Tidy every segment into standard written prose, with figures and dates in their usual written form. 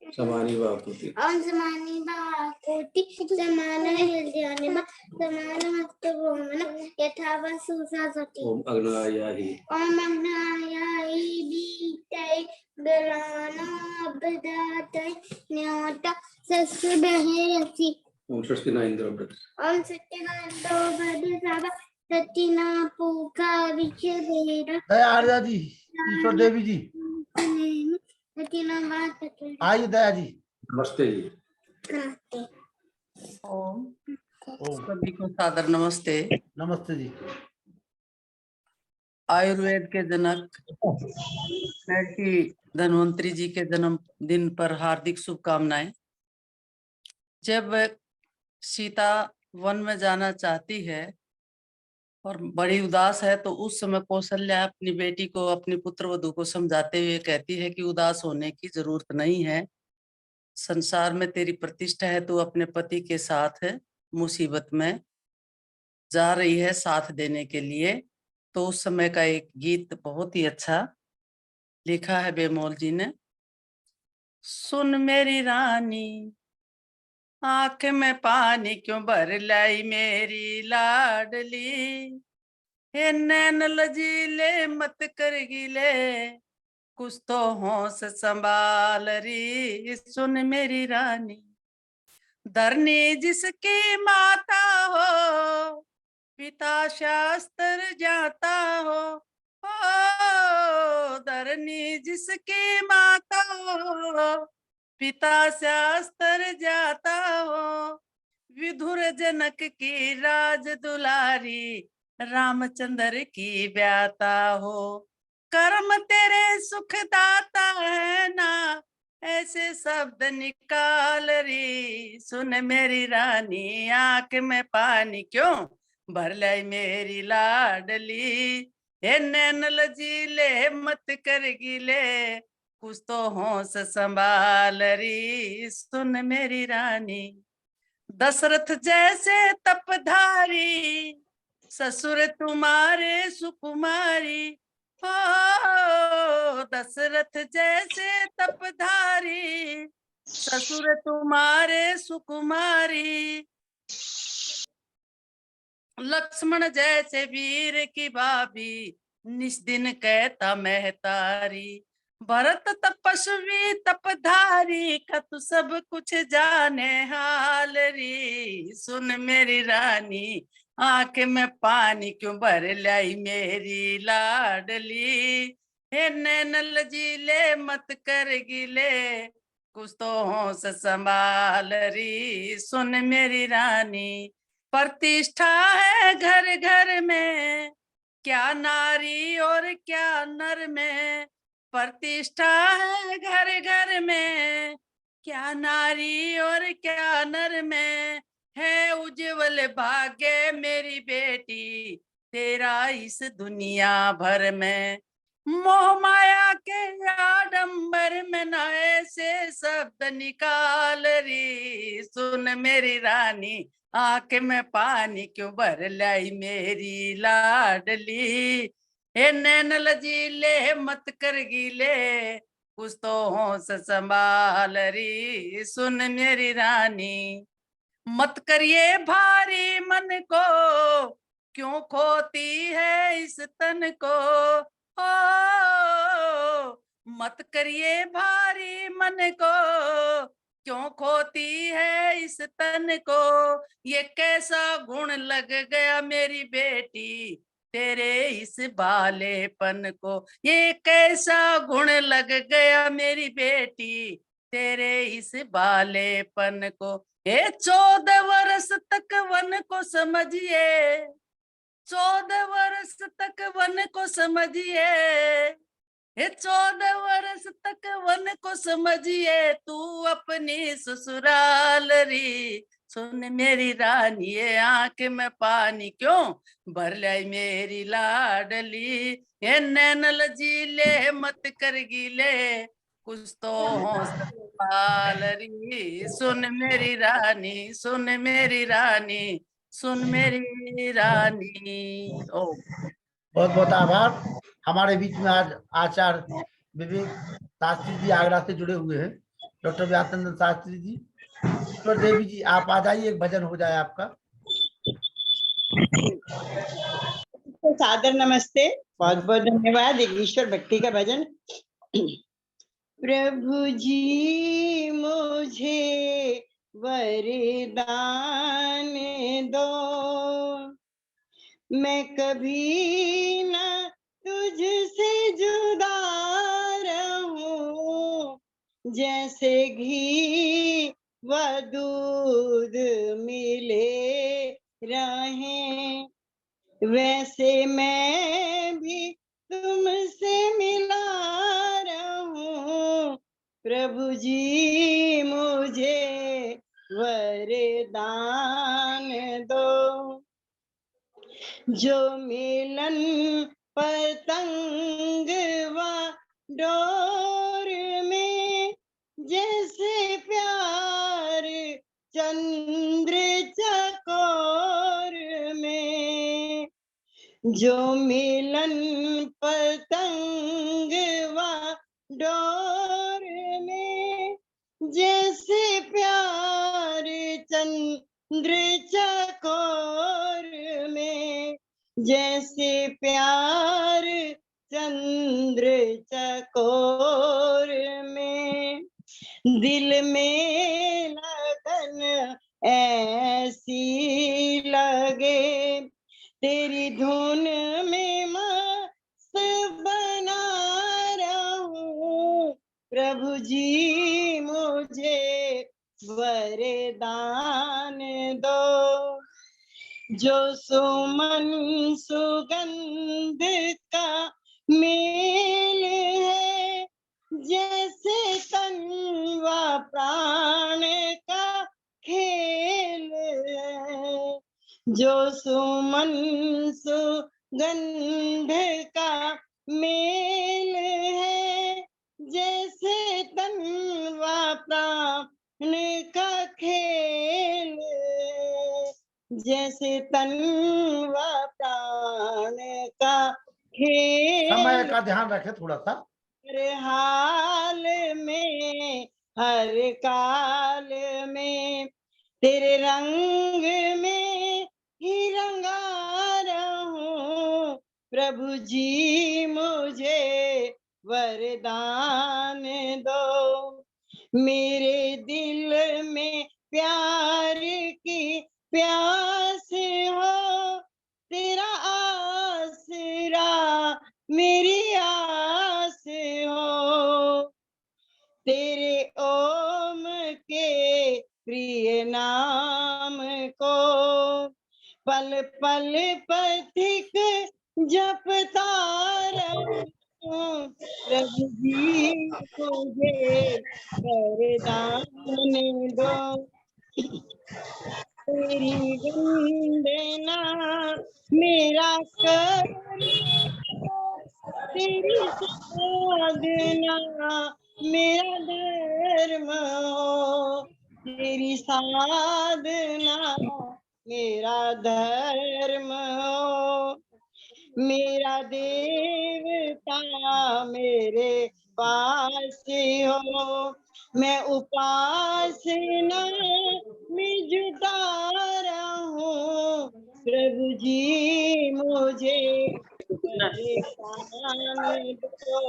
समानी बापूति समानी बापूति समान यथा वसुसासति ओम अग्नायाहि बीतै गलानो अबदातै न्योता ससुबहेरसि ओम सृष्टिना इंद्रव्रत ओम सृष्टिना इंद्रव्रत सचिना पूका विचेरा आर्या जी, ईश्वर देवी जी, आइए दया जी। नमस्ते जी। नमस्ते। ओम सभी को सादर नमस्ते। नमस्ते जी। आयुर्वेद के जनक महर्षि धन्वंतरी जी के जन्म दिन पर हार्दिक शुभकामनाएं। जब सीता वन में जाना चाहती है और बड़ी उदास है तो उस समय कौशल्या अपनी बेटी को, अपनी पुत्रवधू को समझाते हुए कहती है कि उदास होने की जरूरत नहीं है, संसार में तेरी प्रतिष्ठा है, तू अपने पति के साथ मुसीबत में जा रही है साथ देने के लिए। तो उस समय का एक गीत बहुत ही अच्छा लिखा है बेमोल जी ने। सुन मेरी रानी आंख में पानी क्यों भर लाई मेरी लाडली, हे नैन लजीले मत कर गिले, कुछ तो होश संभाल री। सुन मेरी रानी धरनी जिसकी माता हो, पिता शास्त्र जाता हो, धरनी जिसकी माता हो, पिता शास्त्र जाता हो, विधुर जनक की राज दुलारी, रामचंद्र की ब्याता हो, कर्म तेरे सुखदाता है ना, ऐसे शब्द निकाल री। सुन मेरी रानी आंख में पानी क्यों भर लाई मेरी लाडली, हे नैन लजीले मत कर गिले, कुछ तो होश संभाल री। सुन मेरी रानी दशरथ जैसे तपधारी, ससुर तुम्हारे सुकुमारी, हो दशरथ जैसे तपधारी, ससुर तुम्हारे सुकुमारी, लक्ष्मण जैसे वीर की भाभी, निस्दिन कहता महतारी, भरत तपस्वी तपधारी, का तू सब कुछ जाने हाल री। सुन मेरी रानी आंख में पानी क्यों भर लाई मेरी लाडली, हे नैन लजीले मत कर गिले, कुछ तो होश संभाल री। सुन मेरी रानी प्रतिष्ठा है घर घर में, क्या नारी और क्या नर में, प्रतिष्ठा है घर घर में, क्या नारी और क्या नर में, है उज्जवल भाग्य मेरी बेटी तेरा इस दुनिया भर में, मोह माया के आडंबर में न ऐसे शब्द निकाल री। सुन मेरी रानी आंख में पानी क्यों भर लाई मेरी लाडली, हे नैन लजीले मत कर गीले, कुछ तो होश संभाल री। सुन मेरी रानी मत करिए भारी मन को, क्यों खोती है इस तन को, ओ मत करिए भारी मन को, क्यों खोती है इस तन को, ये कैसा गुण लग गया मेरी बेटी तेरे इस बालेपन को, ये कैसा गुण लग गया मेरी बेटी तेरे इस बालेपन को, ये 14 वर्ष तक वन को समझिए, 14 वर्ष तक वन को समझिए, ये 14 वर्ष तक वन को समझिए, तू अपनी ससुराल री। सुन मेरी रानी ये आंख में पानी क्यों भर लाई मेरी लाडली, ये नैन लजीले मत कर गीले, कुछ तो हौसला पाल री। सुन मेरी रानी, सुन मेरी रानी, सुन मेरी रानी। ओ बहुत बहुत आभार। हमारे बीच में आज आचार्य विवेक शास्त्री जी आगरा से जुड़े हुए हैं। डॉक्टर व्यासनंदन शास्त्री जी, ईश्वर देवी जी आप आ जाइए, एक भजन हो जाए आपका। तो सादर नमस्ते, बहुत बहुत धन्यवाद। एक ईश्वर भक्ति का भजन। प्रभु जी मुझे वरदान दो, मैं कभी न तुझसे जुदा रहूं, जैसे घी व दूध मिले रहें, वैसे मैं भी तुमसे मिला रहूं। प्रभु जी मुझे वरदान दो, जो मिलन पतंग व डोर में, जैसे प्यार चंद्र चकोर में, जो मिलन पतंग व डोर में, जैसे प्यार चंद्र चकोर में, जैसे प्यार चंद्र चकोर में, दिल में लगन ऐसी लगे, तेरी धुन में मस्त बना रहूं। प्रभु जी मुझे वरदान दो, जो सुमन सुगंध का मेल है, जैसे तन व प्राण का खेल है, जो सुमन सुगंध का मेल है, जैसे तन व प्राण का खेल, जैसे तन व प्राण का खेल। समय का ध्यान रखें थोड़ा सा। हर हाल में हर काल में तेरे रंग में ही रंगा रहूं। प्रभु जी मुझे वरदान दो, मेरे दिल में प्यार की प्यास हो, तेरा आसरा मेरी आस हो, तेरे ओम के प्रिय नाम को पल पल पथिक जपता रहूं। प्रभु जी मुझे वरदान दो, तेरी वंदना मेरा कर, तेरी साधना मेरा धर्म हो, तेरी साधना मेरा धर्म हो, मेरा देवता मेरे पास हो, मैं उपासना में जुटा रहूं। प्रभु जी मुझे वरदान दो,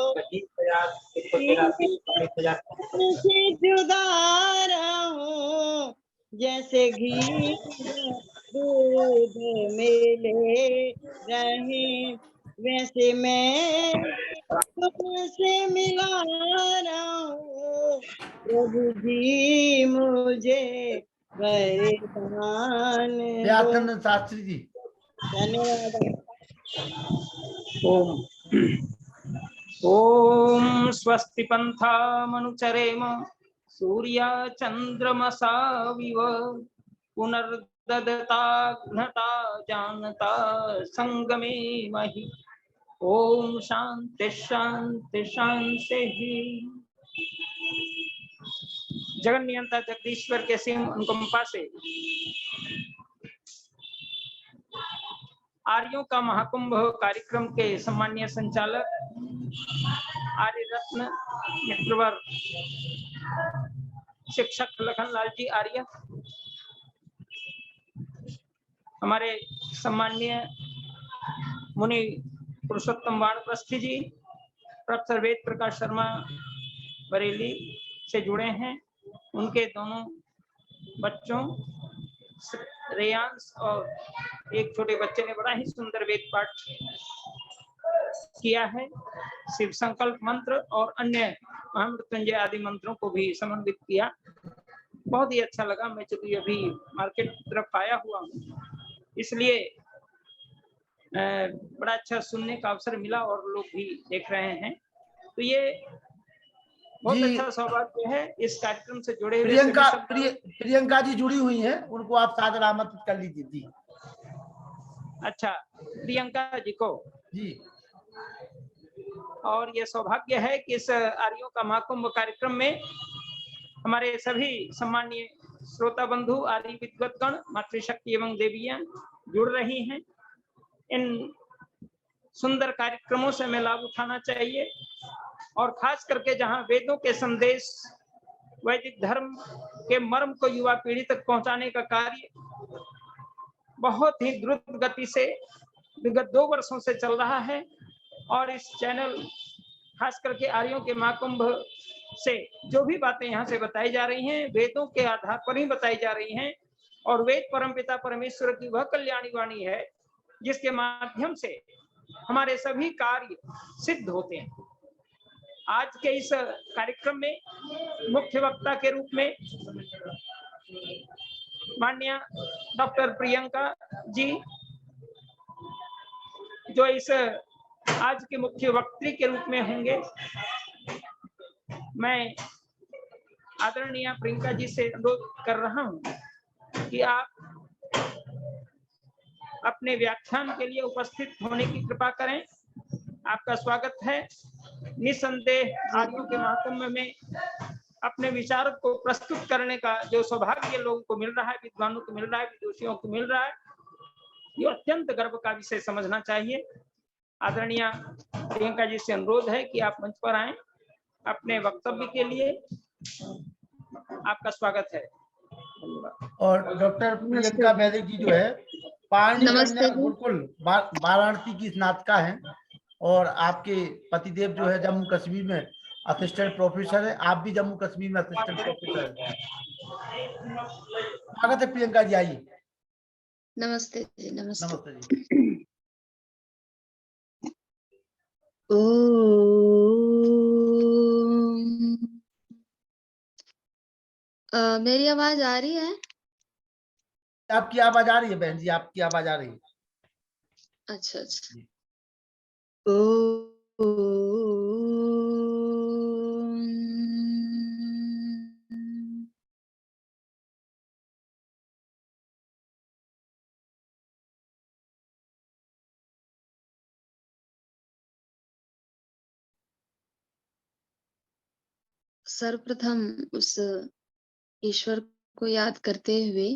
से जुदा रहूं, जैसे घी दूध मिले रहे, वैसे मैं तुमसे मिला रहूं। प्रभु जी मुझे वरदान दो। व्यासनंदन शास्त्री जी। धन्यवाद। ओम ओम स्वस्ति पंथामनुचरेम सूर्या चंद्रमसा विव पुनर्ददता घ्नता जानता संगमे महि। ओम शांति शांति शांति। जगन नियंता जगदीश्वर के सिंह अनुकंपा से आर्यों का महाकुंभ कार्यक्रम के सम्मानीय संचालक आर्य रत्न मित्रवर शिक्षक लखनलाल जी आर्य, हमारे सम्मानीय मुनि पुरुषोत्तम वानप्रस्थी जी, प्रोफेसर वेद प्रकाश शर्मा बरेली से जुड़े हैं, उनके दोनों बच्चों रेयांश और एक छोटे बच्चे ने बड़ा ही सुंदर वेद पाठ किया है। शिव संकल्प मंत्र और अन्य महामृत्युंजय आदि मंत्रों को भी समन्वित किया। बहुत ही अच्छा लगा। मैं चूंकि अभी मार्केट की तरफ आया हुआ हूँ, इसलिए बड़ा अच्छा सुनने का अवसर मिला और लोग भी देख रहे हैं, तो ये बहुत अच्छा सौभाग्य है इस कार्यक्रम से जुड़े हुए। प्रियंका जी जुड़ी हुई हैं, उनको आप सादर आमंत्रित कर लीजिए जी। अच्छा, प्रियंका जी को जी। और ये सौभाग्य है कि इस आर्यों का महाकुंभ कार्यक्रम में हमारे सभी सम्मानीय श्रोता बंधु आर्य विद्वतगण मातृशक्ति एवं देवियां जुड़ रही हैं। इन सुंदर कार्यक्रमों से हमें लाभ उठाना चाहिए और खास करके जहां वेदों के संदेश, वैदिक धर्म के मर्म को युवा पीढ़ी तक पहुंचाने का कार्य बहुत ही द्रुत गति से विगत 2 वर्षों से चल रहा है। और इस चैनल खास करके आर्यों के महाकुंभ से जो भी बातें यहाँ से बताई जा रही हैं, वेदों के आधार पर ही बताई जा रही हैं, और वेद परमपिता परमेश्वर की वह कल्याणी वाणी है जिसके माध्यम से हमारे सभी कार्य सिद्ध होते हैं। आज के इस कार्यक्रम में मुख्य वक्ता के रूप में माननीय डॉक्टर प्रियंका जी, जो इस आज के मुख्य वक्त्री के रूप में होंगे। मैं आदरणीय प्रियंका जी से अनुरोध कर रहा हूं कि आप अपने व्याख्यान के लिए उपस्थित होने की कृपा करें। आपका स्वागत है। निसंदेह आर्यों के महाकुंभ में अपने विचार को प्रस्तुत करने का जो सौभाग्य लोगों को मिल रहा है, विद्वानों को मिल रहा है, विदुषियों को मिल रहा है, ये अत्यंत गर्व का विषय समझना चाहिए। आदरणीय प्रियंका जी से अनुरोध है कि आप मंच पर आएं अपने वक्तव्य के लिए। आपका स्वागत है। और डॉक्टर प्रियंका वैदिक जी जो है पारणी कन्या गुरुकुल वाराणसी की स्नातका है, और आपके पतिदेव जो है जम्मू कश्मीर में असिस्टेंट प्रोफेसर है, आप भी जम्मू कश्मीर में असिस्टेंट प्रोफेसर है। स्वागत है प्रियंका जी, आइए। नमस्ते जी। नमस्ते, नमस्ते जी। मेरी आवाज आ रही है? आपकी आवाज आ रही है बहन जी, आपकी आवाज आ रही है। अच्छा अच्छा। सर्वप्रथम उस ईश्वर को याद करते हुए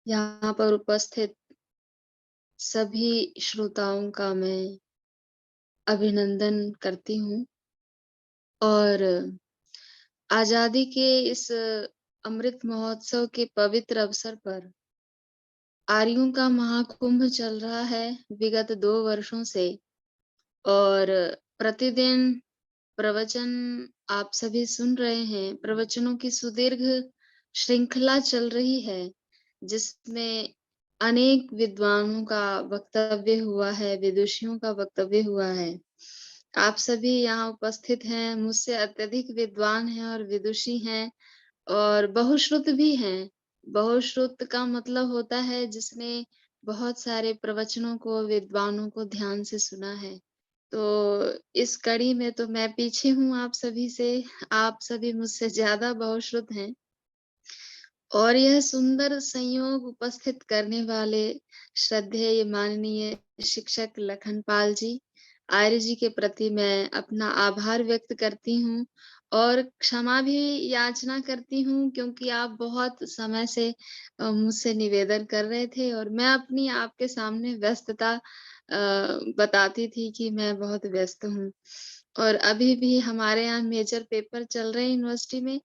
यहाँ पर उपस्थित सभी श्रोताओं का मैं अभिनंदन करती हूँ, और आजादी के इस अमृत महोत्सव के पवित्र अवसर पर आर्यों का महाकुंभ चल रहा है विगत 2 वर्षों से, और प्रतिदिन प्रवचन आप सभी सुन रहे हैं। प्रवचनों की सुदीर्घ श्रृंखला चल रही है जिसमें अनेक विद्वानों का वक्तव्य हुआ है, विदुषियों का वक्तव्य हुआ है। आप सभी यहाँ उपस्थित हैं, मुझसे अत्यधिक विद्वान हैं और विदुषी हैं, और बहुश्रुत भी हैं। बहुश्रुत का मतलब होता है जिसने बहुत सारे प्रवचनों को, विद्वानों को ध्यान से सुना है। तो इस कड़ी में तो मैं पीछे हूँ आप सभी से, आप सभी मुझसे ज्यादा बहुश्रुत हैं। और यह सुंदर संयोग उपस्थित करने वाले श्रद्धेय माननीय शिक्षक लखनपाल जी, आर्य जी के प्रति मैं अपना आभार व्यक्त करती हूँ और क्षमा भी याचना करती हूँ, क्योंकि आप बहुत समय से मुझसे निवेदन कर रहे थे और मैं अपनी आपके सामने व्यस्तता बताती थी कि मैं बहुत व्यस्त हूँ। और अभी भी हमारे यहाँ मेजर पेपर चल रहे हैं यूनिवर्सिटी में,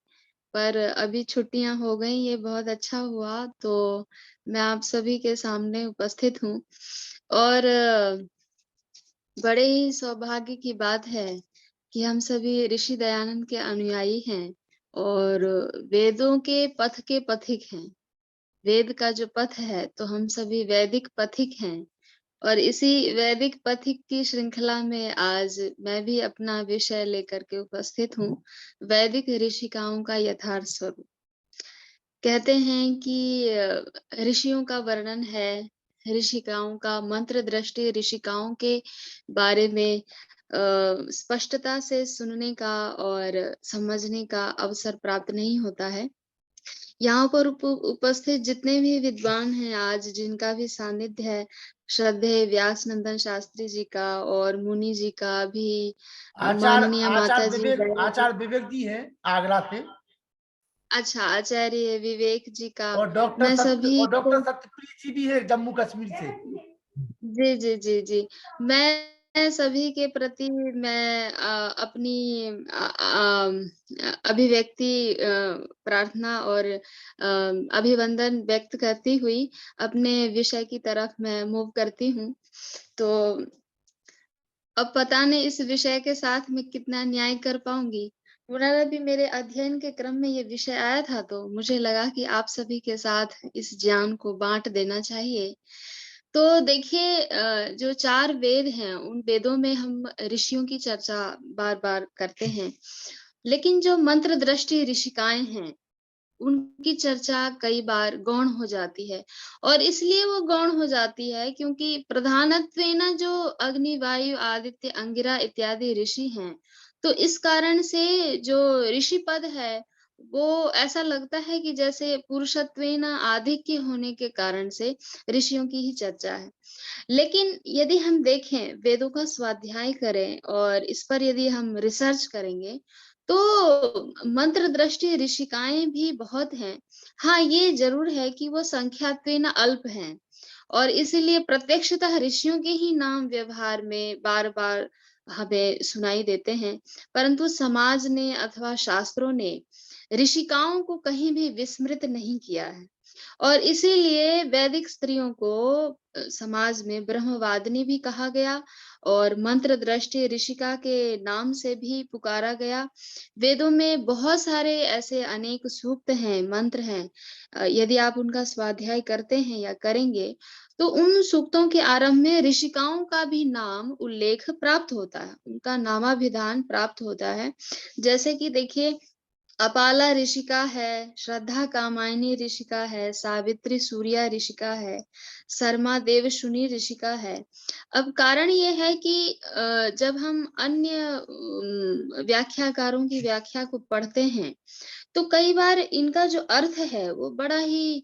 पर अभी छुट्टियां हो गई, ये बहुत अच्छा हुआ। तो मैं आप सभी के सामने उपस्थित हूँ और बड़े ही सौभाग्य की बात है कि हम सभी ऋषि दयानंद के अनुयायी हैं और वेदों के पथ के पथिक हैं। वेद का जो पथ है, तो हम सभी वैदिक पथिक हैं और इसी वैदिक पथिक की श्रृंखला में आज मैं भी अपना विषय लेकर के उपस्थित हूँ, वैदिक ऋषिकाओं का यथार्थ स्वरूप। कहते हैं कि ऋषियों का वर्णन है, ऋषिकाओं का मंत्र दृष्टि ऋषिकाओं के बारे में स्पष्टता से सुनने का और समझने का अवसर प्राप्त नहीं होता है। यहाँ पर उपस्थित जितने भी विद्वान हैं आज, जिनका भी सानिध्य है, श्रद्धेय व्यास नंदन शास्त्री जी का और मुनि जी का भी, माननीय माता जी आचार्य विवेक जी हैं आगरा से, अच्छा आचार्य विवेक जी का, और मैं सभी डॉक्टर सत्यप्रिय जी भी है जम्मू कश्मीर से। जी जी जी जी, मैं सभी के प्रति मैं अपनी अभिव्यक्ति प्रार्थना और अभिवंदन व्यक्त करती हुई अपने विषय की तरफ मैं मूव करती हूँ। तो अब पता नहीं इस विषय के साथ मैं कितना न्याय कर पाऊंगी। पुनः मेरे अध्ययन के क्रम में ये विषय आया था, तो मुझे लगा कि आप सभी के साथ इस ज्ञान को बांट देना चाहिए। तो देखिए, जो 4 वेद हैं, उन वेदों में हम ऋषियों की चर्चा बार-बार करते हैं। लेकिन जो मंत्र दृष्टि ऋषिकाएँ हैं, उनकी चर्चा कई बार गौण हो जाती है और इसलिए वो गौण हो जाती है क्योंकि प्रधानत्वेन जो अग्नि, वायु, आदित्य, अंगिरा इत्यादि ऋषि हैं, तो इस कारण से जो ऋषि पद है, वो ऐसा लगता है कि जैसे पुरुषत्वेन आधिक्य होने के कारण से ऋषियों की ही चर्चा है। लेकिन यदि हम देखें, वेदों का स्वाध्याय करें और इस पर यदि हम रिसर्च करेंगे, तो मंत्र दृष्टि ऋषिकाएँ भी बहुत हैं। हाँ, ये ज़रूर है कि वो संख्यात्वेन अल्प हैं और इसीलिए प्रत्यक्षतः ऋषियों के ही नाम व्यवहार में बार-बार हमें सुनाई देते हैं। परंतु समाज ने अथवा शास्त्रों ने ऋषिकाओं को कहीं भी विस्मृत नहीं किया है और इसीलिए वैदिक स्त्रियों को समाज में ब्रह्मवादिनी भी कहा गया और मंत्र दृष्टि ऋषिका के नाम से भी पुकारा गया। वेदों में बहुत सारे ऐसे अनेक सूक्त हैं, मंत्र हैं। यदि आप उनका स्वाध्याय करते हैं या करेंगे, तो उन सूक्तों के आरंभ में ऋषिकाओं का भी नाम उल्लेख प्राप्त होता है, उनका नामाभिधान प्राप्त होता है। जैसे कि देखिए, अपाला ऋषिका है, श्रद्धा कामायनी ऋषिका है, सावित्री सूर्या ऋषिका है, शर्मा देवशुनी ऋषिका है। अब कारण ये है कि जब हम अन्य व्याख्याकारों की व्याख्या को पढ़ते हैं, तो कई बार इनका जो अर्थ है वो बड़ा ही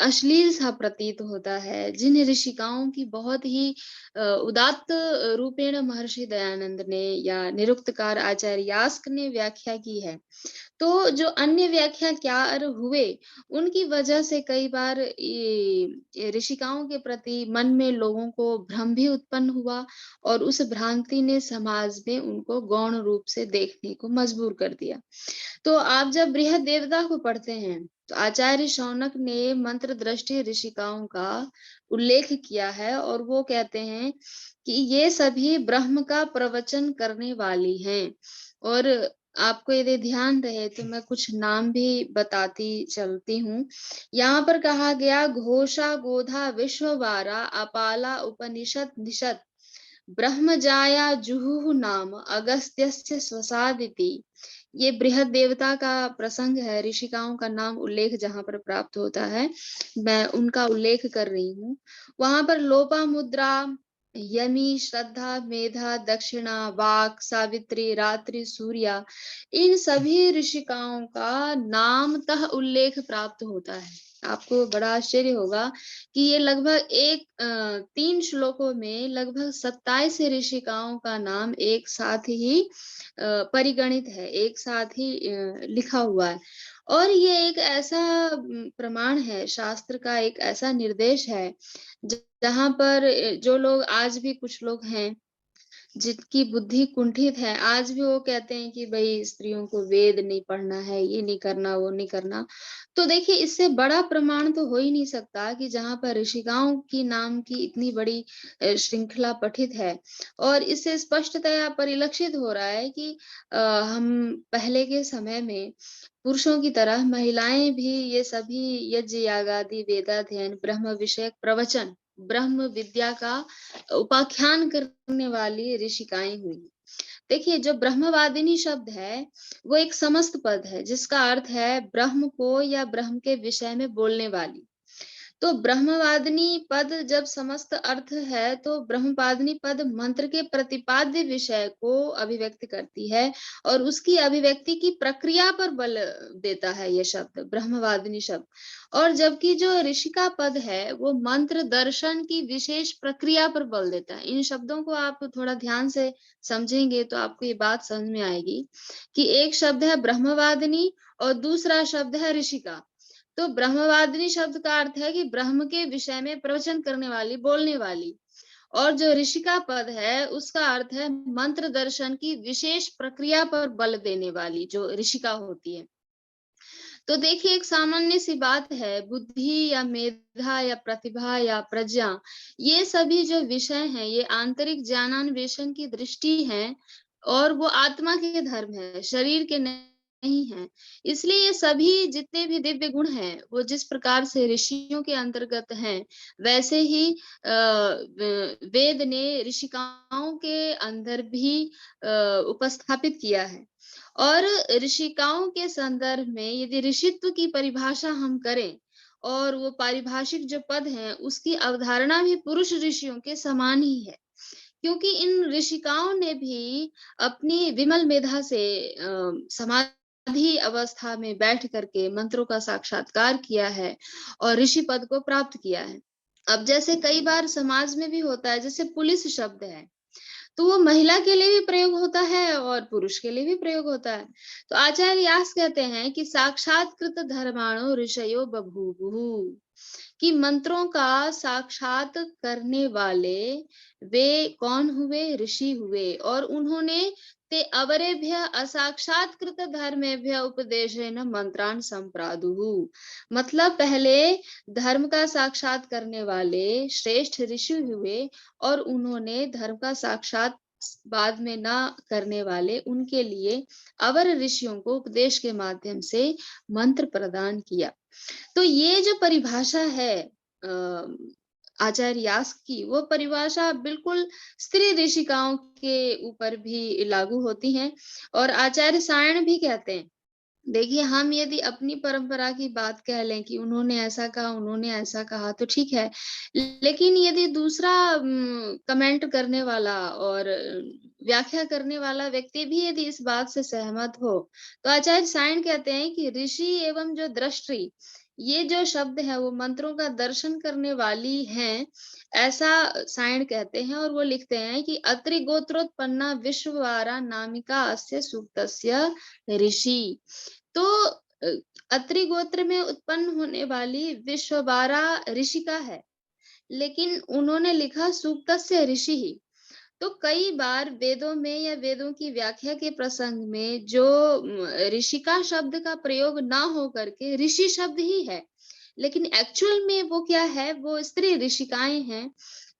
अश्लील सा प्रतीत होता है। जिन ऋषिकाओं की बहुत ही उदात्त रूपेण महर्षि दयानंद ने या निरुक्तकार आचार्य यास्क ने व्याख्या की है, तो जो अन्य व्याख्याकार हुए, उनकी वजह से कई बार ये ऋषिकाओं के प्रति मन में लोगों को भ्रम भी उत्पन्न हुआ और उस भ्रांति ने समाज में उनको गौण रूप से देखने को मजबूर कर दिया। तो आप जब बृहद देवता को पढ़ते हैं, तो आचार्य शौनक ने मंत्र दृष्टि ऋषिकाओं का उल्लेख किया है और वो कहते हैं कि ये सभी ब्रह्म का प्रवचन करने वाली हैं। और आपको यदि ध्यान रहे तो मैं कुछ नाम भी बताती चलती हूँ। यहाँ पर कहा गया, घोषा गोधा विश्ववारा अपाला उपनिषद निषद ब्रह्मजाया जुहुः नाम अगस्त्यस्य स्वसादिति। ये बृहद देवता का प्रसंग है, ऋषिकाओं का नाम उल्लेख जहाँ पर प्राप्त होता है, मैं उनका उल्लेख कर रही हूँ। वहां पर लोपामुद्रा यमी, श्रद्धा, मेधा, दक्षिणा, वाक, सावित्री, रात्रि, सूर्या, इन सभी ऋषिकाओं का नामतः उल्लेख प्राप्त होता है। आपको बड़ा आश्चर्य होगा कि ये लगभग 3 श्लोकों में लगभग 27 ऋषिकाओं का नाम एक साथ ही परिगणित है, एक साथ ही लिखा हुआ है। और ये एक ऐसा प्रमाण है, शास्त्र का एक ऐसा निर्देश है जहाँ पर जो लोग आज भी कुछ लोग हैं जिनकी बुद्धि कुंठित है, आज भी वो कहते हैं कि भाई स्त्रियों को वेद नहीं पढ़ना है, ये नहीं करना, वो नहीं करना। तो देखिए इससे बड़ा प्रमाण तो हो ही नहीं सकता कि जहाँ पर ऋषिकाओं की नाम की इतनी बड़ी श्रृंखला पठित है। और इससे स्पष्टतया परिलक्षित हो रहा है कि हम पहले के समय में पुरुषों की तरह महिलाएं भी ये सभी यज्ञ यागादि वेदाध्ययन ब्रह्म विषयक प्रवचन ब्रह्म विद्या का उपाख्यान करने वाली ऋषिकाएं हुई। देखिए जो ब्रह्मवादिनी शब्द है वो एक समस्त पद है जिसका अर्थ है ब्रह्म को या ब्रह्म के विषय में बोलने वाली। तो ब्रह्मवादिनी पद जब समस्त अर्थ है तो ब्रह्मवादिनी पद मंत्र के प्रतिपाद्य विषय को अभिव्यक्त करती है और उसकी अभिव्यक्ति की प्रक्रिया पर बल देता है ये शब्द ब्रह्मवादिनी शब्द। और जबकि जो ऋषिका पद है वो मंत्र दर्शन की विशेष प्रक्रिया पर बल देता है। इन शब्दों को आप थोड़ा ध्यान से समझेंगे तो आपको ये बात समझ में आएगी कि एक शब्द है ब्रह्मवादिनी और दूसरा शब्द है ऋषिका। तो ब्रह्मवादिनी शब्द का अर्थ है कि ब्रह्म के विषय में प्रवचन करने वाली, बोलने वाली। और जो ऋषिका पद है उसका अर्थ है मंत्र दर्शन की विशेष प्रक्रिया पर बल देने वाली जो ऋषिका होती है। तो देखिए एक सामान्य सी बात है, बुद्धि या मेधा या प्रतिभा या प्रज्ञा, ये सभी जो विषय हैं ये आंतरिक ज्ञानान्वेषण की दृष्टि है और वो आत्मा के धर्म है, शरीर के नहीं है। इसलिए ये सभी जितने भी दिव्य गुण हैं वो जिस प्रकार से ऋषियों के अंतर्गत हैं वैसे ही वेद ने ऋषिकाओं के अंदर भी उपस्थापित किया है। और ऋषिकाओं के संदर्भ में यदि ऋषित्व की परिभाषा हम करें और वो पारिभाषिक जो पद हैं उसकी अवधारणा भी पुरुष ऋषियों के समान ही है, क्योंकि इन ऋषिकाओं ने भी अपनी विमल मेधा से समाधि अवस्था में बैठ करके मंत्रों का साक्षात्कार किया है और ऋषि पद को प्राप्त किया है। अब जैसे कई बार समाज में भी होता है, जैसे पुलिस शब्द है तो वो महिला के लिए भी प्रयोग होता है और पुरुष के लिए भी प्रयोग होता है। तो आचार्य व्यास कहते हैं कि साक्षात्कृत धर्माणो ऋषयो बभूवुः, कि मंत्रों का साक्षात करने वाले वे कौन हुए? ऋषि हुए। और उन्होंने ते अवरेभ्य असाक्षात्कृत धर्मेभ्य उपदेशेन मंत्रान संप्रादुः, मतलब पहले धर्म का साक्षात करने वाले श्रेष्ठ ऋषि हुए और उन्होंने धर्म का साक्षात बाद में ना करने वाले उनके लिए अवर ऋषियों को उपदेश के माध्यम से मंत्र प्रदान किया। तो ये जो परिभाषा है आचार्य व्यास की, वो परिभाषा बिल्कुल स्त्री ऋषिकाओं के ऊपर भी लागू होती है। और आचार्य सायण भी कहते हैं, देखिए हम यदि अपनी परंपरा की बात कह लें कि उन्होंने ऐसा कहा, उन्होंने ऐसा कहा, तो ठीक है, लेकिन यदि दूसरा कमेंट करने वाला और व्याख्या करने वाला व्यक्ति भी यदि इस बात से सहमत हो तो आचार्य सायण कहते हैं कि ऋषि एवं जो दृष्टि, ये जो शब्द है वो मंत्रों का दर्शन करने वाली हैं, ऐसा सायण कहते हैं। और वो लिखते हैं कि अत्रि गोत्रोत्पन्ना विश्ववारा नामिका अस्य सूक्तस्य ऋषि। तो अत्रि गोत्र में उत्पन्न होने वाली विश्ववारा ऋषिका है, लेकिन उन्होंने लिखा सूक्तस्य ऋषि ही। तो कई बार वेदों में या वेदों की व्याख्या के प्रसंग में जो ऋषिका शब्द का प्रयोग ना हो करके ऋषि शब्द ही है, लेकिन एक्चुअल में वो क्या है, वो स्त्री ऋषिकाएं हैं,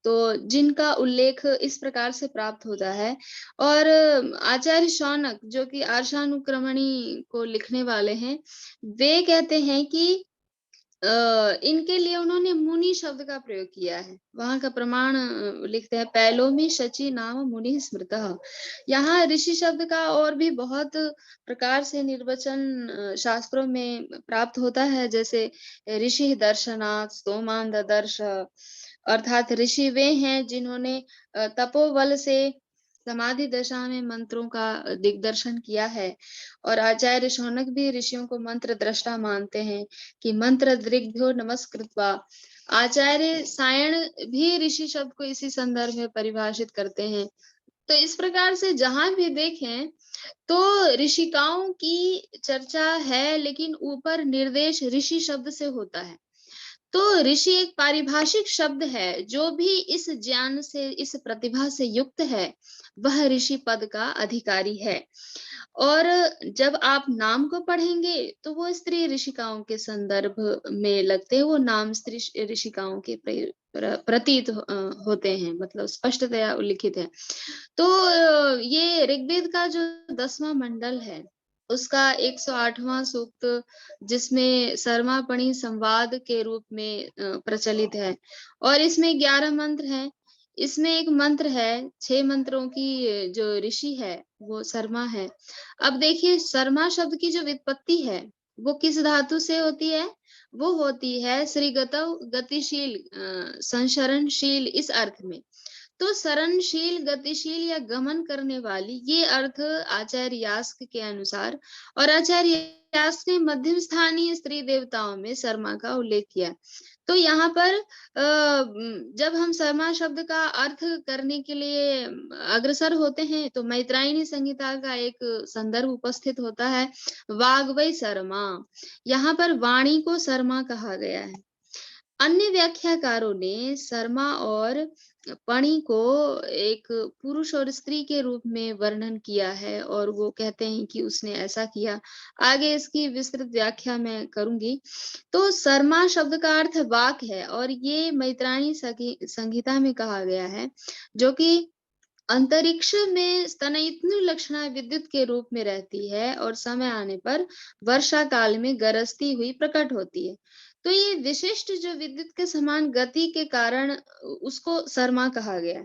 तो जिनका उल्लेख इस प्रकार से प्राप्त होता है। और आचार्य शौनक जो कि आर्षानुक्रमणी को लिखने वाले हैं, वे कहते हैं कि इनके लिए उन्होंने मुनि शब्द का प्रयोग किया है। वहां का प्रमाण लिखते हैं, पैलोमी शची नाम मुनि स्मृतः। यहाँ ऋषि शब्द का और भी बहुत प्रकार से निर्वचन शास्त्रों में प्राप्त होता है, जैसे ऋषि दर्शनात्, स्तोमान ददर्श, अर्थात ऋषि वे हैं जिन्होंने तपोबल से समाधि दशा में मंत्रों का दिग्दर्शन किया है। और आचार्य शौनक भी ऋषियों को मंत्र दृष्टा मानते हैं कि मंत्र दृग्भ्यो नमस्कृत्वा। आचार्य सायण भी ऋषि शब्द को इसी संदर्भ में परिभाषित करते हैं। तो इस प्रकार से जहां भी देखें तो ऋषिकाओं की चर्चा है, लेकिन ऊपर निर्देश ऋषि शब्द से होता है। तो ऋषि एक पारिभाषिक शब्द है, जो भी इस ज्ञान से, इस प्रतिभा से युक्त है, वह ऋषि पद का अधिकारी है। और जब आप नाम को पढ़ेंगे तो वो स्त्री ऋषिकाओं के संदर्भ में लगते हैं, वो नाम स्त्री ऋषिकाओं के प्रतीत होते हैं, मतलब स्पष्टतया उल्लिखित है। तो ये ऋग्वेद का जो 10वां मंडल है, उसका 108वां सूक्त, जिसमें सर्मापणि संवाद के रूप में प्रचलित है, और इसमें 11 मंत्र हैं। इसमें एक मंत्र है, 6 मंत्रों की जो ऋषि है वो शर्मा है। अब देखिए, शर्मा शब्द की जो व्युत्पत्ति है वो किस धातु से होती है? वो होती है श्रीगतौ गतिशील, संशरणशील, इस अर्थ में। तो शरणशील, गतिशील या गमन करने वाली, ये अर्थ आचार्य यास्क के अनुसार, और आचार्य यास्क ने मध्यम स्थानीय स्त्री देवताओं में शर्मा का उल्लेख किया। तो यहाँ पर जब हम शर्मा शब्द का अर्थ करने के लिए अग्रसर होते हैं तो मैत्रायणी संहिता का एक संदर्भ उपस्थित होता है, वाग्वै शर्मा। यहाँ पर वाणी को शर्मा कहा गया है। अन्य व्याख्याकारों ने शर्मा और पणि को एक पुरुष और स्त्री के रूप में वर्णन किया है, और वो कहते हैं कि उसने ऐसा किया। आगे इसकी विस्तृत व्याख्या मैं करूंगी। तो शर्मा शब्द का अर्थ वाक है, और ये मैत्रायणी संहिता में कहा गया है, जो कि अंतरिक्ष में स्तनयित्नु लक्षणा विद्युत के रूप में रहती है और समय आने पर वर्षा काल में गरजती हुई प्रकट होती है। तो ये विशिष्ट जो विद्युत के समान गति के कारण उसको शर्मा कहा गया।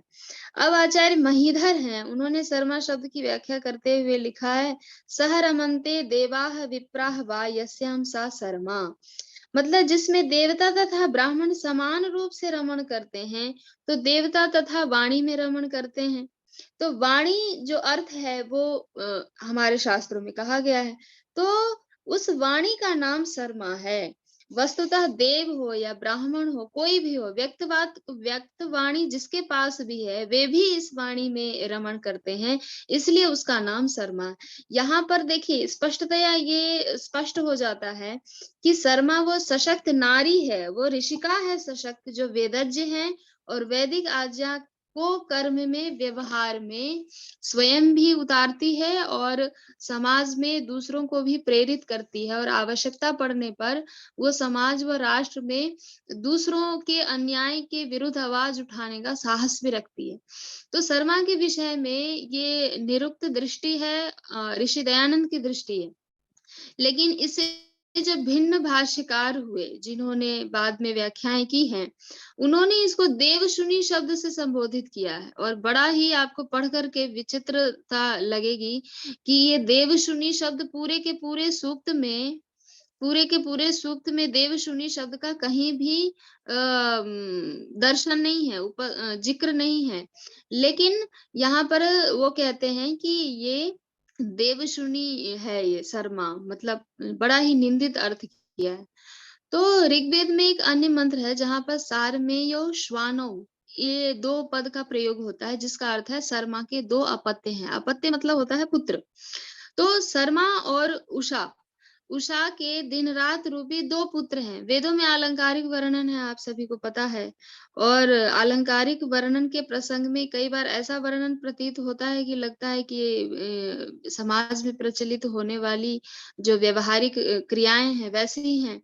अब आचार्य महीधर हैं, उन्होंने शर्मा शब्द की व्याख्या करते हुए लिखा है, सह रमन्ते देवाः विप्राः वा यस्याम सा शर्मा। मतलब जिसमें देवता तथा ब्राह्मण समान रूप से रमण करते हैं, तो देवता तथा वाणी में रमण करते हैं। तो वाणी जो अर्थ है वो हमारे शास्त्रों में कहा गया है। तो उस वाणी का नाम शर्मा है। वस्तुतः देव हो या ब्राह्मण हो, कोई भी हो, व्यक्त वाणी जिसके पास भी है, वे भी इस वाणी में रमण करते हैं, इसलिए उसका नाम शर्मा है। यहाँ पर देखिए स्पष्टतया ये स्पष्ट हो जाता है कि शर्मा वो सशक्त नारी है, वो ऋषिका है सशक्त, जो वेदज्ञ है और वैदिक आज्ञा को कर्म में, व्यवहार में स्वयं भी उतारती है और समाज में दूसरों को भी प्रेरित करती है, और आवश्यकता पड़ने पर वो समाज व राष्ट्र में दूसरों के अन्याय के विरुद्ध आवाज उठाने का साहस भी रखती है। तो शर्मा के विषय में ये निरुक्त दृष्टि है, ऋषि दयानंद की दृष्टि है। लेकिन इससे जो भिन्न भाष्यकार हुए, जिन्होंने बाद में व्याख्याएं की हैं, उन्होंने इसको देवशुनि शब्द से संबोधित किया है। और बड़ा ही आपको पढ़ करके विचित्रता लगेगी कि ये देवशुनि शब्द पूरे के पूरे सूक्त में देवशुनि शब्द का कहीं भी दर्शन नहीं है, जिक्र नहीं है। लेकिन यहाँ पर वो कहते हैं कि ये देवशुनि है, ये शर्मा, मतलब बड़ा ही निंदित अर्थ किया है। तो ऋग्वेद में एक अन्य मंत्र है जहां पर सारमेयो श्वानो, ये 2 पद का प्रयोग होता है, जिसका अर्थ है शर्मा के 2 अपत्य हैं। अपत्य मतलब होता है पुत्र। तो शर्मा और उषा के दिन रात रूपी 2 पुत्र हैं। वेदों में अलंकारिक वर्णन है, आप सभी को पता है, और अलंकारिक वर्णन के प्रसंग में कई बार ऐसा वर्णन प्रतीत होता है कि लगता है कि समाज में प्रचलित होने वाली जो व्यवहारिक क्रियाएं हैं वैसे ही हैं,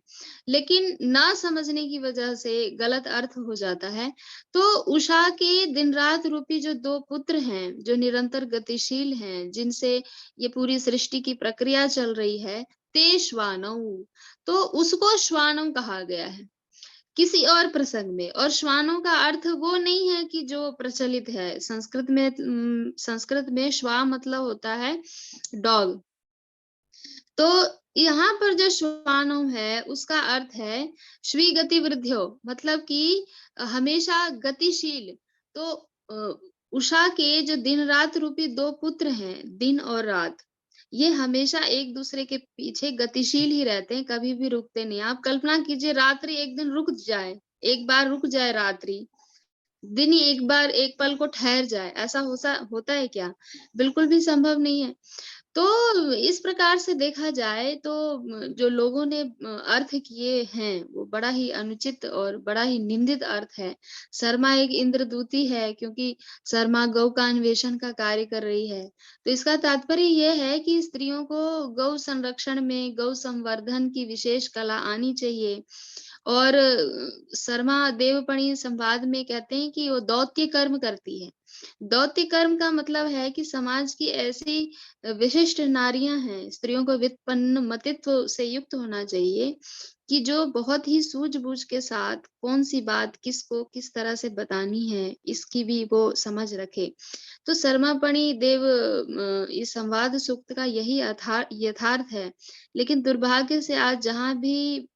लेकिन ना समझने की वजह से गलत अर्थ हो जाता है। तो उषा के दिन रात रूपी जो 2 पुत्र हैं, जो निरंतर गतिशील हैं, जिनसे ये पूरी सृष्टि की प्रक्रिया चल रही है, ते श्वानौ, तो उसको श्वानौ कहा गया है किसी और प्रसंग में। और श्वानों का अर्थ वो नहीं है कि जो प्रचलित है संस्कृत में श्वा मतलब होता है डॉग। तो यहाँ पर जो श्वानौ है उसका अर्थ है श्वी गति वृद्ध्यो, मतलब कि हमेशा गतिशील। तो उषा के जो दिन रात रूपी दो पुत्र हैं, दिन और रात, ये हमेशा एक दूसरे के पीछे गतिशील ही रहते हैं, कभी भी रुकते नहीं। आप कल्पना कीजिए रात्रि एक दिन रुक जाए, एक बार रुक जाए रात्रि, दिन ही एक बार एक पल को ठहर जाए, ऐसा होता है क्या? बिल्कुल भी संभव नहीं है। तो इस प्रकार से देखा जाए तो जो लोगों ने अर्थ किए हैं वो बड़ा ही अनुचित और बड़ा ही निंदित अर्थ है। शर्मा एक इंद्रदूती है, क्योंकि शर्मा गौ का अन्वेषण का कार्य कर रही है। तो इसका तात्पर्य ये है कि स्त्रियों को गौ संरक्षण में, गौ संवर्धन की विशेष कला आनी चाहिए। और शर्मा देवपणी संवाद में कहते हैं कि वो दौत्य कर्म करती है। दौत्य कर्म का मतलब है कि समाज की ऐसी विशिष्ट नारियां हैं, स्त्रियों को व्युत्पन्न मतित्व से युक्त होना चाहिए कि जो बहुत ही सूझबूझ के साथ कौन सी बात किसको किस तरह से बतानी है, इसकी भी वो समझ रखे। तो शर्मापणी देव इस संवाद सूक्त का यही यथार्थ है। लेकिन दुर्भाग्य से आज जहां भी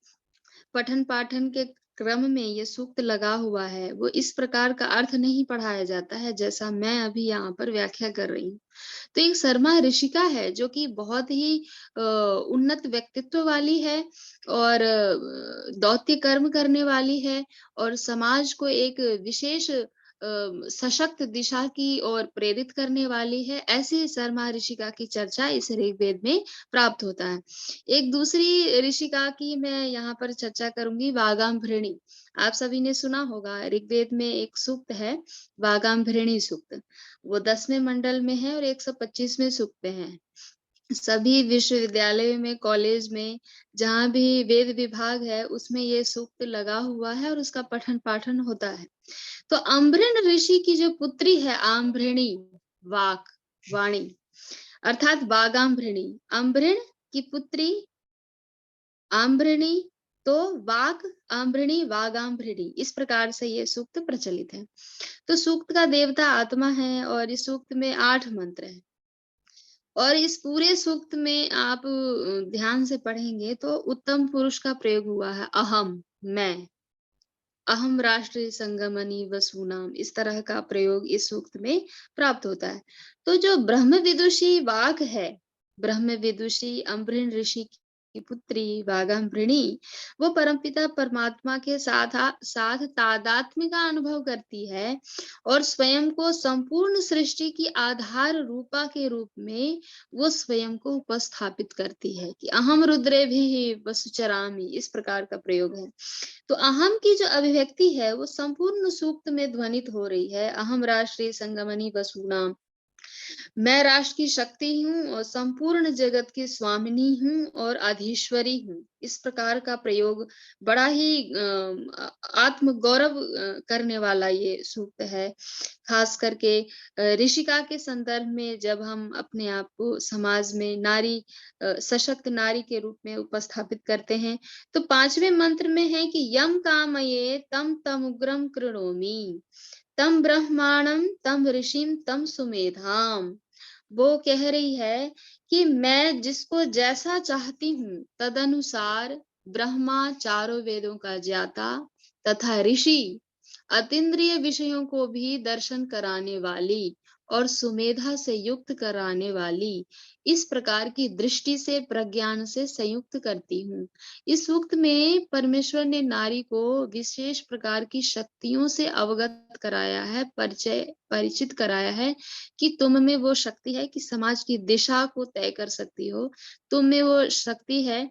पठन पाठन के क्रम में ये सूक्त लगा हुआ है, वो इस प्रकार का अर्थ नहीं पढ़ाया जाता है जैसा मैं अभी यहाँ पर व्याख्या कर रही हूँ। तो एक शर्मा ऋषिका है जो कि बहुत ही उन्नत व्यक्तित्व वाली है और दौत्य कर्म करने वाली है और समाज को एक विशेष सशक्त दिशा की ओर प्रेरित करने वाली है। ऐसी शर्मा ऋषिका की चर्चा इस ऋग्वेद में प्राप्त होता है। एक दूसरी ऋषिका की मैं यहाँ पर चर्चा करूंगी, वागाम्भृणी। आप सभी ने सुना होगा, ऋग्वेद में एक सूक्त है वागाम्भृणी सूक्त। वो 10वें मंडल में है और 125वें सूक्त में है। सभी विश्वविद्यालयों में, कॉलेज में, जहाँ भी वेद विभाग है उसमें ये सूक्त लगा हुआ है और उसका पठन पाठन होता है। तो अम्भृण ऋषि की जो पुत्री है आम्भृणी, वाक, वाणी, अर्थात वागाम्भृणी, अम्भृण की पुत्री आम्भृणी, तो वाक आम्भृणी वागाम्भृणी, इस प्रकार से ये सूक्त प्रचलित है। तो सूक्त का देवता आत्मा है और इस सूक्त में 8 मंत्र हैं। और इस पूरे सूक्त में आप ध्यान से पढ़ेंगे तो उत्तम पुरुष का प्रयोग हुआ है, अहम, मैं, अहम राष्ट्रीय संगमनी वसूनाम, इस तरह का प्रयोग इस सूक्त में प्राप्त होता है। तो जो ब्रह्म विदुषी वाक है, ब्रह्म विदुषी अम्भृण ऋषि की पुत्री वागाम्भृणी, वो परमपिता परमात्मा के साथ तादात्म्य का अनुभव करती है और स्वयं को संपूर्ण सृष्टि की आधार रूपा के रूप में वो स्वयं को उपस्थापित करती है कि अहम रुद्रे भी वसुचरामि, इस प्रकार का प्रयोग है। तो अहम की जो अभिव्यक्ति है वो संपूर्ण सूक्त में ध्वनित हो रही है, अहम राष्ट्रीय संगमनी वसूनाम, मैं राष्ट्र की शक्ति हूँ और संपूर्ण जगत की स्वामिनी हूँ और अधीश्वरी हूँ। इस प्रकार का प्रयोग बड़ा ही आत्म गौरव करने वाला ये सूक्त है। खास करके ऋषिका के संदर्भ में जब हम अपने आप को समाज में नारी, सशक्त नारी के रूप में उपस्थापित करते हैं, तो 5वें मंत्र में है कि यम कामये तम तम उग्रम कृणोमि, तम ब्रह्माणम तम ऋषिम तम सुमेधाम। वो कह रही है कि मैं जिसको जैसा चाहती हूँ तदनुसार ब्रह्मा, चारों वेदों का ज्ञाता, तथा ऋषि, अतीन्द्रिय विषयों को भी दर्शन कराने वाली और सुमेधा से युक्त कराने वाली, इस प्रकार की दृष्टि से प्रज्ञान से संयुक्त करती हूँ। इस सूक्त में परमेश्वर ने नारी को विशेष प्रकार की शक्तियों से अवगत कराया है, परिचित कराया है कि तुम में वो शक्ति है कि समाज की दिशा को तय कर सकती हो, तुम में वो शक्ति है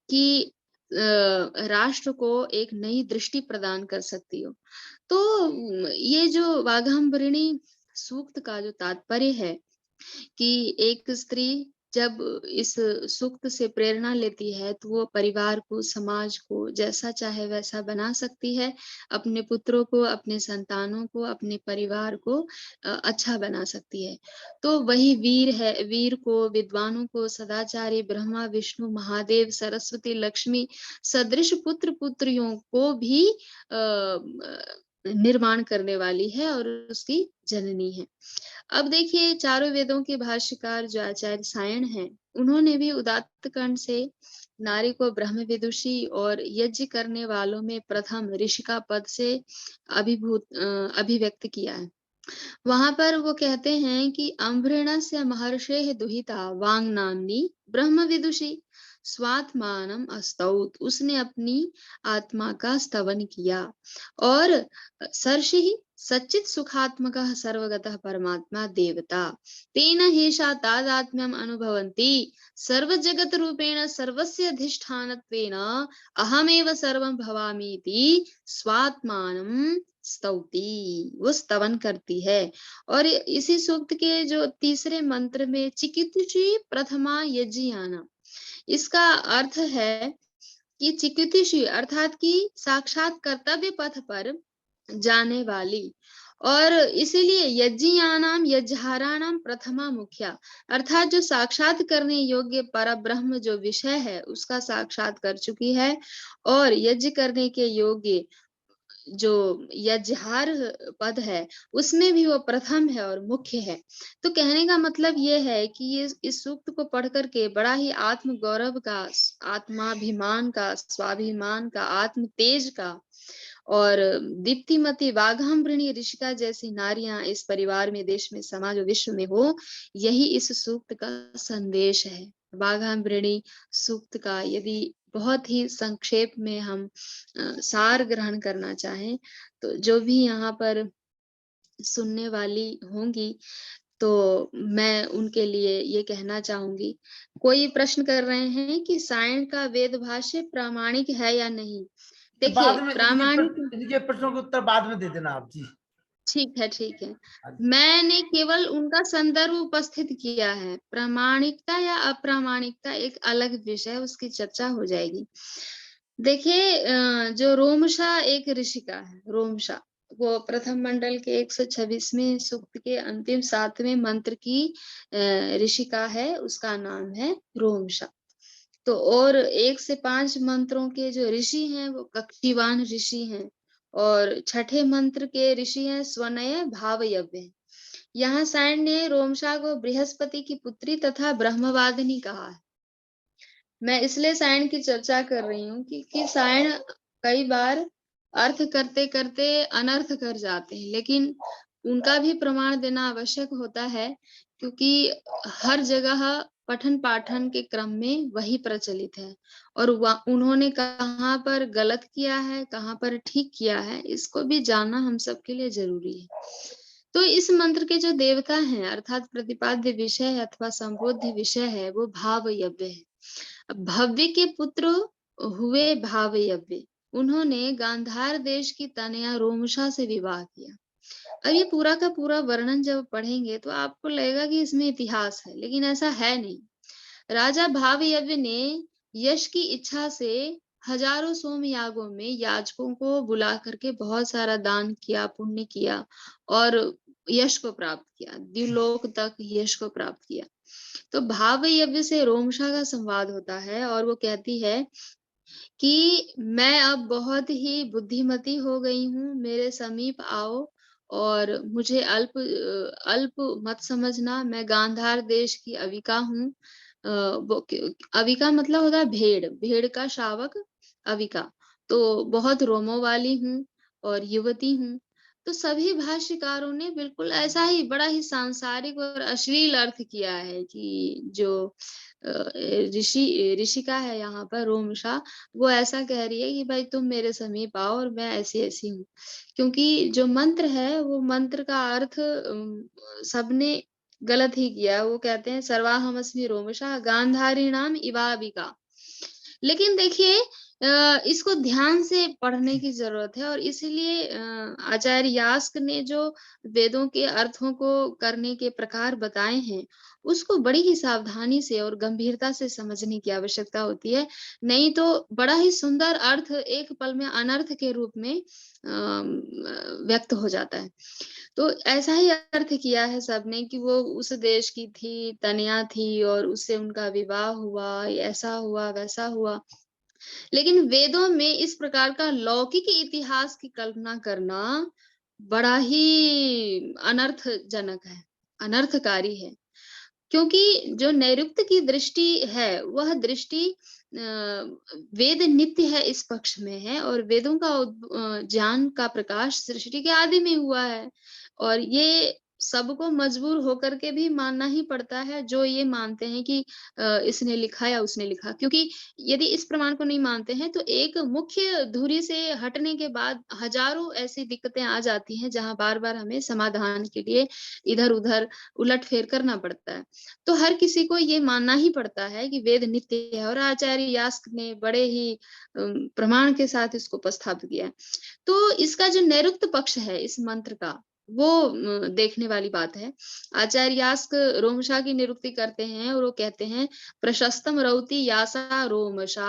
कि राष्ट्र को एक नई दृष्टि प्रदान कर सकती हो। तो ये जो वाघाम्बरिणी सूक्त का जो तात्पर्य है कि एक स्त्री जब इस सूक्त से प्रेरणा लेती है तो वो परिवार को, समाज को जैसा चाहे वैसा बना सकती है, अपने पुत्रों को, अपने संतानों को, अपने परिवार को अच्छा बना सकती है। तो वही वीर है, वीर को, विद्वानों को, सदाचारी ब्रह्मा विष्णु महादेव सरस्वती लक्ष्मी सदृश पुत्र पुत्रियों को भी निर्माण करने वाली है और उसकी जननी है। अब देखिए चारों वेदों के भाष्यकार जो आचार्य सायण हैं, उन्होंने भी उदात्त कंठ से नारी को ब्रह्म विदुषी और यज्ञ करने वालों में प्रथम ऋषिका पद से अभिव्यक्त किया है। वहां पर वो कहते हैं कि अम्भृणस्य महर्षेः दुहिता वांग नाम्नी ब्रह्म विदुषी स्वात्मानम अस्तौत, उसने अपनी आत्मा का स्तवन किया। और सर्षि सच्चित सुखात्मकः सर्वगतः परमात्मा देवता तेन हेषा तादात्म्यम अनुभवन्ति सर्व जगत रूपेण सर्वस्य अधिष्ठानत्वेन अहमेव सर्वं भवामीति स्वात्मानं स्तौति, वो स्तवन करती है। और इसी सूक्त के जो तीसरे मंत्र में चिकित्सि प्रथमा यज्ञाना, इसका अर्थ है कि चिकित्सि अर्थात कि साक्षात कर्तव्य पथ पर जाने वाली, और इसीलिए यज्ञानाम यज्ञहाराणाम प्रथमा मुख्या, अर्थात जो साक्षात करने योग्य परब्रह्म जो विषय है उसका साक्षात कर चुकी है, और यज्ञ करने के योग्य जो यज्ञहार पद है उसमें भी वो प्रथम है और मुख्य है। तो कहने का मतलब ये है कि ये इस सूक्त को पढ़ करके बड़ा ही आत्म गौरव का, आत्माभिमान का, स्वाभिमान का, आत्म तेज का और दीप्तिमती वाघाम्भृणी ऋषिका जैसी नारियां इस परिवार में, देश में, समाज और विश्व में हो, यही इस सूक्त का संदेश है। वाघाम्भृणी सूक्त का यदि बहुत ही संक्षेप में हम सार ग्रहण करना चाहें तो जो भी यहाँ पर सुनने वाली होंगी तो मैं उनके लिए ये कहना चाहूंगी, कोई प्रश्न कर रहे हैं कि सायण का वेद भाष्य प्रामाणिक है या नहीं। बाद देखिए में प्रामाणिक, इनके प्रश्नों के उत्तर बाद में दे देना आप जी। ठीक है ठीक है, मैंने केवल उनका संदर्भ उपस्थित किया है। प्रामाणिकता या अप्रामाणिकता एक अलग विषय, उसकी चर्चा हो जाएगी। देखिए जो रोमशा एक ऋषिका है, रोमशा वो प्रथम मंडल के 126वें सूक्त के अंतिम 7वें मंत्र की ऋषिका है, उसका नाम है रोमशा। तो और 1 से 5 मंत्रों के जो ऋषि हैं वो कक्षीवान ऋषि हैं, और छठे मंत्र के ऋषि हैं स्वनय भावयव्य। यहाँ सायण ने रोमशा को बृहस्पति की पुत्री तथा ब्रह्मवादिनी कहा है। मैं इसलिए सायण की चर्चा कर रही हूँ कि सायण कई बार अर्थ करते करते अनर्थ कर जाते हैं, लेकिन उनका भी प्रमाण देना आवश्यक होता है, क्योंकि हर जगह पठन पाठन के क्रम में वही प्रचलित है, और उन्होंने कहाँ पर गलत किया है, कहाँ पर ठीक किया है, इसको भी जानना हम सबके लिए जरूरी है। तो इस मंत्र के जो देवता हैं अर्थात प्रतिपाद्य विषय अथवा संबोध्य विषय है वो भावयव्य है। भव्य के पुत्र हुए भावयव्य, उन्होंने गांधार देश की तनया रोमशा से विवाह किया। अब ये पूरा का पूरा वर्णन जब पढ़ेंगे तो आपको लगेगा कि इसमें इतिहास है, लेकिन ऐसा है नहीं। राजा भावयव्य ने यश की इच्छा से हजारों सोमयागों में याजकों को बुला करके बहुत सारा दान किया, पुण्य किया और यश को प्राप्त किया, द्युलोक तक यश को प्राप्त किया। तो भावयव्य से रोमशा का संवाद होता है और वो कहती है कि मैं अब बहुत ही बुद्धिमती हो गई हूँ, मेरे समीप आओ और मुझे अल्प मत समझना। मैं गांधार देश की अविका हूँ। अविका मतलब होता है भेड़, भेड़ का शावक अविका। तो बहुत रोमों वाली हूँ और युवती हूँ। तो सभी भाष्यकारों ने बिल्कुल ऐसा ही बड़ा ही सांसारिक और अश्लील अर्थ किया है कि जो ऋषिका है यहाँ पर रोमशा, वो ऐसा कह रही है कि भाई तुम मेरे समीप आओ और मैं ऐसी ऐसी हूँ। क्योंकि जो मंत्र है वो मंत्र का अर्थ सबने गलत ही किया। वो कहते हैं सर्वाहमस्मि रोमशा गांधारी नाम इवाबिका। लेकिन देखिए इसको ध्यान से पढ़ने की जरूरत है, और इसीलिए आचार्य यास्क ने जो वेदों के अर्थों को करने के प्रकार बताए हैं उसको बड़ी ही सावधानी से और गंभीरता से समझने की आवश्यकता होती है, नहीं तो बड़ा ही सुंदर अर्थ एक पल में अनर्थ के रूप में व्यक्त हो जाता है। तो ऐसा ही अर्थ किया है सबने कि वो उस देश की थी, तनया थी और उससे उनका विवाह हुआ, ऐसा हुआ वैसा हुआ। लेकिन वेदों में इस प्रकार का लौकिक इतिहास की कल्पना करना बड़ा ही अनर्थजनक है। अनर्थकारी है, क्योंकि जो नैरुक्त की दृष्टि है वह दृष्टि वेद नित्य है इस पक्ष में है, और वेदों का ज्ञान का प्रकाश सृष्टि के आदि में हुआ है, और ये सबको मजबूर होकर के भी मानना ही पड़ता है जो ये मानते हैं कि इसने लिखा या उसने लिखा, क्योंकि यदि इस प्रमाण को नहीं मानते हैं तो एक मुख्य धुरी से हटने के बाद हजारों ऐसी दिक्कतें आ जाती हैं जहां बार बार हमें समाधान के लिए इधर उधर उलटफेर करना पड़ता है। तो हर किसी को ये मानना ही पड़ता है कि वेद नित्य है, और आचार्य यास्क ने बड़े ही प्रमाण के साथ इसको उपस्थापित किया है। तो इसका जो नैरुक्त पक्ष है इस मंत्र का, वो देखने वाली बात है। आचार्य यास्क रोमशा की निरुक्ति करते हैं और वो कहते हैं प्रशस्तम रौति यासा रोमशा,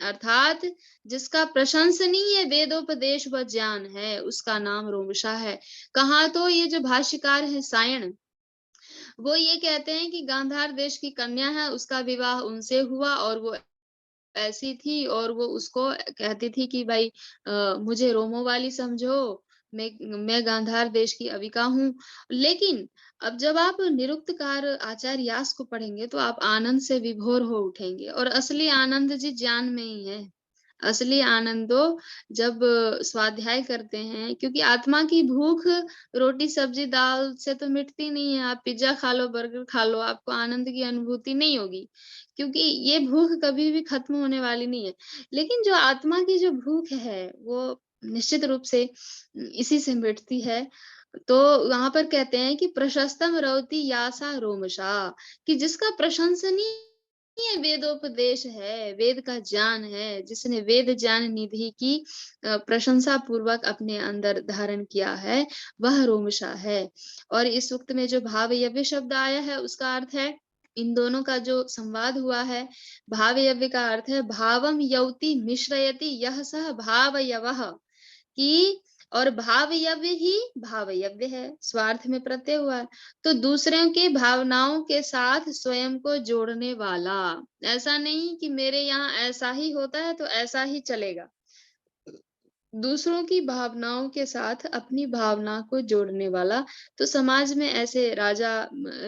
अर्थात जिसका प्रशंसनीय वेदोपदेश व ज्ञान है उसका नाम रोमशा है। कहा तो ये जो भाष्यकार है सायण, वो ये कहते हैं कि गांधार देश की कन्या है, उसका विवाह उनसे हुआ और वो ऐसी थी, और वो उसको कहती थी कि भाई मुझे रोमो वाली समझो, मैं गांधार देश की अविका हूँ। लेकिन अब जब आप निरुक्तकार आचार्य यास को पढ़ेंगे तो आप आनंद से विभोर हो उठेंगे, और असली आनंद जी ज्ञान में ही है। असली आनंदो जब स्वाध्याय करते हैं, क्योंकि आत्मा की भूख रोटी सब्जी दाल से तो मिटती नहीं है। आप पिज्जा खा लो, बर्गर खा लो, आपको आनंद की अनुभूति नहीं होगी, क्योंकि ये भूख कभी भी खत्म होने वाली नहीं है। लेकिन जो आत्मा की जो भूख है वो निश्चित रूप से इसी से मिटती है। तो वहां पर कहते हैं कि प्रशस्तम रवती यासा रोमशा, कि जिसका प्रशंसनीय वेदोपदेश है, वेद का ज्ञान है, जिसने वेद ज्ञान निधि की प्रशंसा पूर्वक अपने अंदर धारण किया है, वह रोमशा है। और इस वक्त में जो भाव यव्य शब्द आया है उसका अर्थ है, इन दोनों का जो संवाद हुआ है, भाव यव्य का अर्थ है भावम यौति मिश्रयति यह सह भाव यवः, कि और भावयव्य ही भावयव्य है, स्वार्थ में प्रत्यय हुआ है, तो दूसरों के भावनाओं के साथ स्वयं को जोड़ने वाला। ऐसा नहीं कि मेरे यहाँ ऐसा ही होता है तो ऐसा ही चलेगा, दूसरों की भावनाओं के साथ अपनी भावना को जोड़ने वाला। तो समाज में ऐसे राजा,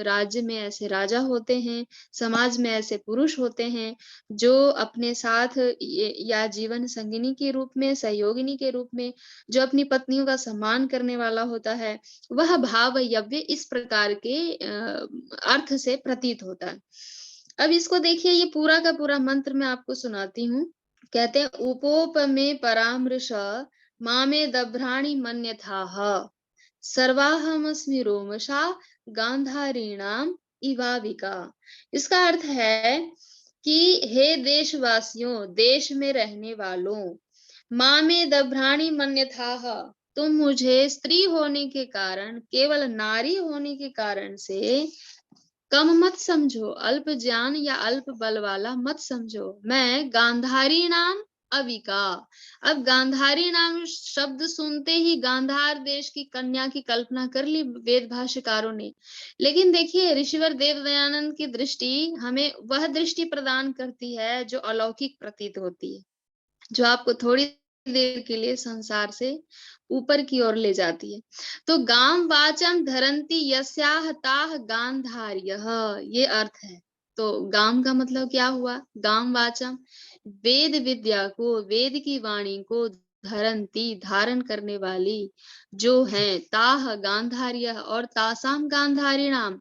राज्य में ऐसे राजा होते हैं, समाज में ऐसे पुरुष होते हैं जो अपने साथ या जीवन संगिनी के रूप में, सहयोगिनी के रूप में जो अपनी पत्नियों का सम्मान करने वाला होता है, वह भाव यव्य इस प्रकार के अर्थ से प्रतीत होता है। अब इसको देखिए, ये पूरा का पूरा मंत्र मैं आपको सुनाती हूँ। कहते हैं उपोपमे परामृश मामे दभ्राणि मन्यथाः सर्वाहमस्मि रोमशा गांधारीणाम इवाविका। इसका अर्थ है कि हे देशवासियों, देश में रहने वालों, मामे दभ्राणि मन्यथाः, तुम मुझे स्त्री होने के कारण, केवल नारी होने के कारण से कम मत समझो, अल्प ज्ञान या अल्प बल वाला मत समझो। मैं गांधारी नाम अविका। अब गांधारी नाम शब्द सुनते ही गांधार देश की कन्या की कल्पना कर ली वेद भाष्यकारों ने। लेकिन देखिए, ऋषिवर देव दयानंद की दृष्टि हमें वह दृष्टि प्रदान करती है जो अलौकिक प्रतीत होती है, जो आपको थोड़ी देर के लिए संसार से ऊपर की ओर ले जाती है। तो गाम वाचम धरंती यस्याह ताह गांधार्यः, ये अर्थ है। तो गाम का मतलब क्या हुआ? गाम वाचम, वेद विद्या को, वेद की वाणी को, धरंती धारण करने वाली जो है, ताह गांधार्य और तासाम गांधारिणाम,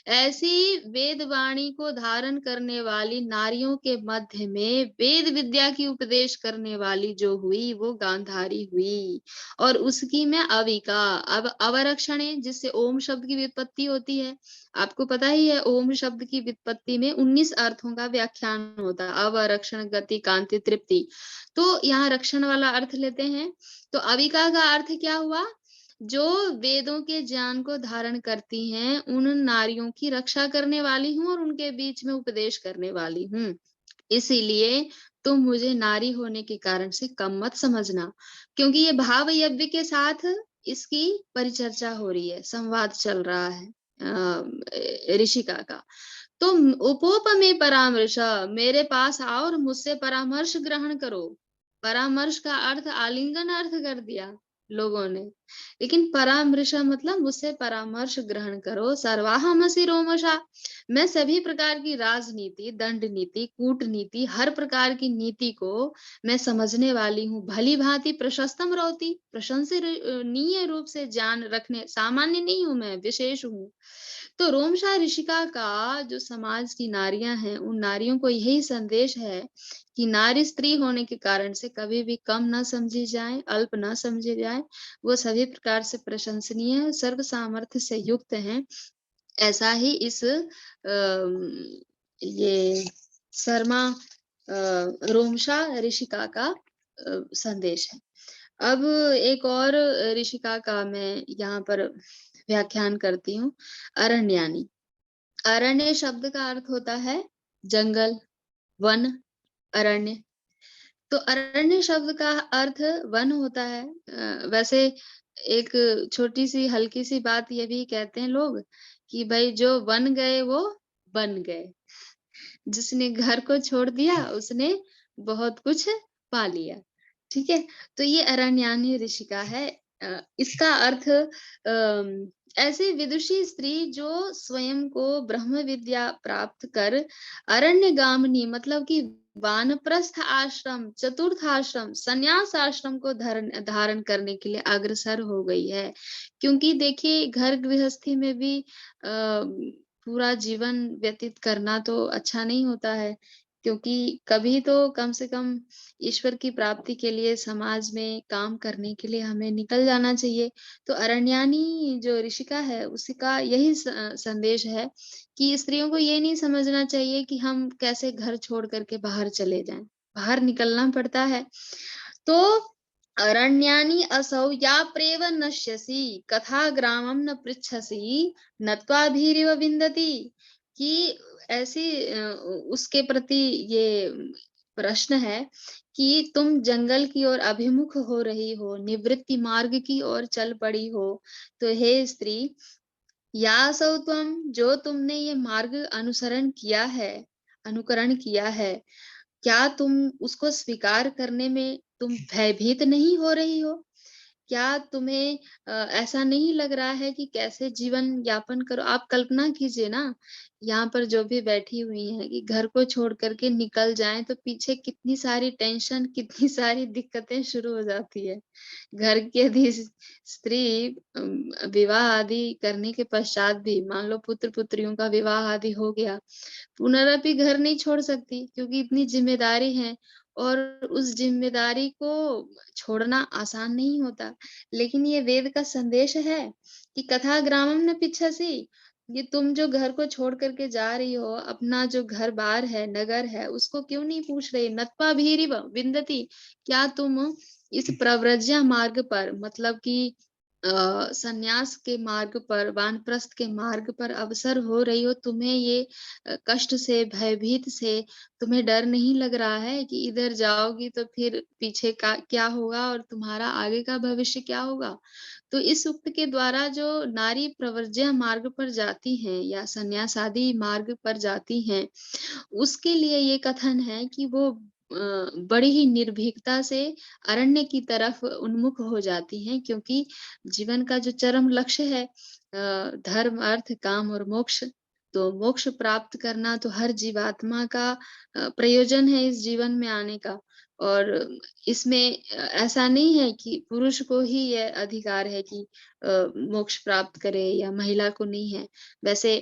ऐसी वेद वाणी को धारण करने वाली नारियों के मध्य में वेद विद्या की उपदेश करने वाली जो हुई वो गांधारी हुई, और उसकी मैं अविका। अब अवरक्षणे, जिससे ओम शब्द की व्युत्पत्ति होती है, आपको पता ही है ओम शब्द की व्युत्पत्ति में 19 अर्थों का व्याख्यान होता है, अवरक्षण, गति, कांति, तृप्ति। तो यहाँ रक्षण वाला अर्थ लेते हैं। तो अविका का अर्थ क्या हुआ? जो वेदों के ज्ञान को धारण करती हैं, उन नारियों की रक्षा करने वाली हूँ और उनके बीच में उपदेश करने वाली हूँ। इसीलिए तुम मुझे नारी होने के कारण से कम मत समझना, क्योंकि ये भाव यज्ञ के साथ इसकी परिचर्चा हो रही है, संवाद चल रहा है ऋषिका का। तो उपोपमे परामर्श, मेरे पास आओ और मुझसे परामर्श ग्रहण करो। परामर्श का अर्थ आलिंगन अर्थ कर दिया। लोगों ने, लेकिन परामर्शा मतलब मुझसे परामर्श ग्रहण करो। सर्वाहमसि रोमशा, मैं सभी प्रकार की राजनीति, दंड नीति, कूटनीति, हर प्रकार की नीति को मैं समझने वाली हूँ। भली भांति प्रशस्तम रोती, प्रशंसनीय रूप से जान रखने, सामान्य नहीं हूँ मैं, विशेष हूँ। तो रोमशा ऋषिका का जो समाज की नारियां हैं, उन नारियों को यही संदेश है कि नारी स्त्री होने के कारण से कभी भी कम न समझी जाए, अल्प न समझी जाए। वो सभी प्रकार से प्रशंसनीय है, सर्व सामर्थ्य से युक्त हैं। ऐसा ही इस ये शर्मा रोमशा ऋषिका का संदेश है। अब एक और ऋषिका का मैं यहाँ पर व्याख्यान करती हूँ। अरण्यानी। अरण्य शब्द का अर्थ होता है जंगल, वन, अरण्य। तो अरण्य शब्द का अर्थ वन होता है। वैसे एक छोटी सी हल्की सी बात ये भी कहते हैं लोग कि भाई जो वन गए वो बन गए। जिसने घर को छोड़ दिया उसने बहुत कुछ पा लिया। ठीक है, तो ये अरण्यानी ऋषिका है। इसका अर्थ ऐसी विदुषी स्त्री जो स्वयं को ब्रह्म विद्या प्राप्त कर अरण्यगामिनी मतलब कि वानप्रस्थ आश्रम, चतुर्थ आश्रम, संन्यास आश्रम को धारण करने के लिए अग्रसर हो गई है। क्योंकि देखिए घर गृहस्थी में भी पूरा जीवन व्यतीत करना तो अच्छा नहीं होता है, क्योंकि कभी तो कम से कम ईश्वर की प्राप्ति के लिए समाज में काम करने के लिए हमें निकल जाना चाहिए। तो अरण्यानी जो ऋषिका है उसका यही संदेश है कि स्त्रियों को ये नहीं समझना चाहिए कि हम कैसे घर छोड़ करके बाहर चले जाएं, बाहर निकलना पड़ता है। तो अरण्यानि असौ या प्रेव नश्यसि कथा ग्रामम न पृच्छसि नत्वाभिरिव विन्दति, कि ऐसी उसके प्रति ये प्रश्न है कि तुम जंगल की ओर अभिमुख हो रही हो, निवृत्ति मार्ग की ओर चल पड़ी हो, तो हे स्त्री, यासौ त्वम, जो तुमने ये मार्ग अनुकरण किया है, क्या तुम उसको स्वीकार करने में तुम भयभीत नहीं हो रही हो? क्या तुम्हें ऐसा नहीं लग रहा है कि कैसे जीवन यापन करो? आप कल्पना कीजिए ना, यहाँ पर जो भी बैठी हुई हैं कि घर को छोड़ करके निकल जाएं तो पीछे कितनी सारी टेंशन, कितनी सारी दिक्कतें शुरू हो जाती है। घर की यदि स्त्री विवाह आदि करने के पश्चात भी मान लो पुत्र पुत्रियों का विवाह आदि हो गया, पुनरअपि घर नहीं छोड़ सकती क्योंकि इतनी जिम्मेदारी है, और उस जिम्मेदारी को छोड़ना आसान नहीं होता। लेकिन ये वेद का संदेश है कि कथा ग्रामम न पिच्छसि, ये तुम जो घर को छोड़ करके जा रही हो, अपना जो घर बार है, नगर है, उसको क्यों नहीं पूछ रही? नत्वा भीरिव विन्दति, क्या तुम इस प्रव्रज्या मार्ग पर मतलब कि संन्यास के मार्ग पर, वानप्रस्थ के मार्ग पर अवसर हो रही हो, तुम्हें ये कष्ट से, भयभीत से तुम्हें डर नहीं लग रहा है कि इधर जाओगी तो फिर पीछे का क्या होगा और तुम्हारा आगे का भविष्य क्या होगा? तो इस उक्त के द्वारा जो नारी प्रव्रज्या मार्ग पर जाती हैं या संन्यास आदि मार्ग पर जाती हैं, उसके लिए ये कथन है कि वो बड़ी ही निर्भीकता से अरण्य की तरफ उन्मुख हो जाती हैं, क्योंकि जीवन का जो चरम लक्ष्य है धर्म, अर्थ, काम और मोक्ष, तो मोक्ष प्राप्त करना तो हर जीवात्मा का प्रयोजन है इस जीवन में आने का। और इसमें ऐसा नहीं है कि पुरुष को ही यह अधिकार है कि मोक्ष प्राप्त करे या महिला को नहीं है। वैसे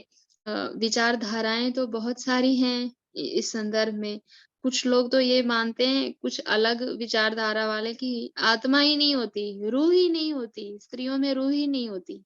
विचारधाराएं तो बहुत सारी हैं इस संदर्भ में। कुछ लोग तो ये मानते हैं, कुछ अलग विचारधारा वाले, कि आत्मा ही नहीं होती, रूह ही नहीं होती, स्त्रियों में रूह ही नहीं होती।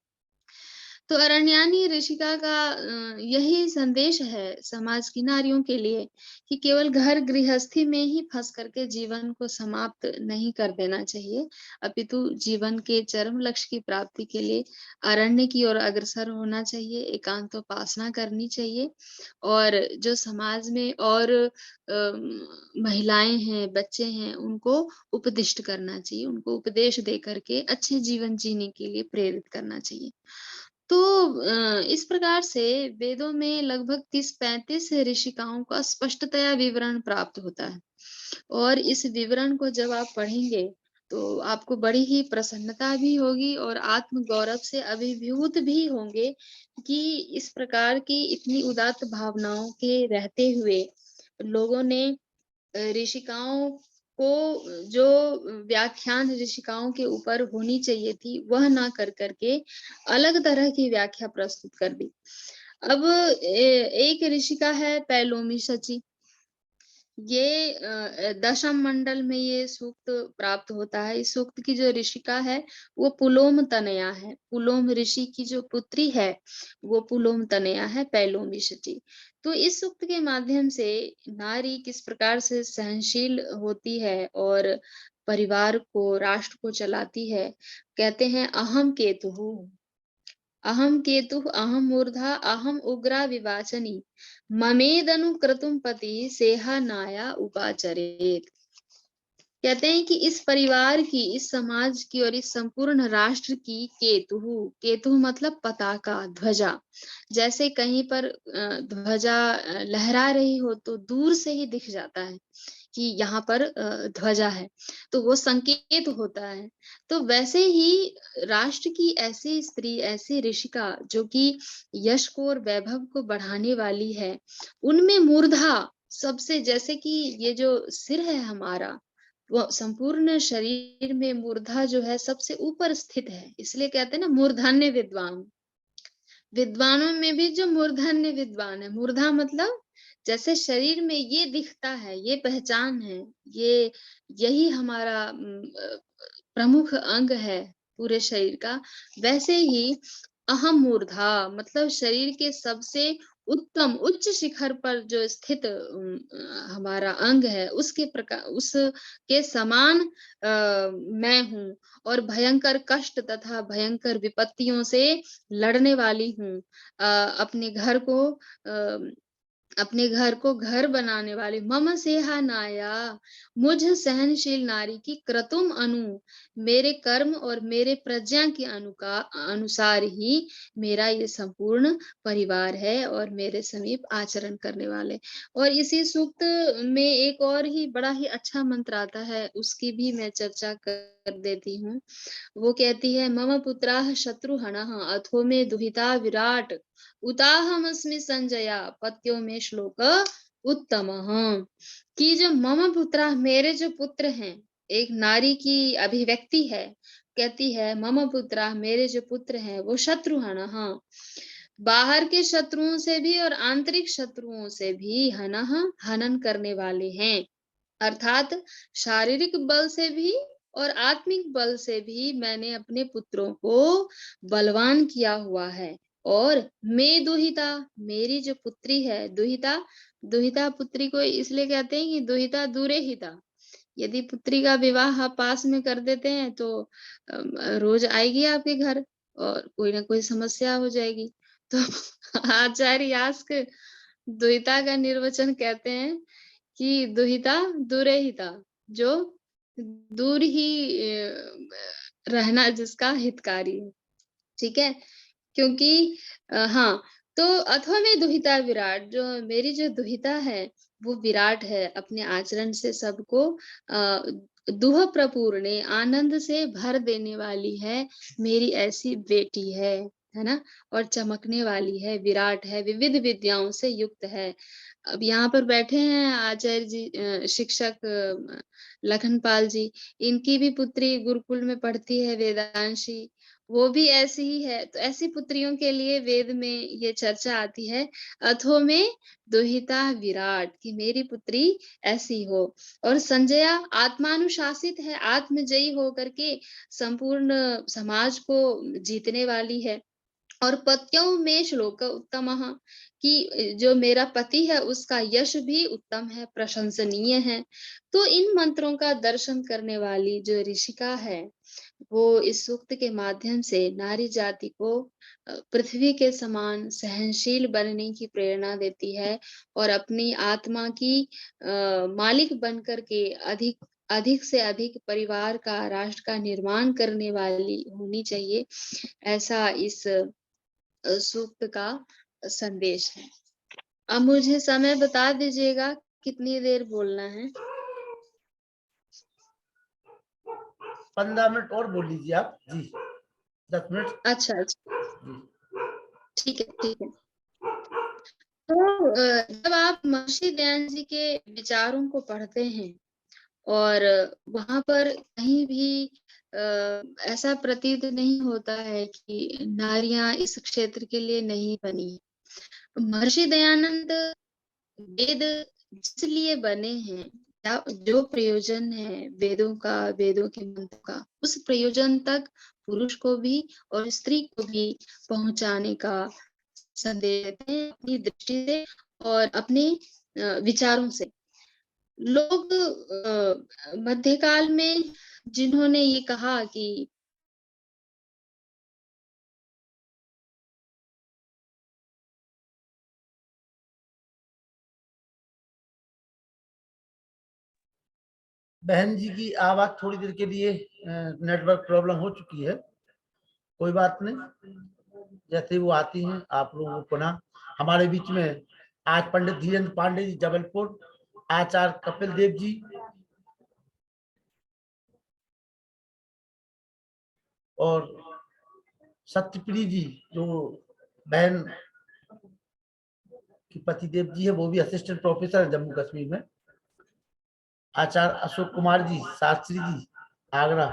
तो अरण्यानी ऋषिका का यही संदेश है समाज की नारियों के लिए कि केवल घर गृहस्थी में ही फंस करके जीवन को समाप्त नहीं कर देना चाहिए, अपितु जीवन के चरम लक्ष्य की प्राप्ति के लिए अरण्य की ओर अग्रसर होना चाहिए, एकांतोपासना करनी चाहिए। और जो समाज में और महिलाएं हैं, बच्चे हैं, उनको उपदिष्ट करना चाहिए, उनको उपदेश दे करके अच्छे जीवन जीने के लिए प्रेरित करना चाहिए। तो इस प्रकार से वेदों में लगभग 30-35 ऋषिकाओं का स्पष्टतया विवरण प्राप्त होता है। और इस विवरण को जब आप पढ़ेंगे तो आपको बड़ी ही प्रसन्नता भी होगी और आत्म गौरव से अभिभूत भी होंगे कि इस प्रकार की इतनी उदात्त भावनाओं के रहते हुए लोगों ने ऋषिकाओं को जो व्याख्यान ऋषिकाओं के ऊपर होनी चाहिए थी वह ना कर करके अलग तरह की व्याख्या प्रस्तुत कर दी। अब एक ऋषिका है पैलोमी शची। ये दशम मंडल में ये सूक्त प्राप्त होता है। इस सूक्त की जो ऋषिका है वो पुलोम तनया है। पुलोम ऋषि की जो पुत्री है वो पुलोम तनया है, पैलोमी शची। तो इस सूक्त के माध्यम से नारी किस प्रकार से सहनशील होती है और परिवार को, राष्ट्र को चलाती है। कहते हैं अहम केतु अहम मूर्धा अहम उग्रा विवाचनी ममेदनु क्रतुम पति सेहा नाया उपाचरेत। कहते हैं कि इस परिवार की, इस समाज की और इस संपूर्ण राष्ट्र की केतु मतलब पताका, ध्वजा। जैसे कहीं पर ध्वजा लहरा रही हो तो दूर से ही दिख जाता है कि यहाँ पर ध्वजा है, तो वो संकेत होता है। तो वैसे ही राष्ट्र की ऐसी स्त्री, ऐसी ऋषिका जो कि यश को और वैभव को बढ़ाने वाली है, उनमें मूर्धा सबसे, जैसे कि ये जो सिर है हमारा, वो संपूर्ण शरीर में मूर्धा जो है सबसे ऊपर स्थित है। इसलिए कहते हैं ना मूर्धन्य विद्वान। विद्वानों में भी जो मूर्धन्य विद्वान है, मूर्धा मतलब जैसे शरीर में ये दिखता है, ये पहचान है, ये यही हमारा प्रमुख अंग है पूरे शरीर का, वैसे ही अहम मूर्धा मतलब शरीर के सबसे उत्तम उच्च शिखर पर जो स्थित हमारा अंग है, उसके प्रकार, उसके समान मैं हूँ और भयंकर कष्ट तथा भयंकर विपत्तियों से लड़ने वाली हूँ। अपने घर को घर बनाने वाली मम सेहा नाया, मुझ सहनशील नारी की क्रतुम अनु, मेरे कर्म और मेरे प्रज्ञा के अनुसार ही मेरा ये संपूर्ण परिवार है और मेरे समीप आचरण करने वाले। और इसी सूक्त में एक और ही बड़ा ही अच्छा मंत्र आता है, उसकी भी मैं चर्चा कर देती हूँ। वो कहती है मम पुत्राः शत्रुहणः अथो मे दुहिता विराट उताहमस्मि संजया पत्यो में श्लोक उत्तम। कि जो मम पुत्रा, मेरे जो पुत्र हैं, एक नारी की अभिव्यक्ति है, कहती है मम पुत्रा, मेरे जो पुत्र हैं वो शत्रुहणः, बाहर के शत्रुओं से भी और आंतरिक शत्रुओं से भी हनन करने वाले हैं। अर्थात शारीरिक बल से भी और आत्मिक बल से भी मैंने अपने पुत्रों को बलवान किया हुआ है। और मैं दुहिता, मेरी जो पुत्री है, दुहिता पुत्री को इसलिए कहते हैं कि दुहिता दूरे हिता। यदि पुत्री का विवाह आप पास में कर देते हैं तो रोज आएगी आपके घर और कोई ना कोई समस्या हो जाएगी। तो आचार्य यास्क दुहिता का निर्वचन कहते हैं कि दुहिता दूरे हिता, जो दूर ही रहना जिसका हितकारी है। ठीक है, क्योंकि हाँ, तो अथवा में दुहिता विराट, जो मेरी जो दुहिता है वो विराट है, अपने आचरण से सबको दुह प्रपूर्णे, आनंद से भर देने वाली है, मेरी ऐसी बेटी है ना, और चमकने वाली है, विराट है, विविध विद्याओं से युक्त है। अब यहाँ पर बैठे हैं आचार्य जी, शिक्षक लखनपाल जी, इनकी भी पुत्री गुरुकुल में पढ़ती है, वेदांशी, वो भी ऐसी ही है। तो ऐसी पुत्रियों के लिए वेद में ये चर्चा आती है, अथो में दुहिता विराट, कि मेरी पुत्री ऐसी हो। और संजया आत्मानुशासित है, आत्मजयी हो करके संपूर्ण समाज को जीतने वाली है। और पत्यों में श्लोक उत्तम, कि जो मेरा पति है उसका यश भी उत्तम है, प्रशंसनीय है। तो इन मंत्रों का दर्शन करने वाली जो ऋषिका है वो इस सूक्त के माध्यम से नारी जाति को पृथ्वी के समान सहनशील बनने की प्रेरणा देती है और अपनी आत्मा की मालिक बनकर के अधिक से अधिक परिवार का, राष्ट्र का निर्माण करने वाली होनी चाहिए, ऐसा इस सूक्त का संदेश है। अब मुझे समय बता दीजिएगा कितनी देर बोलना है। 15 मिनट और बोल लीजिए आप जी, 10 मिनट। अच्छा अच्छा, जी। ठीक है ठीक है। तो जब आप महर्षि दयानंद जी के विचारों को पढ़ते हैं और वहां पर कहीं भी ऐसा प्रतीत नहीं होता है कि नारियां इस क्षेत्र के लिए नहीं बनी। महर्षि दयानंद वेद जिसलिए बने हैं या जो प्रयोजन है वेदों का, वेदों के मंत्र का, उस प्रयोजन तक पुरुष को भी और स्त्री को भी पहुंचाने का संदेश देते हैं अपनी दृष्टि से और अपने विचारों से। लोग मध्यकाल में जिन्होंने ये कहा कि बहन जी की आवाज थोड़ी देर के लिए नेटवर्क प्रॉब्लम हो चुकी है, कोई बात नहीं, जैसे वो आती हैं आप लोगों को पुनः हमारे बीच में आज पंडित धीरेन्द्र पांडे जी जबलपुर, आचार्य कपिल देव जी और सत्यप्रिय जी जो बहन की पति देव जी है, वो भी असिस्टेंट प्रोफेसर है जम्मू कश्मीर में, आचार्य अशोक कुमार जी शास्त्री जी आगरा,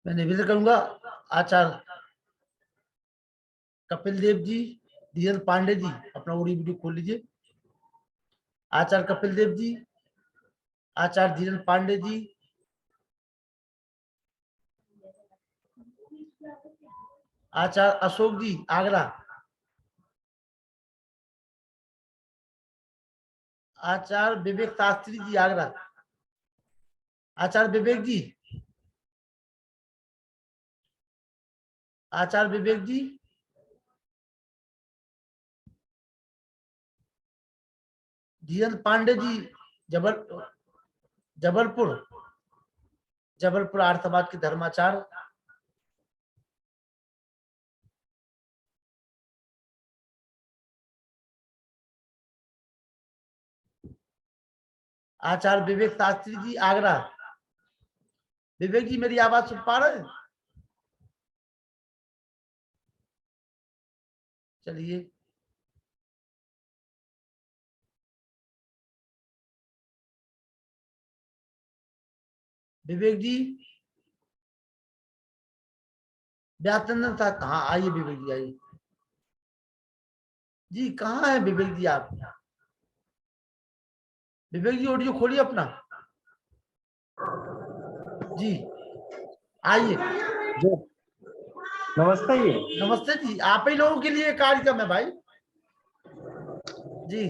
मैं निवेदन करूंगा आचार्य कपिल देव जी, धीरेन्द्र पांडे जी अपना ऑडियो वीडियो खोल लीजिए। आचार्य कपिल देव जी, आचार्य धीरेन्द्र पांडे जी, आचार्य अशोक जी आगरा, आचार्य विवेक शास्त्री जी आगरा, आचार्य विवेक जी, आचार्य विवेक जी, धीरेन्द्र पांडे जी जबलपुर, जबलपुर आर्य समाज के धर्माचार्य, आचार्य विवेक शास्त्री जी आगरा। विवेक जी मेरी आवाज सुन पा रहे हैं? चलिए, विवेक जी, व्यासनंदन साहब हाँ आइए, विवेक जी आइए जी, कहाँ है विवेक जी आप? विवेक जी ऑडियो खोलिए अपना जी, आइए। नमस्ते जी। नमस्ते जी, आप ही लोगों के लिए कार्यक्रम है भाई जी।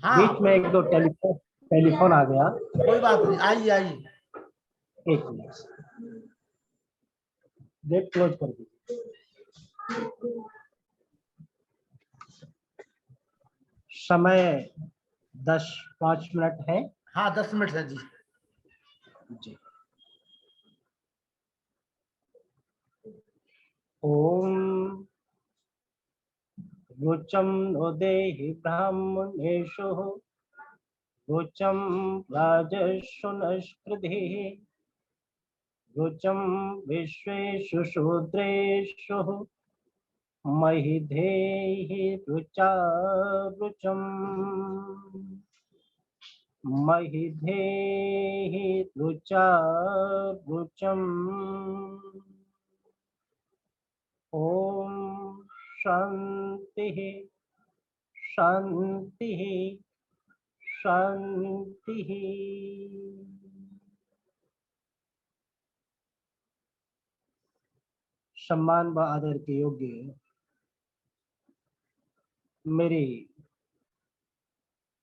हाँ बीच में एक दो टेलीफोन आ गया, कोई बात नहीं, आइए आइए। एक मिनट गेट क्लोज कर दीजिए। समय 10-5 मिनट है। हाँ 10 मिनट है जी। जी। ओम रुचम नोदेहि ब्राह्मणेषु रुचम राजर्षु नष्कृतिः रुचम विश्वेषु शूद्रेषु महिधेहि रुचा रुचम महिधेहि रुचा रुचम। ओम शांति शांति शांति। सम्मान व आदर के योग्य मेरी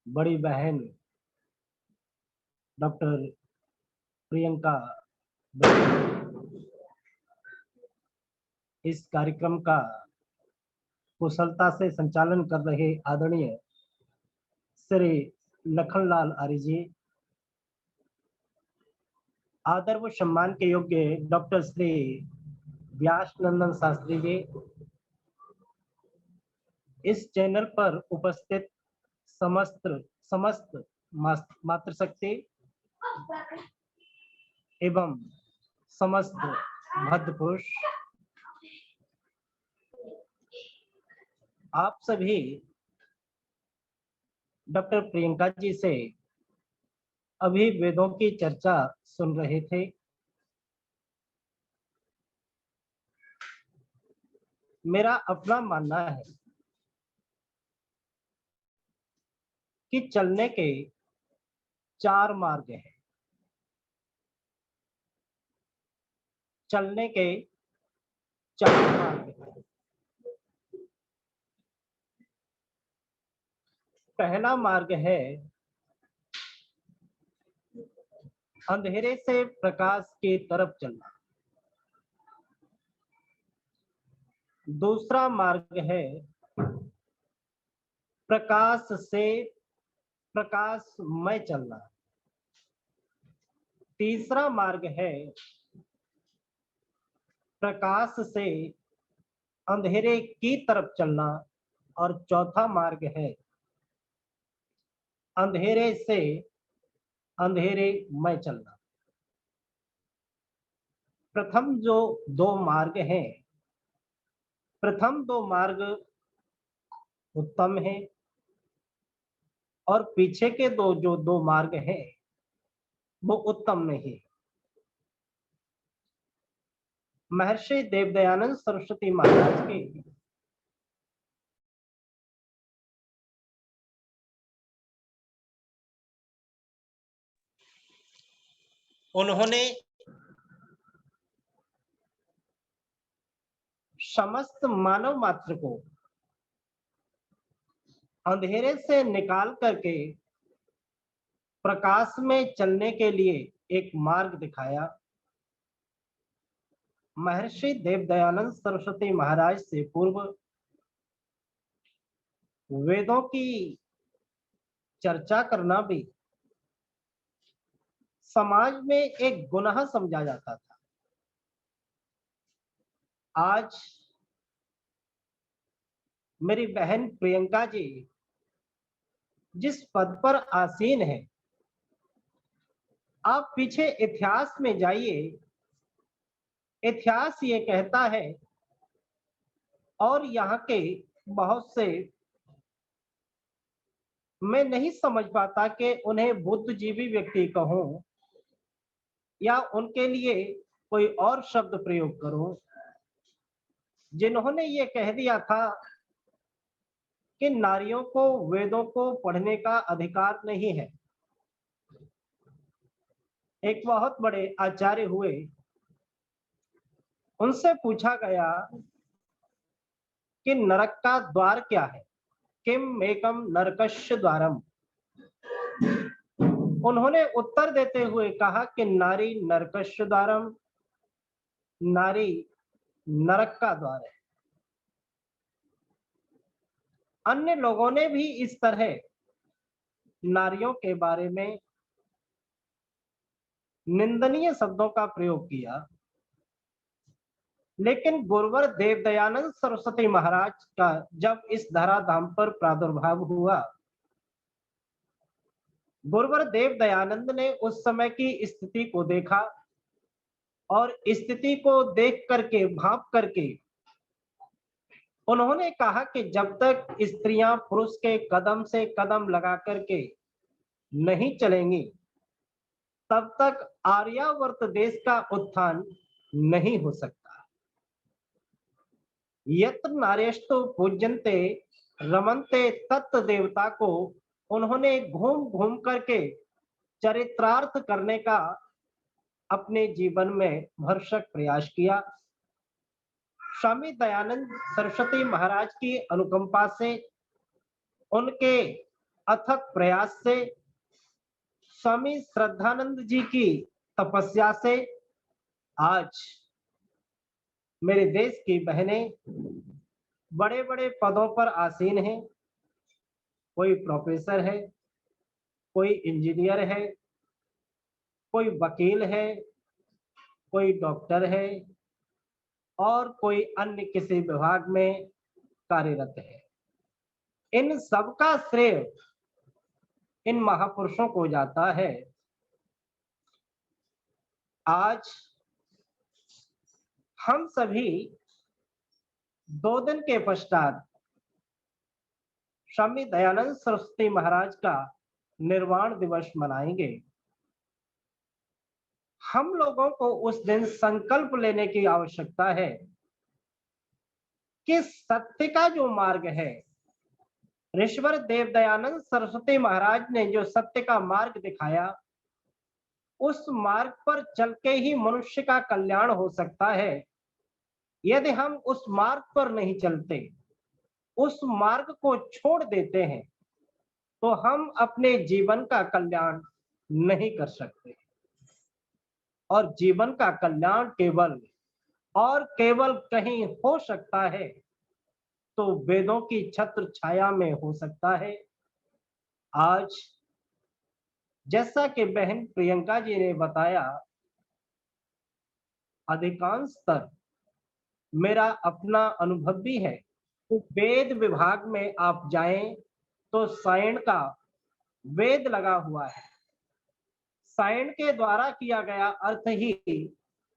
बड़ी बहन डॉक्टर प्रियंका, इस कार्यक्रम का कुशलता से संचालन कर रहे आदरणीय श्री लखनलाल आर्य जी, आदर व सम्मान के योग्य डॉक्टर श्री व्यास नंदन शास्त्री जी, इस चैनल पर उपस्थित समस्त मातृशक्ति एवं समस्त भद्र पुरुष, आप सभी डॉक्टर प्रियंका जी से अभी वेदों की चर्चा सुन रहे थे। मेरा अपना मानना है कि चलने के 4 मार्ग हैं। चलने के 4 मार्ग हैं। पहला मार्ग है अंधेरे से प्रकाश की तरफ चलना। दूसरा मार्ग है प्रकाश से प्रकाशमय चलना। तीसरा मार्ग है प्रकाश से अंधेरे की तरफ चलना। और चौथा मार्ग है अंधेरे से अंधेरे में चलना। प्रथम जो 2 मार्ग हैं, प्रथम 2 मार्ग उत्तम है और पीछे के जो 2 मार्ग हैं वो उत्तम नहीं। महर्षि देवदयानंद सरस्वती महाराज के उन्होंने समस्त मानव मात्र को अंधेरे से निकाल करके प्रकाश में चलने के लिए एक मार्ग दिखाया। महर्षि देवदयानंद सरस्वती महाराज से पूर्व वेदों की चर्चा करना भी समाज में एक गुनाह समझा जाता था। आज मेरी बहन प्रियंका जी जिस पद पर आसीन है, आप पीछे इतिहास में जाइए, इतिहास ये कहता है और यहाँ के बहुत से, मैं नहीं समझ पाता कि उन्हें बुद्धिजीवी व्यक्ति कहूं या उनके लिए कोई और शब्द प्रयोग करूं, जिन्होंने ये कह दिया था कि नारियों को वेदों को पढ़ने का अधिकार नहीं है। एक बहुत बड़े आचार्य हुए, उनसे पूछा गया कि नरक का द्वार क्या है, किम एकम नरकस्य द्वारम। उन्होंने उत्तर देते हुए कहा कि नारी नरकस्य द्वारम, नारी नरक का द्वार है। अन्य लोगों ने भी इस तरह नारियों के बारे में निंदनीय शब्दों का प्रयोग किया, लेकिन गुरुवर देवदयानंद सरस्वती महाराज का जब इस धराधाम पर प्रादुर्भाव हुआ, गुरुवर देवदयानंद ने उस समय की स्थिति को देखा और स्थिति को देख करके, भांप करके उन्होंने कहा कि जब तक स्त्रियां पुरुष के कदम से कदम लगा करके नहीं चलेंगी, तब तक आर्यावर्त देश का उत्थान नहीं हो सकता। यत्र नार्यस्तु पूज्यन्ते रमन्ते तत् देवता को उन्होंने घूम घूम करके चरित्रार्थ करने का अपने जीवन में भरसक प्रयास किया। स्वामी दयानंद सरस्वती महाराज की अनुकंपा से, उनके अथक प्रयास से, स्वामी श्रद्धानंद जी की तपस्या से आज मेरे देश की बहनें बड़े बड़े पदों पर आसीन हैं। कोई प्रोफेसर है, कोई इंजीनियर है, कोई वकील है, कोई डॉक्टर है और कोई अन्य किसी विभाग में कार्यरत है। इन सब का श्रेय इन महापुरुषों को जाता है। आज हम सभी 2 दिन के पश्चात स्वामी दयानंद सरस्वती महाराज का निर्वाण दिवस मनाएंगे। हम लोगों को उस दिन संकल्प लेने की आवश्यकता है कि सत्य का जो मार्ग है, ऋषिवर देव दयानंद सरस्वती महाराज ने जो सत्य का मार्ग दिखाया, उस मार्ग पर चल के ही मनुष्य का कल्याण हो सकता है। यदि हम उस मार्ग पर नहीं चलते, उस मार्ग को छोड़ देते हैं, तो हम अपने जीवन का कल्याण नहीं कर सकते। और जीवन का कल्याण केवल और केवल कहीं हो सकता है तो वेदों की छत्र छाया में हो सकता है। आज जैसा कि बहन प्रियंका जी ने बताया, अधिकांशतः मेरा अपना अनुभव भी है। वेद विभाग में आप जाएं तो सायण का वेद लगा हुआ है, सायण के द्वारा किया गया अर्थ ही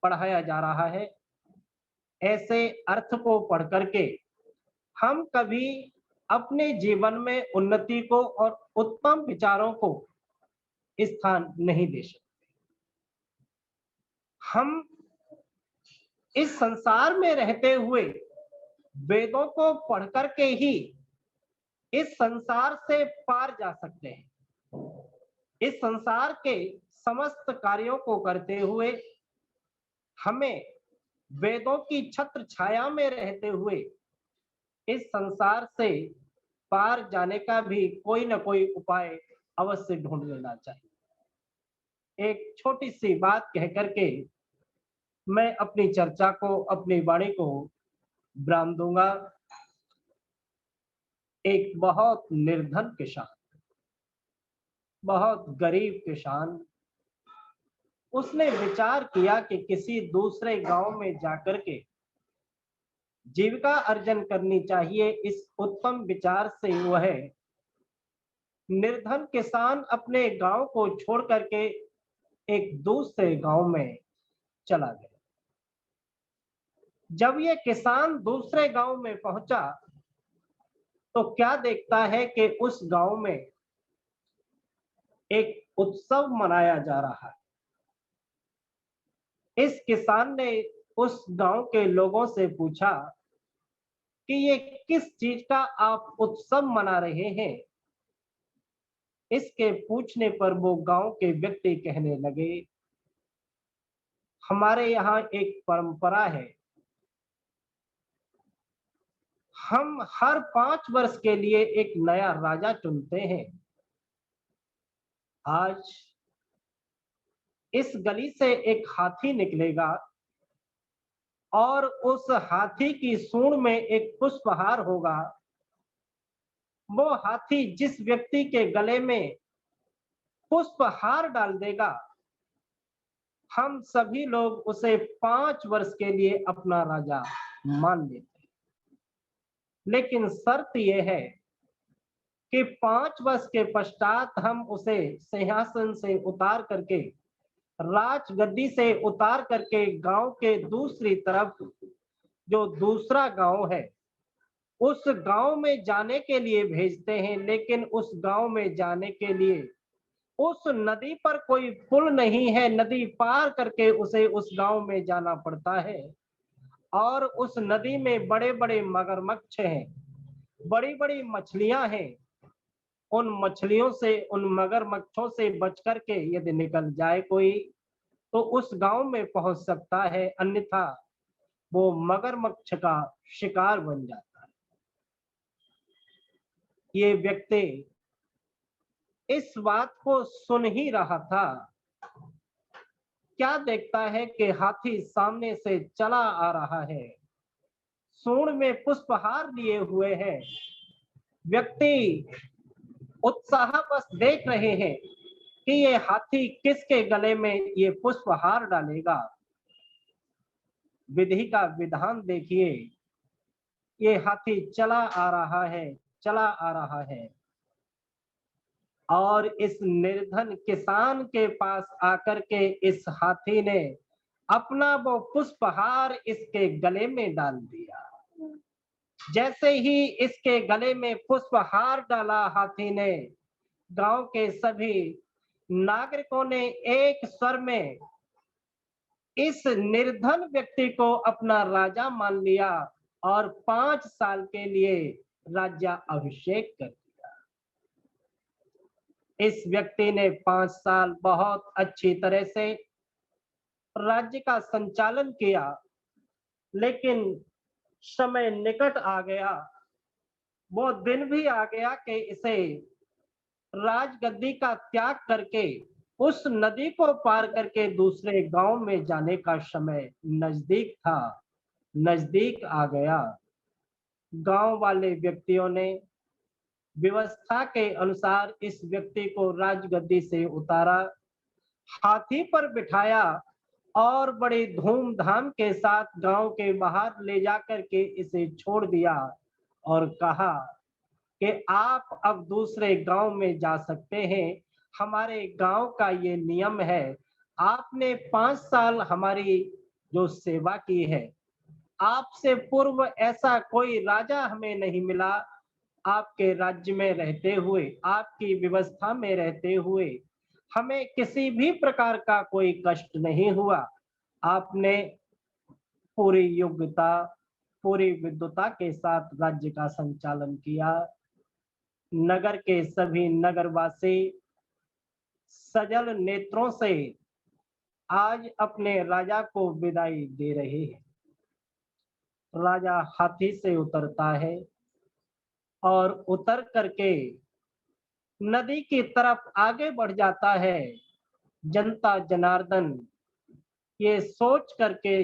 पढ़ाया जा रहा है। ऐसे अर्थ को पढ़ करके हम कभी अपने जीवन में उन्नति को और उत्तम विचारों को स्थान नहीं दे सकते। हम इस संसार में रहते हुए वेदों को पढ़ करके ही इस संसार से पार जा सकते हैं। इस संसार के समस्त कार्यों को करते हुए हमें वेदों की छत्र छाया में रहते हुए इस संसार से पार जाने का भी कोई न कोई उपाय अवश्य ढूंढ लेना चाहिए। एक छोटी सी बात कह करके मैं अपनी चर्चा को, अपनी वाणी को विराम दूंगा। एक बहुत निर्धन किसान, बहुत गरीब किसान, उसने विचार किया कि किसी दूसरे गांव में जाकर के जीविका अर्जन करनी चाहिए। इस उत्तम विचार से वह निर्धन किसान अपने गांव को छोड़ करके एक दूसरे गांव में चला गया। जब यह किसान दूसरे गांव में पहुंचा तो क्या देखता है कि उस गांव में एक उत्सव मनाया जा रहा है। इस किसान ने उस गांव के लोगों से पूछा कि ये किस चीज का आप उत्सव मना रहे हैं। इसके पूछने पर वो गांव के व्यक्ति कहने लगे, हमारे यहाँ एक परंपरा है, हम हर 5 वर्ष के लिए एक नया राजा चुनते हैं। आज इस गली से एक हाथी निकलेगा और उस हाथी की सूंड में एक पुष्पहार होगा। वो हाथी जिस व्यक्ति के गले में पुष्पहार डाल देगा, हम सभी लोग उसे 5 वर्ष के लिए अपना राजा मान लेते हैं। लेकिन शर्त यह है कि 5 वर्ष के पश्चात हम उसे सिंहासन से उतार करके, राजगद्दी से उतार करके गांव के दूसरी तरफ जो दूसरा गांव है उस गांव में जाने के लिए भेजते हैं। लेकिन उस गांव में जाने के लिए उस नदी पर कोई पुल नहीं है, नदी पार करके उसे उस गांव में जाना पड़ता है। और उस नदी में बड़े बड़े मगरमच्छ हैं, बड़ी बड़ी मछलियां हैं। उन मछलियों से, उन मगरमच्छों से बच करके यदि निकल जाए कोई तो उस गांव में पहुंच सकता है, अन्यथा वो मगरमच्छ का शिकार बन जाता है। ये व्यक्ति इस बात को सुन ही रहा था, क्या देखता है कि हाथी सामने से चला आ रहा है, सूंड में पुष्पहार लिए हुए है। व्यक्ति उत्साहवश देख रहे हैं कि ये हाथी किसके गले में ये पुष्पहार डालेगा। विधि का विधान देखिए। ये हाथी चला आ रहा है, चला आ रहा है, और इस निर्धन किसान के पास आकर के इस हाथी ने अपना वो पुष्पहार इसके गले में डाल दिया। जैसे ही इसके गले में पुष्पहार डाला हाथी ने, गांव के सभी नागरिकों ने एक स्वर में इस निर्धन व्यक्ति को अपना राजा मान लिया और 5 साल के लिए राज्य अभिषेक कर दिया। इस व्यक्ति ने 5 साल बहुत अच्छी तरह से राज्य का संचालन किया, लेकिन समय निकट आ गया, वो दिन भी आ गया कि इसे राजगद्दी का त्याग करके उस नदी को पार करके दूसरे गांव में जाने का समय नजदीक था, नजदीक आ गया। गांव वाले व्यक्तियों ने व्यवस्था के अनुसार इस व्यक्ति को राजगद्दी से उतारा, हाथी पर बिठाया और बड़ी धूमधाम के साथ गांव के बाहर ले जाकर के इसे छोड़ दिया और कहा कि आप अब दूसरे गांव में जा सकते हैं, हमारे गांव का ये नियम है। आपने 5 साल हमारी जो सेवा की है, आपसे पूर्व ऐसा कोई राजा हमें नहीं मिला। आपके राज्य में रहते हुए, आपकी व्यवस्था में रहते हुए हमें किसी भी प्रकार का कोई कष्ट नहीं हुआ। आपने पूरी योग्यता, पूरी विद्वता के साथ राज्य का संचालन किया। नगर के सभी नगरवासी सजल नेत्रों से आज अपने राजा को विदाई दे रहे हैं। राजा हाथी से उतरता है और उतर करके नदी की तरफ आगे बढ़ जाता है। जनता जनार्दन ये सोच करके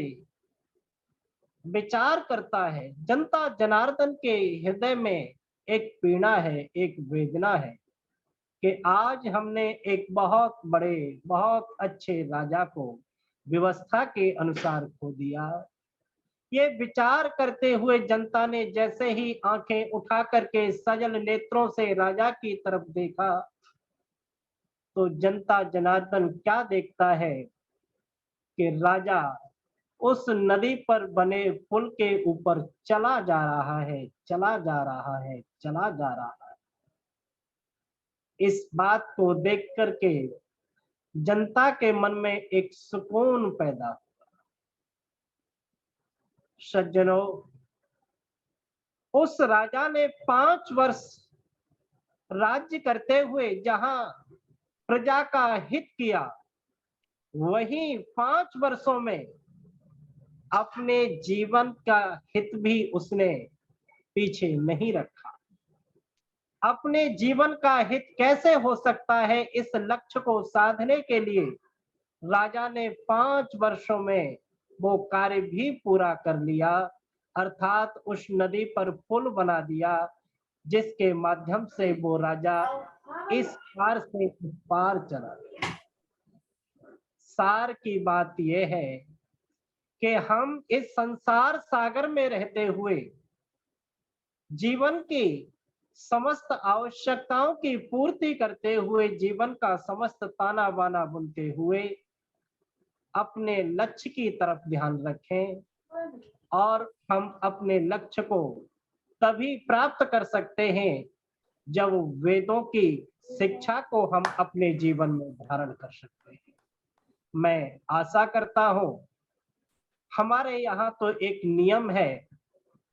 विचार करता है, जनता जनार्दन के हृदय में एक पीड़ा है, एक वेदना है कि आज हमने एक बहुत बड़े, बहुत अच्छे राजा को व्यवस्था के अनुसार खो दिया। ये विचार करते हुए जनता ने जैसे ही आंखें उठा करके सजल नेत्रों से राजा की तरफ देखा, तो जनता जनार्दन क्या देखता है कि राजा उस नदी पर बने पुल के ऊपर चला जा रहा है, चला जा रहा है, चला जा रहा है। इस बात को देख करके जनता के मन में एक सुकून पैदा हुआ। सज्जनों, उस राजा ने 5 वर्ष राज्य करते हुए जहां प्रजा का हित किया, वहीं 5 वर्षों में अपने जीवन का हित भी उसने पीछे नहीं रखा। अपने जीवन का हित कैसे हो सकता है, इस लक्ष्य को साधने के लिए राजा ने 5 वर्षों में वो कार्य भी पूरा कर लिया, अर्थात उस नदी पर पुल बना दिया, जिसके माध्यम से वो राजा इस पार से उस पार चला गया। सार की बात यह है कि हम इस संसार सागर में रहते हुए जीवन की समस्त आवश्यकताओं की पूर्ति करते हुए, जीवन का समस्त ताना बाना बुनते हुए अपने लक्ष्य की तरफ ध्यान रखें, और हम अपने लक्ष्य को तभी प्राप्त कर सकते हैं जब वेदों की शिक्षा को हम अपने जीवन में धारण कर सकते हैं। मैं आशा करता हूं, हमारे यहाँ तो एक नियम है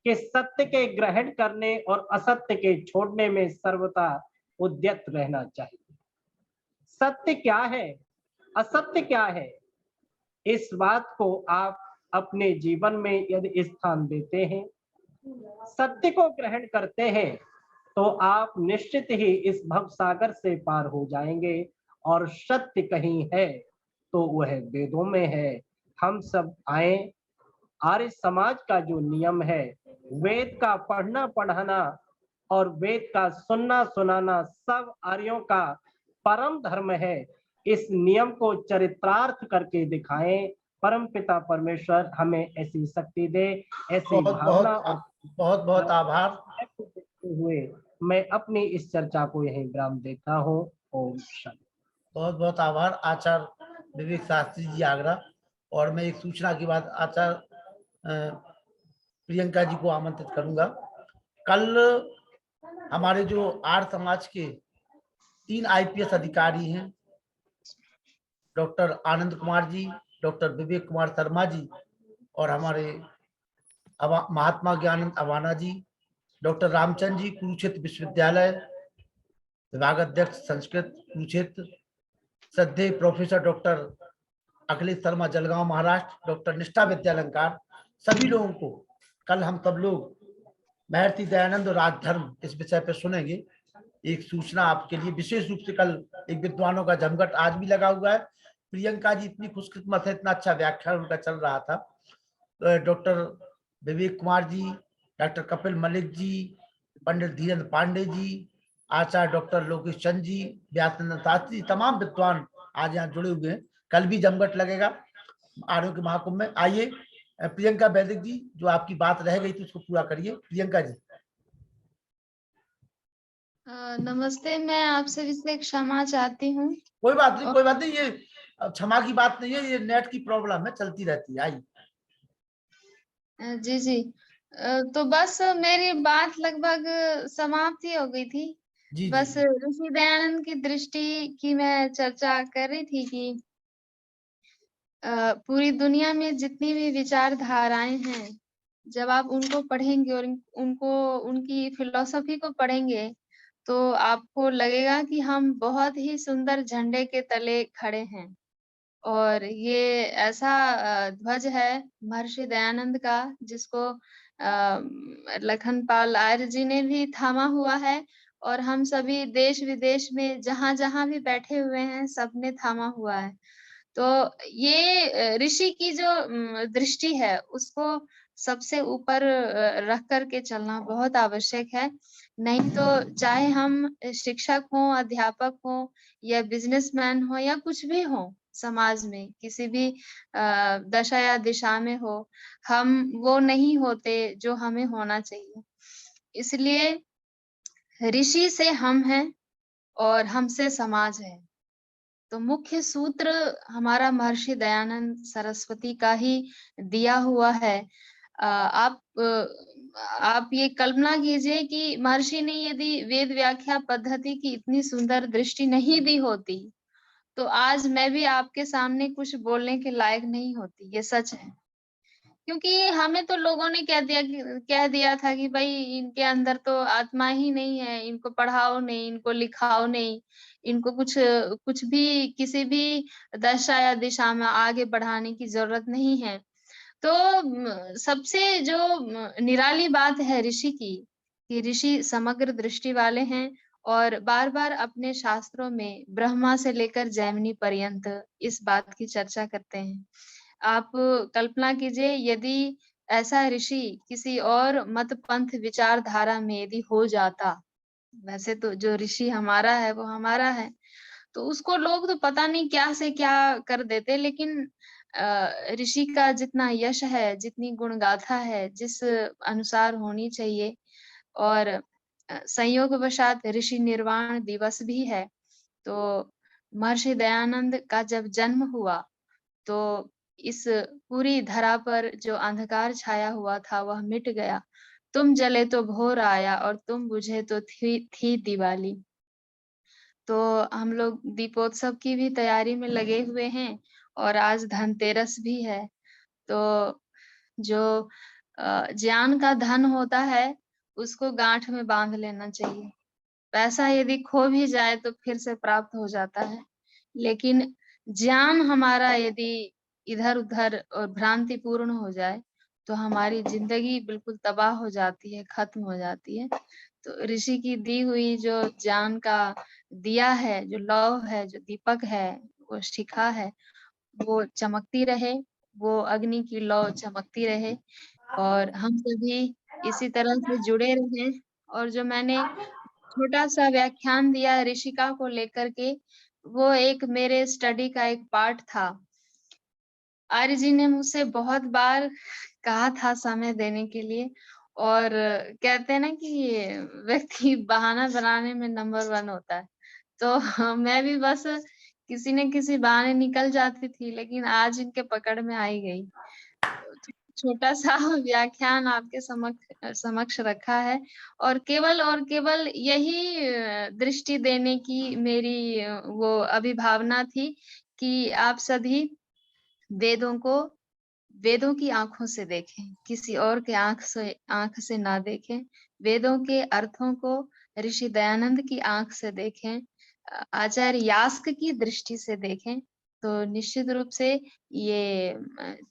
कि सत्य के ग्रहण करने और असत्य के छोड़ने में सर्वदा उद्यत रहना चाहिए। सत्य क्या है, असत्य क्या है, इस बात को आप अपने जीवन में यदि स्थान देते हैं, सत्य को ग्रहण करते हैं, तो आप निश्चित ही इस भव सागर से पार हो जाएंगे। और सत्य कहीं है तो वह वेदों में है। हम सब आए, आर्य समाज का जो नियम है, वेद का पढ़ना पढ़ाना और वेद का सुनना सुनाना सब आर्यों का परम धर्म है। इस नियम को चरितार्थ करके दिखाएं, परम पिता परमेश्वर हमें ऐसी शक्ति दे, ऐसी बहुत भावना बहुत बहुत आभार। देखते हुए मैं अपनी इस चर्चा को यहीं विराम देता हूँ। ओम शांति। बहुत बहुत आभार आचार्य विवेक शास्त्री जी आगरा। और मैं एक सूचना के बाद आचार्य प्रियंका जी को आमंत्रित करूंगा। कल हमारे जो आर्य समाज के 3 IPS अधिकारी हैं, डॉक्टर आनंद कुमार जी, डॉक्टर विवेक कुमार शर्मा जी और हमारे महात्मा ज्ञानंद अवाना जी, डॉक्टर रामचंद्र जी कुरुक्षेत्र विश्वविद्यालय विभाग अध्यक्ष संस्कृत कुरुक्षेत्र, श्रद्धेय professor doctor Akhilesh Sharma Jalgaon Maharashtra, doctor निष्ठा विद्यालंकार, सभी लोगों को कल हम सब लोग महर्षि दयानंद और राजधर्म इस विषय पर सुनेंगे। एक सूचना आपके लिए, विशेष रूप से कल एक विद्वानों का जमघट आज भी लगा हुआ है। प्रियंका जी इतनी खुशकिस्मत है, इतना अच्छा व्याख्यान उनका चल रहा था। डॉक्टर विवेक कुमार जी, डॉक्टर कपिल मलिक जी, पंडित धीरेन्द्र पांडे जी, आचार्य डॉक्टर लोकेश चंद जी, व्यासनंदन शास्त्री, तमाम विद्वान आज यहाँ जुड़े हुए हैं। कल भी जमघट लगेगा आर्यों के महाकुंभ में। आइए प्रियंका वैदिक जी, जो आपकी बात रह गई थी उसको पूरा करिए। प्रियंका जी। नमस्ते, मैं आपसे विशेष क्षमा चाहती हूँ। कोई बात नहीं, कोई बात नहीं, ये क्षमा की बात नहीं है, ये नेट की प्रॉब्लम है, चलती रहती है। आइए। जी जी, तो बस मेरी बात लगभग समाप्त ही हो गई थी। जी बस जी। ऋषि दयानंद की दृष्टि की मैं चर्चा कर रही थी कि पूरी दुनिया में जितनी भी विचारधाराएं हैं, जब आप उनको पढ़ेंगे और उनको उनकी फिलॉसफी को पढ़ेंगे, तो आपको लगेगा कि हम बहुत ही सुंदर झंडे के तले खड़े हैं। और ये ऐसा ध्वज है महर्षि दयानंद का, जिसको लखनपाल आर्य जी ने भी थामा हुआ है, और हम सभी देश विदेश में जहां-जहां भी बैठे हुए हैं, सबने थामा हुआ है। तो ये ऋषि की जो दृष्टि है, उसको सबसे ऊपर रख कर के चलना बहुत आवश्यक है। नहीं तो चाहे हम शिक्षक हों, अध्यापक हों या बिजनेसमैन हो या कुछ भी हो समाज में, किसी भी दशा या दिशा में हो, हम वो नहीं होते जो हमें होना चाहिए। इसलिए ऋषि से हम हैं और हमसे समाज है। तो मुख्य सूत्र हमारा महर्षि दयानंद सरस्वती का ही दिया हुआ है। आप ये कल्पना कीजिए कि महर्षि ने यदि वेद व्याख्या पद्धति की इतनी सुंदर दृष्टि नहीं दी होती, तो आज मैं भी आपके सामने कुछ बोलने के लायक नहीं होती। ये सच है। क्योंकि हमें तो लोगों ने कह दिया था कि भाई इनके अंदर तो आत्मा ही नहीं है, इनको पढ़ाओ नहीं, इनको लिखाओ नहीं, इनको कुछ भी किसी भी दशा या दिशा में आगे बढ़ाने की जरूरत नहीं है। तो सबसे जो निराली बात है ऋषि की, कि ऋषि समग्र दृष्टि वाले हैं और बार-बार अपने शास्त्रों में ब्रह्मा से लेकर जैमिनी पर्यंत इस बात की चर्चा करते हैं। आप कल्पना कीजिए, यदि ऐसा ऋषि किसी और मत पंथ विचारधारा में यदि हो जाता, वैसे तो जो ऋषि हमारा है वो हमारा है, तो उसको लोग तो पता नहीं क्या से क्या कर देते। लेकिन ऋषि का जितना यश है, जितनी गुणगाथा है, जिस अनुसार होनी चाहिए, और संयोगवशात ऋषि निर्वाण दिवस भी है। तो महर्षि दयानंद का जब जन्म हुआ, तो इस पूरी धरा पर जो अंधकार छाया हुआ था वह मिट गया। तुम जले तो भोर आया और तुम बुझे तो थी दिवाली। तो हम लोग दीपोत्सव की भी तैयारी में लगे हुए हैं और आज धनतेरस भी है। तो जो ज्ञान का धन होता है, उसको गांठ में बांध लेना चाहिए। पैसा यदि खो भी जाए तो फिर से प्राप्त हो जाता है, लेकिन ज्ञान हमारा यदि इधर-उधर और भ्रांतिपूर्ण हो जाए, तो हमारी जिंदगी बिल्कुल तबाह हो जाती है, खत्म हो जाती है। तो ऋषि की दी हुई जो ज्ञान का दिया है, जो लौ है, जो दीपक है, वो शिखा है, वो चमकती रहे, वो अग्नि की लौ चमकती रहे, और हम सभी इसी तरह से जुड़े रहें। और जो मैंने छोटा-सा व्याख्यान दिया ऋषिका को लेकर के, वो एक मेरे स्टडी का एक पार्ट था। आर्य जी ने मुझसे बहुत बार कहा था समय देने के लिए, और कहते हैं ना कि व्यक्ति बहाना बनाने में नंबर 1 होता है। तो मैं भी बस किसी न किसी बहाने निकल जाती थी, लेकिन आज इनके पकड़ में आई गई। छोटा-सा व्याख्यान आपके समक्ष रखा है, और केवल यही दृष्टि देने की मेरी वो अभिभावना थी कि आप सभी वेदों को वेदों की आँखों से देखें, किसी और के आँख से ना देखें। वेदों के अर्थों को ऋषि दयानंद की आँख से देखें, आचार्य यास्क की दृष्टि से देखें। तो निश्चित रूप से ये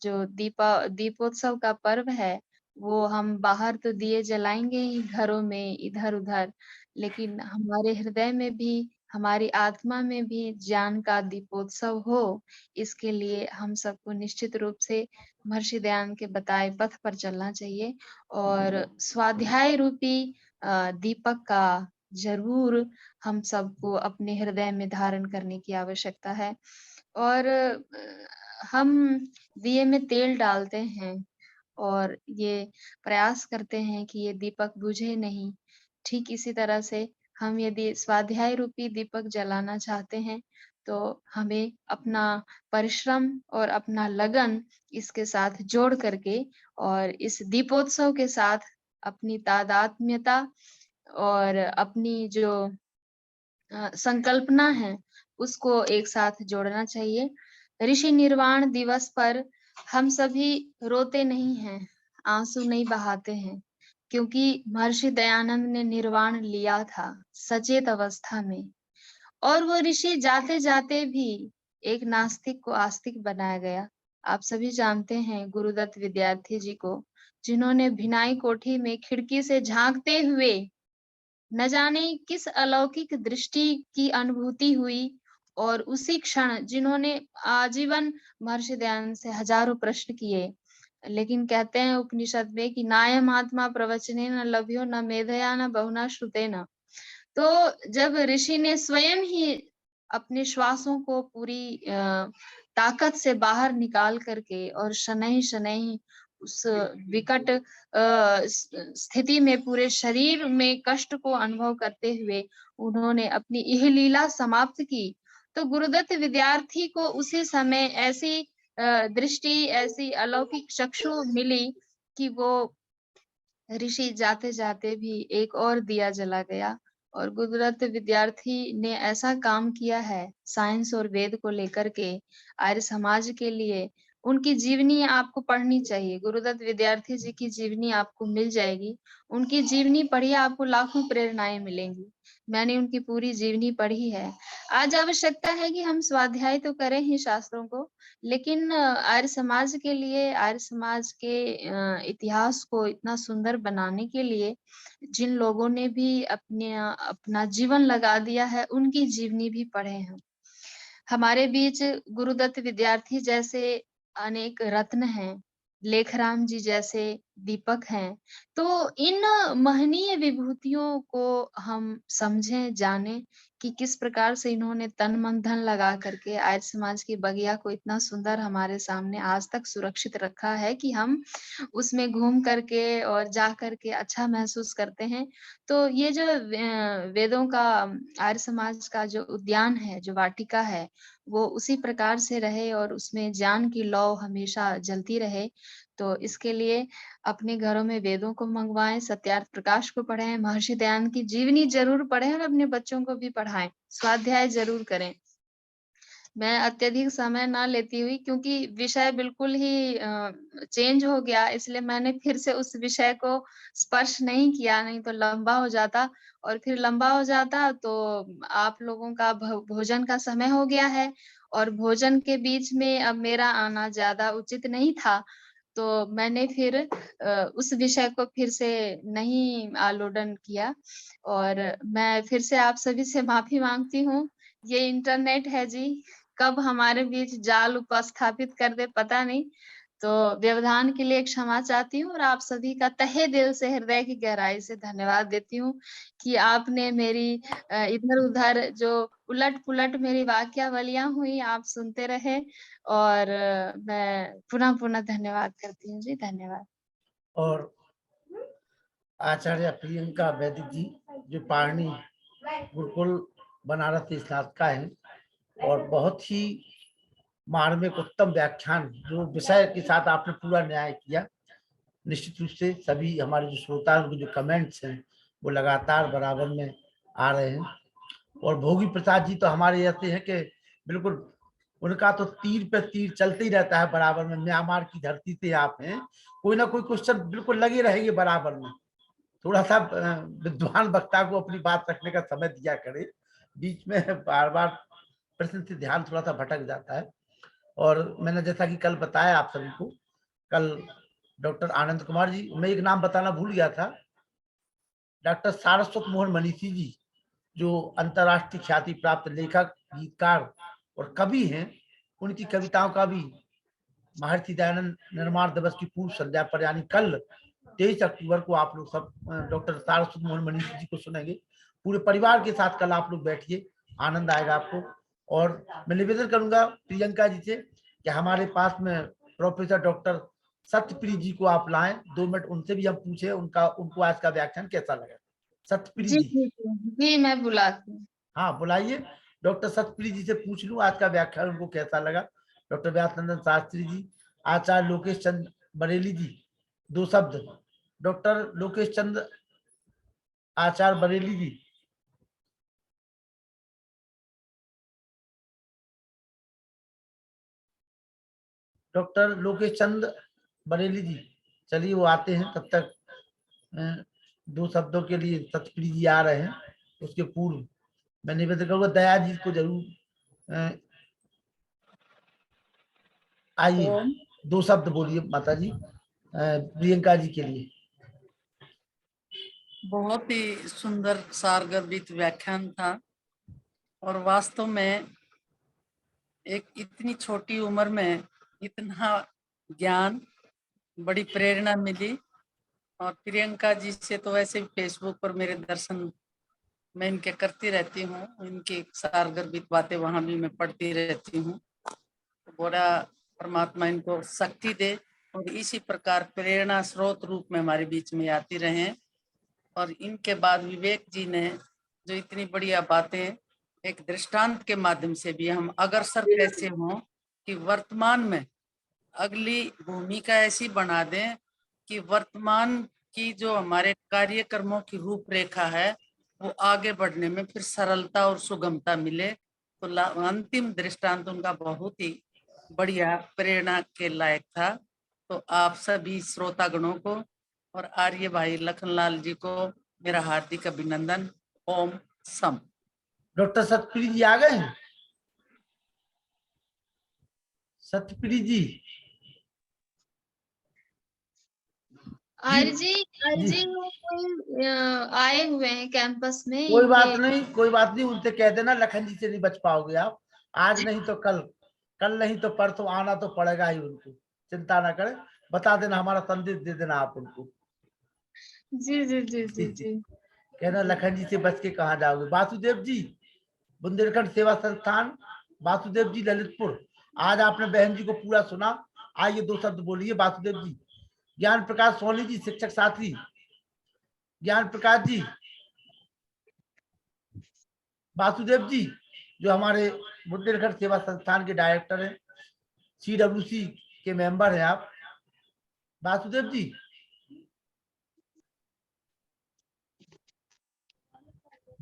जो दीपोत्सव का पर्व है, वो हम बाहर तो दिए जलाएँगे ही घरों में इधर-उधर, लेकिन हमारे हृदय में भी, हमारी आत्मा में भी ज्ञान का दीपोत्सव हो, इसके लिए हम सबको निश्चित रूप से महर्षि दयानंद के बताए पथ पर चलना चाहिए, और स्वाध्याय रूपी दीपक का जरूर हम सबको अपने हृदय में धारण करने की आवश्यकता है। और हम दिए में तेल डालते हैं और ये प्रयास करते हैं कि ये दीपक बुझे नहीं। ठीक इसी तरह से हम यदि स्वाध्याय रूपी दीपक जलाना चाहते हैं, तो हमें अपना परिश्रम और अपना लगन इसके साथ जोड़ करके, और इस दीपोत्सव के साथ अपनी तादात्म्यता और अपनी जो संकल्पना है, उसको एक साथ जोड़ना चाहिए। ऋषि निर्वाण दिवस पर हम सभी रोते नहीं हैं, आंसू नहीं बहाते हैं, क्योंकि महर्षि दयानंद ने निर्वाण लिया था सचेत अवस्था में, और वो ऋषि जाते-जाते भी एक नास्तिक को आस्तिक बनाया गया। आप सभी जानते हैं गुरुदत्त विद्यार्थी जी को, जिन्होंने भिनाई कोठी में खिड़की से झांकते हुए न जाने किस अलौकिक दृष्टि की अनुभूति हुई, और उसी क्षण जिन्होंने आजीवन महर्षि दयानंद से हजारों प्रश्न किए, लेकिन कहते हैं उपनिषद में कि नायम आत्मा प्रवचने न लभ्यो न मेधया न बहुना श्रुतेन। तो जब ऋषि ने स्वयं ही अपने श्वासों को पूरी ताकत से बाहर निकाल करके और शनैः-शनैः उस विकट स्थिति में पूरे शरीर में कष्ट को अनुभव करते हुए उन्होंने अपनी यह लीला समाप्त की, तो गुरुदत्त विद्यार्थी को उसी समय ऐसी दृष्टि, ऐसी अलौकिक चक्षु मिली कि वो ऋषि जाते-जाते भी एक और दिया जला गया, और गुरुदत्त विद्यार्थी ने ऐसा काम किया है साइंस और वेद को लेकर के आर्य समाज के लिए। उनकी जीवनी आपको पढ़नी चाहिए। गुरुदत्त विद्यार्थी जी की जीवनी आपको मिल जाएगी। उनकी जीवनी पढ़िए, आपको लाखों प्रेरणाएँ मिलेंगी। मैंने उनकी पूरी जीवनी पढ़ी है। आज आवश्यकता है कि हम स्वाध्याय तो करें ही शास्त्रों को, लेकिन आर्य समाज के लिए, आर्य समाज के इतिहास को इतना सुंदर बनाने के लिए जिन लोगों ने भी अपना जीवन लगा दिया है, उनकी जीवनी भी पढ़े हम। हमारे बीच गुरुदत्त विद्यार्थी जैसे अनेक रत्न हैं, लेखराम जी जैसे दीपक हैं। तो इन महनीय विभूतियों को हम समझें, जानें कि किस प्रकार से इन्होंने तन मन धन लगा करके आर्य समाज की बगिया को इतना सुंदर हमारे सामने आज तक सुरक्षित रखा है कि हम उसमें घूम करके और जा करके अच्छा महसूस करते हैं। तो ये जो वेदों का, आर्य समाज का जो उद्यान है, जो वाटिका है, वो उसी प्रकार से रहे और उसमें ज्ञान की लौ हमेशा जलती रहे। तो इसके लिए अपने घरों में वेदों को मंगवाएं, सत्यार्थ प्रकाश को पढ़ें, महर्षि दयानंद की जीवनी जरूर पढ़ें और अपने बच्चों को भी पढ़ाएं, स्वाध्याय जरूर करें। मैं अत्यधिक समय ना लेती हुई, क्योंकि विषय बिल्कुल ही चेंज हो गया, इसलिए मैंने फिर से उस विषय को स्पर्श नहीं किया, नहीं तो लंबा हो जाता, और फिर लंबा हो जाता तो आप लोगों का भोजन का समय हो गया है, और भोजन के बीच में अब मेरा आना ज़्यादा उचित नहीं था। तो मैंने फिर उस विषय को फिर से नहीं आलोडन किया, और मैं फिर से आप सभी से माफ़ी माँगती हूँ। ये इंटरनेट है जी, कब हमारे बीच जाल उपस्थापित कर दे पता नहीं। तो व्यवधान के लिए क्षमा चाहती हूँ और आप सभी का तहे दिल से, हृदय की गहराई से धन्यवाद देती हूँ कि आपने मेरी इधर-उधर जो उलट-पुलट मेरी वाक्यावलियाँ हुई, आप सुनते रहे और मैं पुनः-पुनः धन्यवाद करती हूँ जी, धन्यवाद। और आचार्य प्रियंका वैदिक जी जो पारणी गुरुकुल बनारस से स्नातका है और बहुत ही मार्मिक उत्तम व्याख्यान जो विषय के साथ आपने पूरा न्याय किया। निश्चित रूप से सभी हमारे जो श्रोता उनके जो कमेंट्स हैं वो लगातार बराबर में आ रहे हैं और भोगी प्रसाद जी तो हमारे ऐसे हैं कि बिल्कुल उनका तो तीर पे तीर चलते ही रहता है बराबर में। म्यांमार की धरती से आप हैं, कोई ना कोई क्वेश्चन बिल्कुल लगे रहेंगे बराबर में। थोड़ा सा विद्वान वक्ता को अपनी बात रखने का समय दिया करे, बीच में बार बार प्रश्न से ध्यान थोड़ा सा भटक जाता है। और मैंने जैसा कि कल बताया आप सभी को, कल डॉक्टर आनंद कुमार जी, मैं एक नाम बताना भूल गया था, डॉक्टर सारस्वत मोहन मनीषी जी जो अंतर्राष्ट्रीय ख्याति प्राप्त लेखक, गीतकार और कवि हैं, उनकी कविताओं का भी महर्षि दयानंद निर्माण दिवस की पूर्व संध्या पर यानी कल 23 अक्टूबर को आप लोग सब डॉक्टर सारस्वत मोहन मनीषी जी को सुनेंगे। पूरे परिवार के साथ कल आप लोग बैठिए, आनंद आएगा आपको। और मैं निवेदन करूंगा प्रियंका जी से कि हमारे पास में प्रोफेसर डॉक्टर सत्यप्रिय जी को आप लाएं, 2 मिनट उनसे भी हम पूछे उनको आज का व्याख्यान कैसा लगा। सत्यप्रिय जी, जी, जी, जी, मैं बुलाती हूँ। हाँ बुलाइए। डॉक्टर सत्यप्रिय जी से पूछ लूं आज का व्याख्यान उनको कैसा लगा। डॉक्टर व्यासनंदन शास्त्री जी, आचार्य लोकेश चंद बरेली जी, 2 शब्द। डॉक्टर लोकेश चंद आचार्य बरेली जी। डॉक्टर लोकेश चंद बरेली जी, चलिए वो आते हैं, तब तक 2 शब्दों के लिए सत्यप्रिय जी आ रहे हैं। उसके पूर्व मैं निवेदन करूंगा दया जी को जरूर आइए, 2 शब्द बोलिए माता जी प्रियंका जी के लिए। बहुत ही सुंदर सारगर्भित व्याख्यान था और वास्तव में एक इतनी छोटी उम्र में इतना ज्ञान, बड़ी प्रेरणा मिली। और प्रियंका जी से तो वैसे भी फेसबुक पर मेरे दर्शन मैं इनके करती रहती हूँ, इनकी सारगर्भित बातें वहां भी मैं पढ़ती रहती हूँ। बड़ा परमात्मा इनको शक्ति दे और इसी प्रकार प्रेरणा स्रोत रूप में हमारे बीच में आती रहे। और इनके बाद विवेक जी ने जो इतनी बढ़िया बातें एक दृष्टांत के माध्यम से भी हम अग्रसर कैसे हों कि वर्तमान में अगली भूमिका ऐसी बना दें कि वर्तमान की जो हमारे कार्यक्रमों की रूपरेखा है वो आगे बढ़ने में फिर सरलता और सुगमता मिले। तो अंतिम दृष्टांत उनका बहुत ही बढ़िया प्रेरणा के लायक था। तो आप सभी श्रोतागणों को और आर्य भाई लखनलाल जी को मेरा हार्दिक अभिनंदन। ओम सम। डॉक्टर सत्यप्रिय जी आ गए हैं? सत्यप्रिय जी, आर्य जी वो कोई आए हुए हैं कैंपस में। कोई बात नहीं, कोई बात नहीं, उनसे कह देना लखन जी से नहीं बच पाओगे आप, आज नहीं तो कल, कल नहीं तो परसों आना तो पड़ेगा ही उनको, चिंता ना करें, बता देना, हमारा संदेश दे देना आप उनको। जी जी जी जी जी। कहना लखन जी से बच के कहाँ जाओगे। वासुदेव जी, बुंदेलखंड सेवा संस्थान, वासुदेव जी ललितपुर, आज आपने बहन जी को पूरा सुना, आइए 2 शब्द बोलिए वासुदेव जी। ज्ञान प्रकाश सोनी जी, शिक्षक साथी, ज्ञान प्रकाश जी। वासुदेव जी जो हमारे बुंदेलखंड सेवा संस्थान के डायरेक्टर हैं, CWC के मेंबर हैं आप, वासुदेव जी।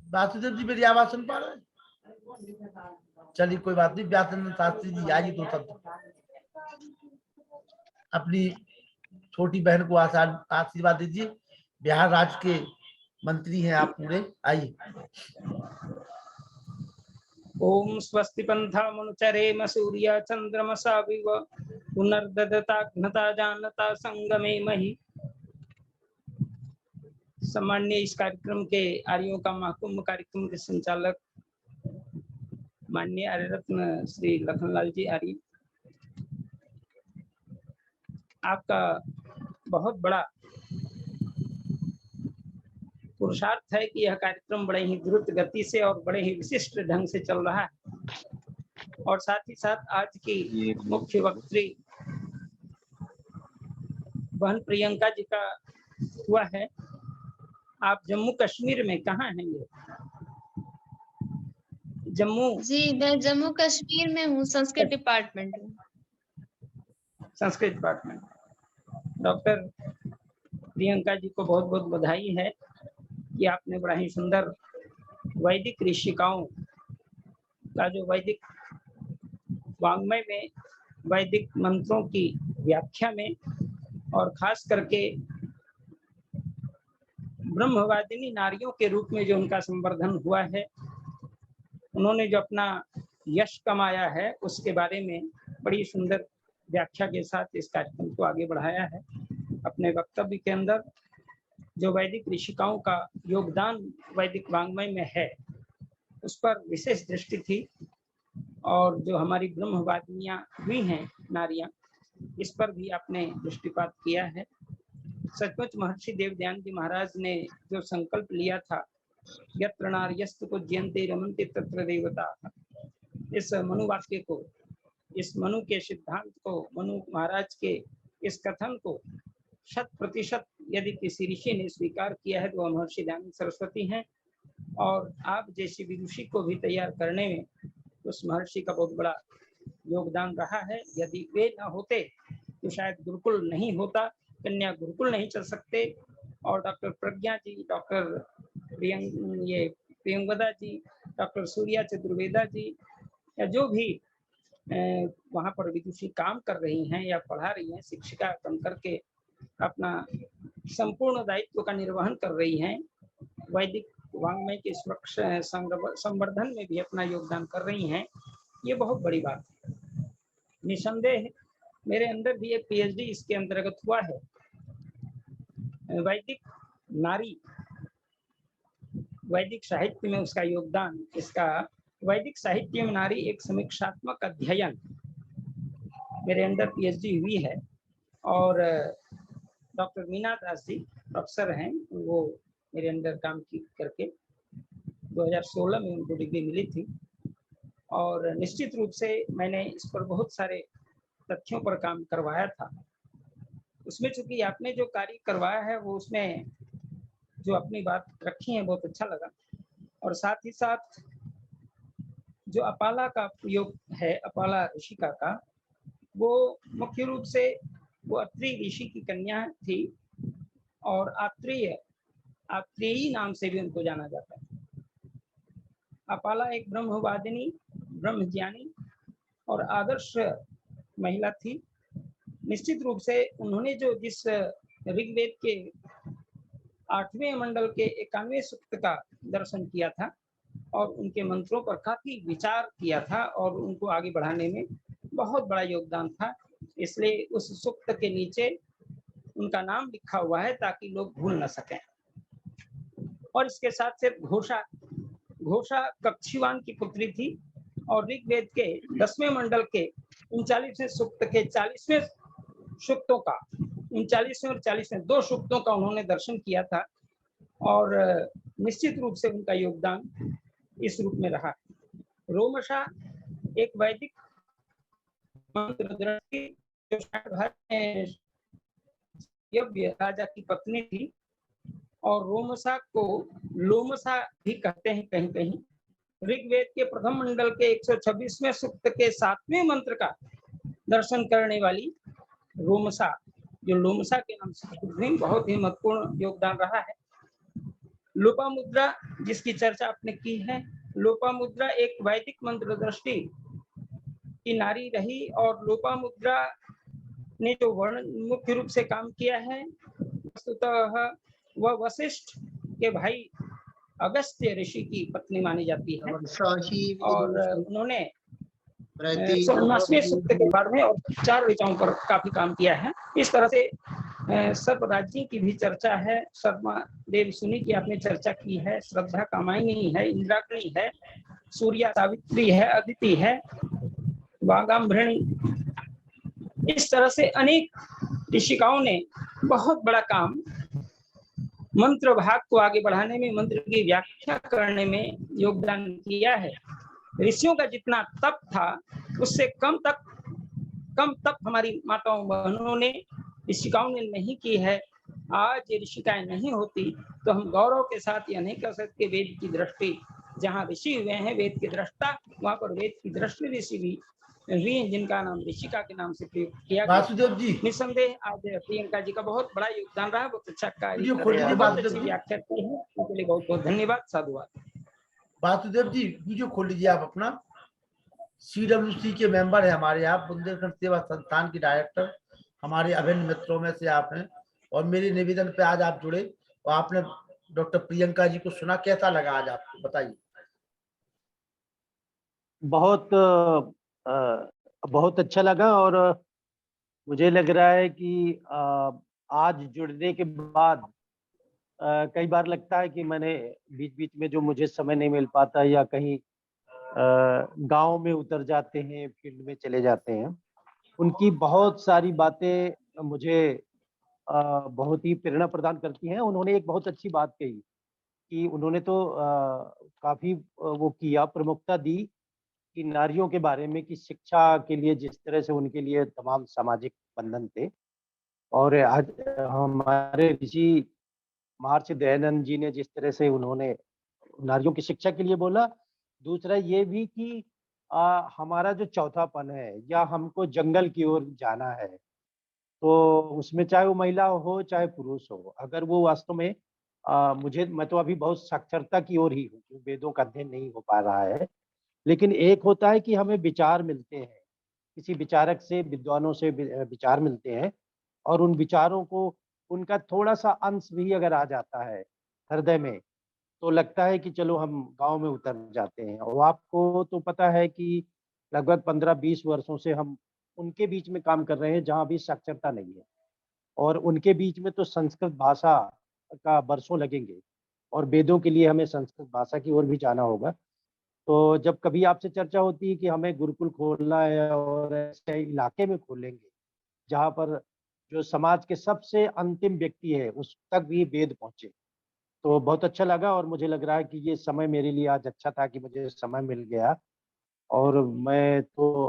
वासुदेव जी मेरी आवाज सुन पा रहे हैं? चलिए कोई बात नहीं। व्यासनंदन शास्त्री जी, आइए 2 शब्द अपनी छोटी बहन को आशीर्वाद दीजिए। बिहार राज्य के मंत्री हैं आप पूरे, आइए। ओम स्वस्ति पंथा मनुचरेम सूर्य चंद्रमसा विव पुनर्ददता घ्नता जानता संगमे मही। सम्मान्य इस कार्यक्रम के आर्यों का महाकुंभ कार्यक्रम के संचालक माननीय आर्य रत्न श्री लखनलाल जी आर्य, आपका बहुत बड़ा पुरुषार्थ है कि यह कार्यक्रम बड़े ही द्रुत गति से और बड़े ही विशिष्ट ढंग से चल रहा है। और साथ ही साथ आज की मुख्य वक्त्री बहन प्रियंका जी का हुआ है। आप जम्मू कश्मीर में कहाँ हैं? ये जम्मू? जी, मैं जम्मू कश्मीर में हूँ, संस्कृत डिपार्टमेंट में। संस्कृत डिपार्टमेंट। डॉक्टर प्रियंका जी को बहुत बहुत बधाई है कि आपने बड़ा ही सुंदर वैदिक ऋषिकाओं का जो वैदिक वाङ्मय में वैदिक मंत्रों की व्याख्या में और खास करके ब्रह्मवादिनी नारियों के रूप में जो उनका संवर्धन हुआ है, उन्होंने जो अपना यश कमाया है उसके बारे में बड़ी सुंदर व्याख्या के साथ इस कार्यक्रम को आगे बढ़ाया है। अपने वक्तव्य के अंदर जो वैदिक ऋषिकाओं का योगदान वैदिक वाङ्मय में है उस पर विशेष दृष्टि थी, और जो हमारी ब्रह्मवादिनियां हुई हैं नारियां, इस पर भी आपने दृष्टिपात किया है। सचमुच महर्षि देवदयान जी महाराज ने जो संकल्प लिया था, यत्र नार्यस्तु पूज्यन्ते रमन्ते तत्र देवताः, इस मनु वाक्य को, इस मनु के सिद्धांत को, मनु महाराज के इस कथन को 100% यदि किसी ऋषि ने स्वीकार किया है तो वह महर्षि दयानंद सरस्वती हैं। और आप जैसी विदुषी को भी तैयार करने में उस महर्षि का बहुत बड़ा योगदान रहा है। यदि वे न होते तो शायद गुरुकुल नहीं होता, कन्या गुरुकुल नहीं चल सकते। और डॉक्टर प्रज्ञा जी, डॉक्टर प्रियंवदा जी, डॉक्टर सूर्या चतुर्वेदा जी, या जो भी वहाँ पर विदुषी काम कर रही हैं या पढ़ा रही हैं, शिक्षिका बन करके अपना संपूर्ण दायित्व का निर्वहन कर रही हैं, वैदिक वाङ्मय के सुरक्षा संवर्धन में भी अपना योगदान कर रही हैं, ये बहुत बड़ी बात है। निसंदेह मेरे अंदर भी एक पीएचडी इसके अंतर्गत हुआ है। वैदिक नारी, वैदिक साहित्य में उसका योगदान, इसका वैदिक साहित्य में नारी एक समीक्षात्मक अध्ययन, मेरे अंदर पीएचडी हुई है। और डॉक्टर मीना दास जी प्रोफेसर हैं, वो मेरे अंदर काम की करके 2016 में उनको डिग्री मिली थी। और निश्चित रूप से मैंने इस पर बहुत सारे तथ्यों पर काम करवाया था। उसमें चूंकि आपने जो कार्य करवाया है वो उसमें जो अपनी बात रखी है बहुत अच्छा लगा। और साथ ही साथ जो अपाला का प्रयोग है, अपाला ऋषिका का, वो मुख्य रूप से वो अत्रि ऋषि की कन्या थी और आत्रेयी नाम से भी उनको जाना जाता है। अपाला एक ब्रह्मवादिनी, ब्रह्मज्ञानी और आदर्श महिला थी। निश्चित रूप से उन्होंने जो जिस ऋग्वेद के 8वें मंडल के 91वें सूक्त का दर्शन किया था और उनके मंत्रों पर काफी विचार किया था और उनको आगे बढ़ाने में बहुत बड़ा योगदान था, इसलिए उस सूक्त के नीचे उनका नाम लिखा हुआ है ताकि लोग भूल न सकें। और इसके साथ सिर्फ घोषा कक्षीवान की पुत्री थी और ऋग्वेद के 10वें मंडल के 39वें सूक्त के 40वें सूक्तों का, 39वें और 40वें 2 सूक्तों का उन्होंने दर्शन किया था। और निश्चित रूप से उनका योगदान इस रूप में रहा। रोमशा एक वैदिक मंत्रदृष्टि जो राजा की पत्नी थी, और रोमसा को लोमसा भी कहते हैं कहीं कहीं। ऋग्वेद के प्रथम मंडल के 126वें सूक्त के 7वें मंत्र का दर्शन करने वाली रोमसा, जो लोमसा के नाम से बहुत ही महत्वपूर्ण योगदान रहा है। लोपामुद्रा जिसकी चर्चा आपने की है, लोपामुद्रा एक वैदिक मंत्र दृष्टि की नारी रही और लोपामुद्रा ने जो वर्ण मुख्य रूप से काम किया है, वस्तुतः वह वशिष्ठ के भाई अगस्त्य ऋषि की पत्नी मानी जाती है और उन्होंने 79वें सूक्त के बारे में और 4 ऋचाओं पर काफी काम किया है। इस तरह से सर्व राज्यों की भी चर्चा है। शर्मा देव सुनी की आपने चर्चा की है, श्रद्धा कामायनी है, इंद्राग्नि है, सूर्या सावित्री है, अदिति है, वागाम्भृणी, इस तरह से अनेक ऋषिकाओं ने बहुत बड़ा काम मंत्र भाग को आगे बढ़ाने में, मंत्र की व्याख्या करने में योगदान किया है। ऋषियों का जितना तप था उससे कम तप हमारी माताओं बहनों ने, ऋषिकाओं ने नहीं की है। आज ये ऋषिकाएं नहीं होती तो हम गौरव के साथ यह नहीं कह सकते वेद की दृष्टि, जहाँ ऋषि हुए हैं वेद के दृष्टा, वहां पर वेद की दृष्टि ऋषि भी हुए हैं, जिनका नाम ऋषिका के नाम से प्रयोग किया गया। वासुदेव जी निसंदेह आज प्रियंका जी का बहुत बड़ा योगदान रहा, बहुत अच्छा कार्य वीडियो कर खोल रहे हैं, लीजिए बहुत वासुदेव अच्छी जी। व्याख्या की है, उनके लिए बहुत बहुत धन्यवाद, साधुवाद। वासुदेव जी वीडियो खोल लीजिए आप अपना। CWC के मेंबर है हमारे, आप बुंदेलखंड सेवा संस्थान के डायरेक्टर, हमारे अभिन्न मित्रों में से आप हैं, और मेरे निवेदन पे आज आप जुड़े और आपने डॉक्टर प्रियंका जी को सुना, कैसा लगा आज आपको, बताइए। बहुत अच्छा लगा, और मुझे लग रहा है कि आज जुड़ने के बाद कई बार लगता है कि मैंने बीच बीच में जो मुझे समय नहीं मिल पाता, या कहीं गांव में उतर जाते हैं, फील्ड में चले जाते हैं, उनकी बहुत सारी बातें मुझे बहुत ही प्रेरणा प्रदान करती हैं। उन्होंने एक बहुत अच्छी बात कही कि उन्होंने तो काफी वो किया, प्रमुखता दी कि नारियों के बारे में, कि शिक्षा के लिए जिस तरह से उनके लिए तमाम सामाजिक बंधन थे। और आज हमारे ऋषि महर्षि दयानंद जी ने जिस तरह से उन्होंने नारियों की शिक्षा के लिए बोला, दूसरा ये भी कि हमारा जो चौथापन है, या हमको जंगल की ओर जाना है, तो उसमें चाहे वो महिला हो चाहे पुरुष हो, अगर वो वास्तव में मैं तो अभी बहुत साक्षरता की ओर ही हूँ, वेदों का अध्ययन नहीं हो पा रहा है, लेकिन एक होता है कि हमें विचार मिलते हैं, किसी विचारक से, विद्वानों से विचार मिलते हैं, और उन विचारों को, उनका थोड़ा सा अंश भी अगर आ जाता है हृदय में, तो लगता है कि चलो हम गांव में उतर जाते हैं। और आपको तो पता है कि लगभग 15-20 वर्षों से हम उनके बीच में काम कर रहे हैं जहाँ भी साक्षरता नहीं है, और उनके बीच में तो संस्कृत भाषा का बरसों लगेंगे, और वेदों के लिए हमें संस्कृत भाषा की ओर भी जाना होगा। तो जब कभी आपसे चर्चा होती है कि हमें गुरुकुल खोलना है, और ऐसे इलाके में खोलेंगे जहाँ पर जो समाज के सबसे अंतिम व्यक्ति है उस तक भी वेद पहुंचे, तो बहुत अच्छा लगा। और मुझे लग रहा है कि ये समय मेरे लिए आज अच्छा था कि मुझे समय मिल गया। और मैं तो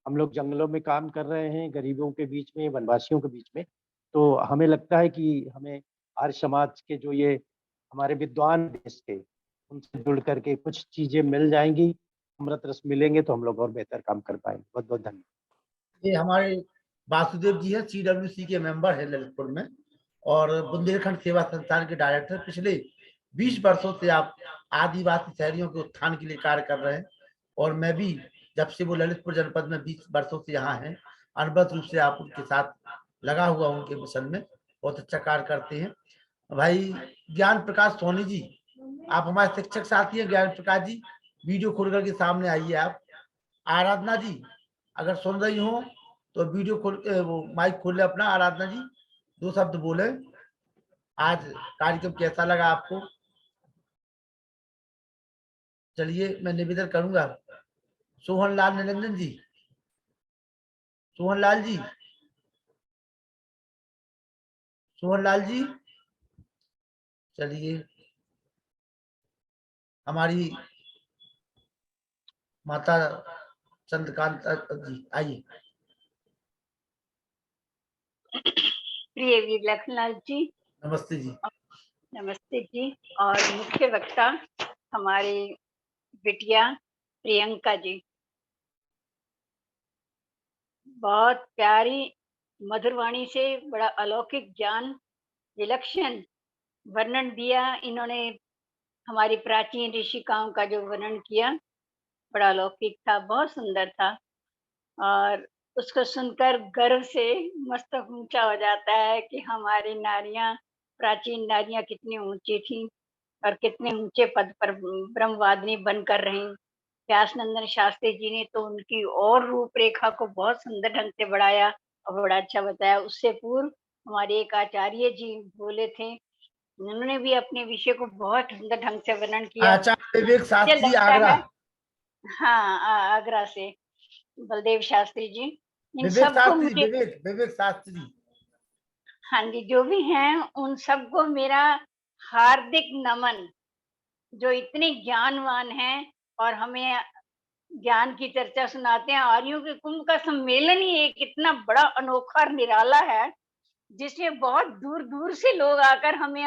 हम लोग जंगलों में काम कर रहे हैं, गरीबों के बीच में, वनवासियों के बीच में, तो हमें लगता है कि हमें आर्य समाज के जो ये हमारे विद्वान देश के, उनसे जुड़ करके कुछ चीजें मिल जाएंगी, अमृत रस मिलेंगे, तो हम लोग और बेहतर काम कर पाएंगे। बहुत बहुत धन्यवाद। ये हमारे वासुदेव जी हैं, CWC के मेंबर है ललितपुर में, और बुंदेलखंड सेवा संस्थान के डायरेक्टर। पिछले 20 वर्षों से आप आदिवासी शहरियों के उत्थान के लिए कार्य कर रहे हैं, और मैं भी जब से वो ललितपुर जनपद में 20 वर्षों से यहाँ हैं, अनुभव रूप से आप उनके साथ लगा हुआ, उनके मिशन में बहुत अच्छा कार्य करते हैं। भाई ज्ञान प्रकाश सोनी जी, आप हमारे शिक्षक साथी हैं। ज्ञान प्रकाश जी, वीडियो खोल करके सामने आइए आप। आराधना जी अगर सुन रही हो तो वीडियो खोल, वो माइक खोल ले अपना। आराधना जी 2 शब्द बोले। आज कार्यक्रम कैसा लगा आपको? चलिए मैं निवेदन करूंगा। सोहन लाल निरंजन जी, सोहन लाल जी, सोहन लाल जी, चलिए हमारी माता चंद्रकांत जी आइए। प्रिय वीर लखनलाल जी, नमस्ते जी। नमस्ते जी। और मुख्य वक्ता हमारी बिटिया प्रियंका जी, बहुत प्यारी मधुर वाणी से बड़ा अलौकिक ज्ञान, विलक्षण वर्णन दिया इन्होंने। हमारी प्राचीन ऋषिकाओं का जो वर्णन किया बड़ा अलौकिक था, बहुत सुंदर था, और उसको सुनकर गर्व से मस्तक ऊंचा हो जाता है कि हमारी नारियां, प्राचीन नारियां कितनी ऊंची थीं और कितने ऊंचे पद पर ब्रह्मवादिनी बनकर रहीं। व्यासनंदन शास्त्री जी ने तो उनकी और रूपरेखा को बहुत सुंदर ढंग से बढ़ाया और बड़ा अच्छा बताया। उससे पूर्व हमारे एक आचार्य जी बोले थे, उन्होंने भी अपने विषय को बहुत सुंदर ढंग से वर्णन किया। आचार्य विवेक मुझे शास्त्री लगता आगरा। है, हाँ, आगरा से बलदेव शास्त्री जी, इन विवेक सबको शास्त्री, मुझे, विवेक शास्त्री। हाँ जी, जो भी हैं उन सबको मेरा हार्दिक नमन, जो इतने ज्ञानवान हैं और हमें ज्ञान की चर्चा सुनाते हैं। आर्यों के कुंभ का सम्मेलन ही एक इतना बड़ा अनोखा और निराला है, जिसमें बहुत दूर-दूर से लोग आकर हमें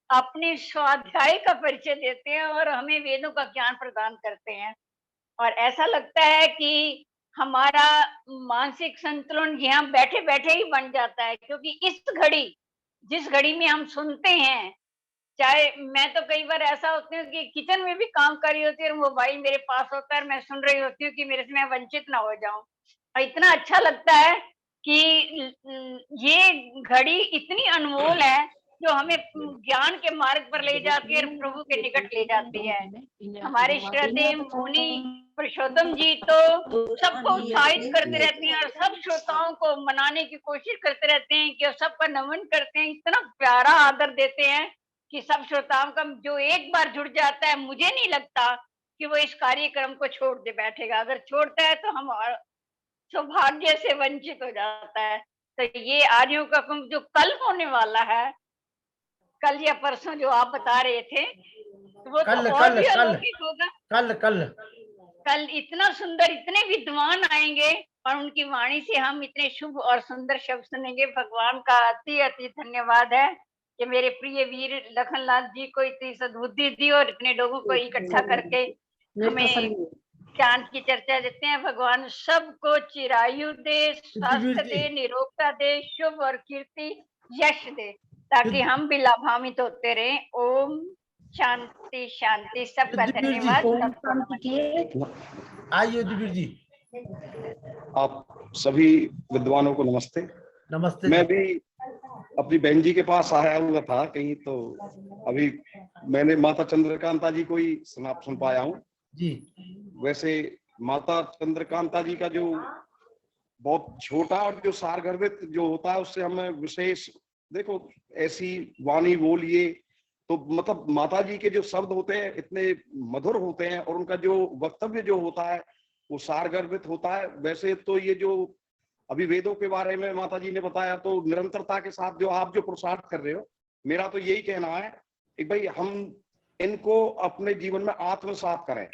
अपने स्वाध्याय का परिचय देते हैं और हमें वेदों का ज्ञान प्रदान करते हैं। और ऐसा लगता है कि हमारा मानसिक संतुलन यहाँ बैठे-बैठे ही बन जाता है, क्योंकि जिस घड़ी में हम सुनते हैं, चाहे मैं तो कई बार ऐसा होती हूँ कि किचन में भी काम कर रही होती है और मोबाइल मेरे पास होता है और मैं सुन रही होती हूँ कि मेरे से मैं वंचित ना हो जाऊं। और इतना अच्छा लगता है कि ये घड़ी इतनी अनमोल है, जो हमें ज्ञान के मार्ग पर ले जाती है और प्रभु के निकट ले जाती है। हमारे श्रद्धेय मुनि पुरुषोत्तम जी तो सबको उत्साहित करते रहते हैं और सब श्रोताओं को मनाने की कोशिश करते रहते हैं कि सबका नमन करते हैं, इतना प्यारा आदर देते हैं कि सब श्रोताओं का जो एक बार जुड़ जाता है, मुझे नहीं लगता कि वो इस कार्यक्रम को छोड़ दे बैठेगा। अगर छोड़ता है तो हम सौभाग्य से वंचित हो जाता है। तो ये आर्यों का कुंभ जो कल होने वाला है, कल या परसों जो आप बता रहे थे, तो वो कल तो और भी अलौकिक होगा। कल कल कल इतना सुंदर, इतने विद्वान आएंगे और उनकी वाणी से हम इतने शुभ और सुंदर शब्द सुनेंगे। भगवान का अति अति धन्यवाद है कि मेरे प्रिय वीर लखनलाल जी को इतनी सद्बुद्धि दी और इतने लोगों को इकट्ठा करके हमें ज्ञान की चर्चा देते हैं। भगवान सबको चिरायु दे, स्वास्थ्य दे, निरोगता दे, शुभ और कीर्ति यश दे, ताकि हम भी लाभान्वित होते रहें। ओम शांति शांति। सबका धन्यवाद। आइए दिव्य जी। आप सभी विद्वानों को नमस्ते। नमस्ते। मैं भी अपनी बहन जी के पास आया हुआ था कहीं, तो अभी मैंने माता चंद्रकांता जी को ही सुन पाया हूँ जी। वैसे माता चंद्रकांता जी का जो बहुत छोटा और जो सारगर्भित जो होता है, उससे हमें विशेष, देखो ऐसी वाणी बोलिए तो मतलब माता जी के जो शब्द होते हैं इतने मधुर होते हैं और उनका जो वक्तव्य जो होता है वो सारगर्भित होता है। वैसे तो ये जो अभी वेदों के बारे में माता जी ने बताया, तो निरंतरता के साथ जो आप जो पुरुषार्थ कर रहे हो, मेरा तो यही कहना है कि भाई हम इनको अपने जीवन में आत्मसात करें।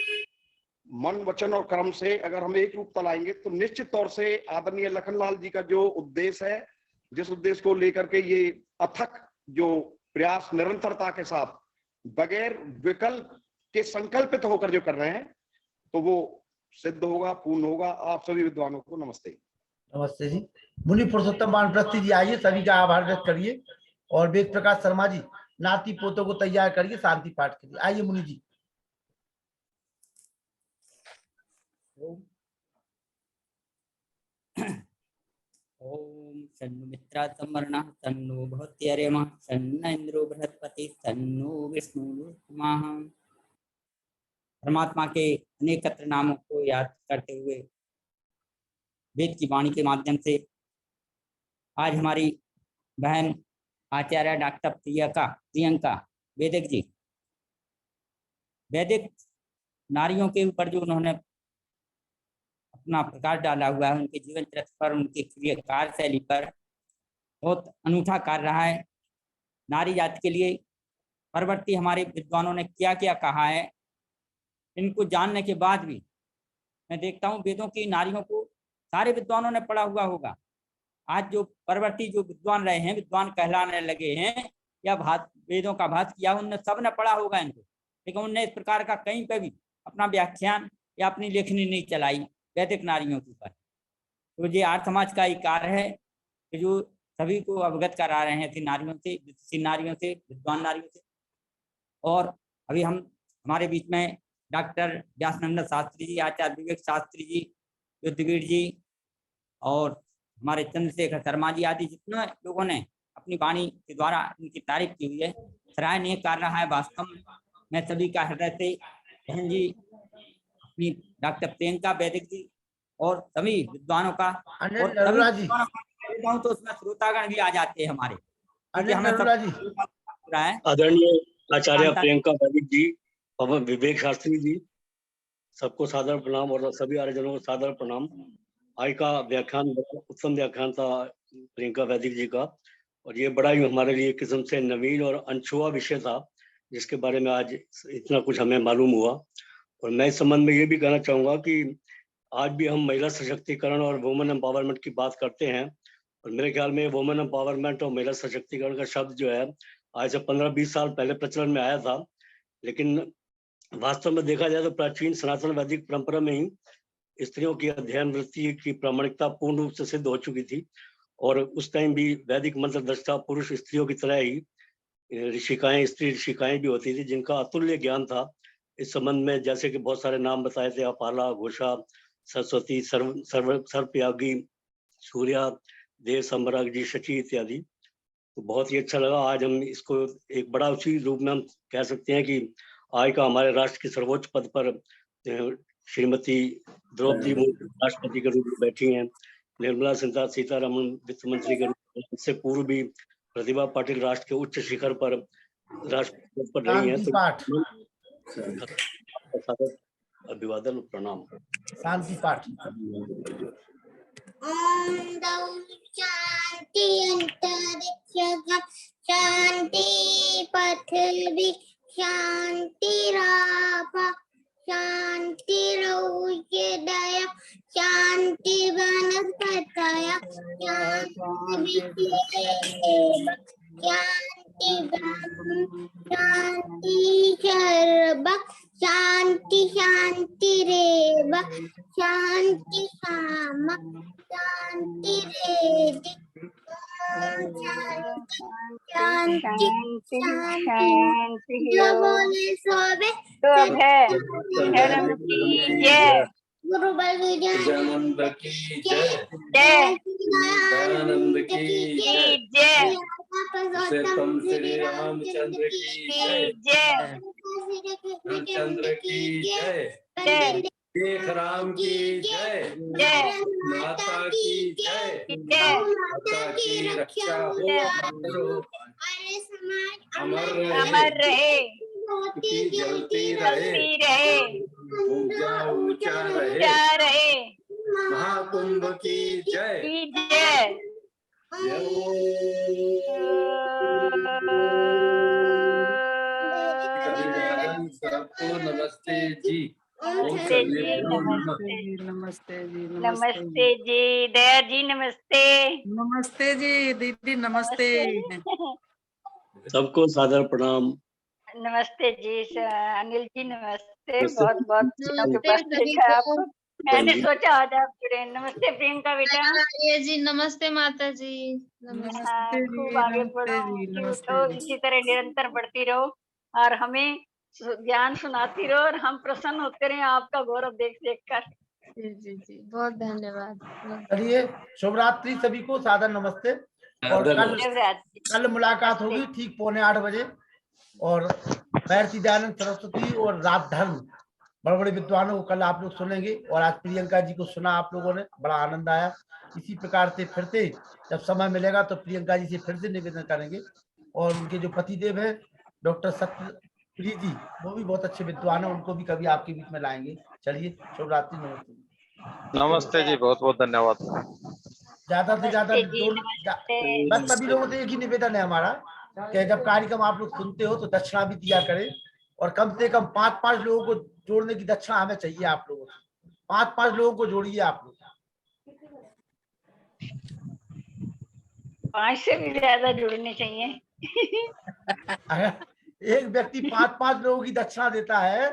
मन वचन और कर्म से अगर हम एक रूपता लाएंगे तो निश्चित तौर से आदरणीय लखनलाल जी का जो उद्देश्य है, जिस उद्देश्य को लेकर के ये अथक जो प्रयास निरंतरता के साथ बगैर विकल्प के संकल्पित होकर जो कर रहे हैं, तो वो सिद्ध होगा, पूर्ण होगा। आप सभी विद्वानों को नमस्ते। नमस्ते जी। मुनि पुरुषोत्तम वानप्रस्थी जी आइए, सभी का आभार व्यक्त करिए और वेद प्रकाश शर्मा जी नाती पोतों को तैयार करिए, शांति पाठ करिए। आइए मुनि जी। ओम सन्नु मित्रा तमर्णा तन्नो भवत्यर्यमा सन्न इंद्रो बृहस्पति तन्नो विष्णुर्माः। परमात्मा के अनेकत्र नामों को याद करते हुए वेद की वाणी के माध्यम से आज हमारी बहन आचार्य डॉक्टर प्रियंका वैदिक जी, वैदिक नारियों के ऊपर जो उन्होंने अपना प्रकाश डाला हुआ है, उनके जीवन चरित्र पर, उनके कार्यशैली पर बहुत अनूठा कार्य रहा है। नारी जाति के लिए परवर्ती हमारे विद्वानों ने क्या क्या कहा है, इनको जानने के बाद भी मैं देखता हूँ वेदों की नारियों को सारे विद्वानों ने पढ़ा हुआ होगा। आज जो परवर्ती जो विद्वान रहे हैं, विद्वान कहलाने लगे हैं या वेदों का भाष किया, उनने सब ने पढ़ा होगा इनको, लेकिन उनने इस प्रकार का कहीं पे भी अपना व्याख्यान या अपनी लेखनी नहीं चलाई वैदिक नारियों के ऊपर। तो ये आर्य समाज का ही कार्य है कि जो सभी को अवगत करा रहे हैं ऐसी नारियों से, विद्वान नारियों से। और अभी हमारे बीच में डॉक्टर व्यासनंदन शास्त्री जी, आचार्य विवेक शास्त्री जी, युद्धवीर जी और हमारे चंद्रशेखर शर्मा जी आदि जितने लोगों ने अपनी वाणी के द्वारा इनकी तारीफ की हुई है, सराहनीय कार्य है। वास्तव में मैं सभी का हृदय से बहन जी, अपनी डॉक्टर प्रियंका वैदिक जी और सभी विद्वानों का, और सभी तो उसमें श्रोतागण भी आ जाते हैं हमारे, क्योंकि हमें सब आदरणीय आचार्य प्रियंका वैदिक जी और विवेक शास्त्री जी, सबको सादर प्रणाम और सभी आर्यजनों को सादर प्रणाम। आज का व्याख्यान उत्तम व्याख्यान था प्रियंका वैदिक जी का, और ये बड़ा ही हमारे लिए किस्म से नवीन और अनछुआ विषय था, जिसके बारे में आज इतना कुछ हमें मालूम हुआ। और मैं इस संबंध में ये भी कहना चाहूँगा कि आज भी हम महिला सशक्तिकरण और वुमेन एम्पावरमेंट की बात करते हैं, और मेरे ख्याल में वुमेन एम्पावरमेंट और महिला सशक्तिकरण का शब्द जो है आज से 15-20 साल पहले प्रचलन में आया था, लेकिन वास्तव में देखा जाए तो प्राचीन सनातन वैदिक परंपरा में ही स्त्रियों की अध्ययन वृत्ति की प्रामाणिकता पूर्ण रूप से सिद्ध हो चुकी थी। और उस टाइम भी वैदिक मंत्र दृष्टा पुरुष स्त्रियों की तरह ही ऋषिकाएं, स्त्री ऋषिकाएं भी होती थी, जिनका अतुल्य ज्ञान था इस संबंध में। जैसे कि बहुत सारे नाम बताए थे, अपाला, घोषा, सरस्वती, सर्पयागी, सूर्या, देव, संबरक जी, शची इत्यादि। तो बहुत ही अच्छा लगा। आज हम इसको एक बड़ा उसी रूप में हम कह सकते हैं कि आज का हमारे राष्ट्र के सर्वोच्च पद पर श्रीमती द्रौपदी मुर्मू राष्ट्रपति के रूप में बैठी हैं, निर्मला सीतारमण वित्त मंत्री के रूप में, इससे पूर्व भी प्रतिभा पाटिल राष्ट्र के उच्च शिखर पर राष्ट्रपति पर रही हैं। तो अभिवादन और प्रणाम। शांति पाठ। ओम दौ शांति अंतरिक्षं शांति पृथ्वी शांतिराप शांतिरौषधयः शांति वनस्पतयः शांति शांति सर्व शांति शांतिरेव शांति साम शांति रेदि शांति शांति जो बोले सोवे धर्म की जय। गुरु बलवीरानंद की जय। दयानंद की जय। पुरुषोत्तम श्री रामचंद्र की जय। रामचंद्र की जय। देख राम की जय। माता की जय। माता की रक्षा हो, अरे समाज अमर रहे, जलती रहे, ऊंचा रहे, महाकुंभ की जय। सबको नमस्ते जी। नमस्ते जी, नमस्ते जी, दया जी नमस्ते। नमस्ते जी दीदी, नमस्ते। सबको सादर प्रणाम। नमस्ते जी अनिल जी, नमस्ते। बहुत बहुत उपस्थित है आपको। मैंने सोचा आज आप जुड़े। नमस्ते प्रियंका बेटा। जी नमस्ते माता जी। नमस्ते जी, खूब आगे बढ़ो, ऊंची उठो, इसी तरह निरंतर बढ़ती रहो और हमें ज्ञान सुनाती रहो, और हम प्रसन्न होते रहे आपका गौरव देख कर। जी बहुत धन्यवाद। चलिए, शुभ रात्रि सभी को, सादर नमस्ते। और कल मुलाकात होगी ठीक 7:45 बजे। और महर्षि दयानंद सरस्वती और रात धर्म बड़े बड़े विद्वानों को कल आप लोग सुनेंगे। और आज प्रियंका जी को सुना आप लोगों ने, बड़ा आनंद आया। इसी प्रकार से फिर से जब समय मिलेगा तो प्रियंका जी से फिर से निवेदन करेंगे। और उनके जो पतिदेव है डॉक्टर सत्यप्रिय जी, वो भी बहुत अच्छे विद्वान है, उनको भी कभी आपके बीच में लाएंगे। चलिए, शुभ रात्रि, नमस्ते। नमस्ते जी, बहुत बहुत धन्यवाद। ज्यादा से ज्यादा बस सभी लोगों से एक ही निवेदन है हमारा कि जब कार्यक्रम आप लोग सुनते हो तो दक्षिणा भी दिया करें, और कम से कम 5-5 लोगों को जोड़ने की दक्षिणा हमें चाहिए। आप लोगों से 5-5 लोगों को जोड़िए आप लोग। 5 से भी ज्यादा जुड़ने चाहिए। अगर एक व्यक्ति 5-5 लोगों की दक्षिणा देता है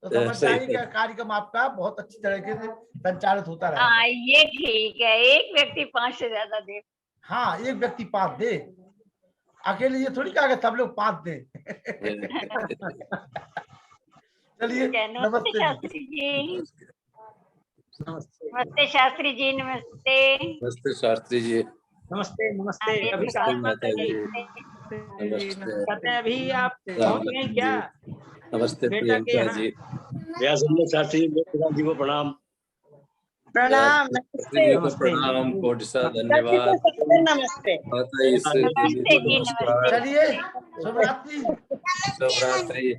तो समझ जाइए कि कार्यक्रम आपका बहुत अच्छी तरीके से संचालित होता रहेगा। हाँ, ये ठीक है, एक व्यक्ति 5 से ज्यादा दे। हाँ, एक व्यक्ति 5 दे, अकेले ये थोड़ी कहा कि सब लोग 5 दे। चलिए, नमस्ते शास्त्री जी। नमस्ते शास्त्री जी, नमस्ते। नमस्ते शास्त्री जी। नमस्ते नमस्ते। अभी कहते हैं, अभी आप पहुंच गए क्या? नमस्ते प्रियंका जी। शास्त्री जी को प्रणाम। प्रणाम। प्रणाम, कोटि सा धन्यवाद। नमस्ते। चलिए, शुभ रात्रि। शुभ रात्रि।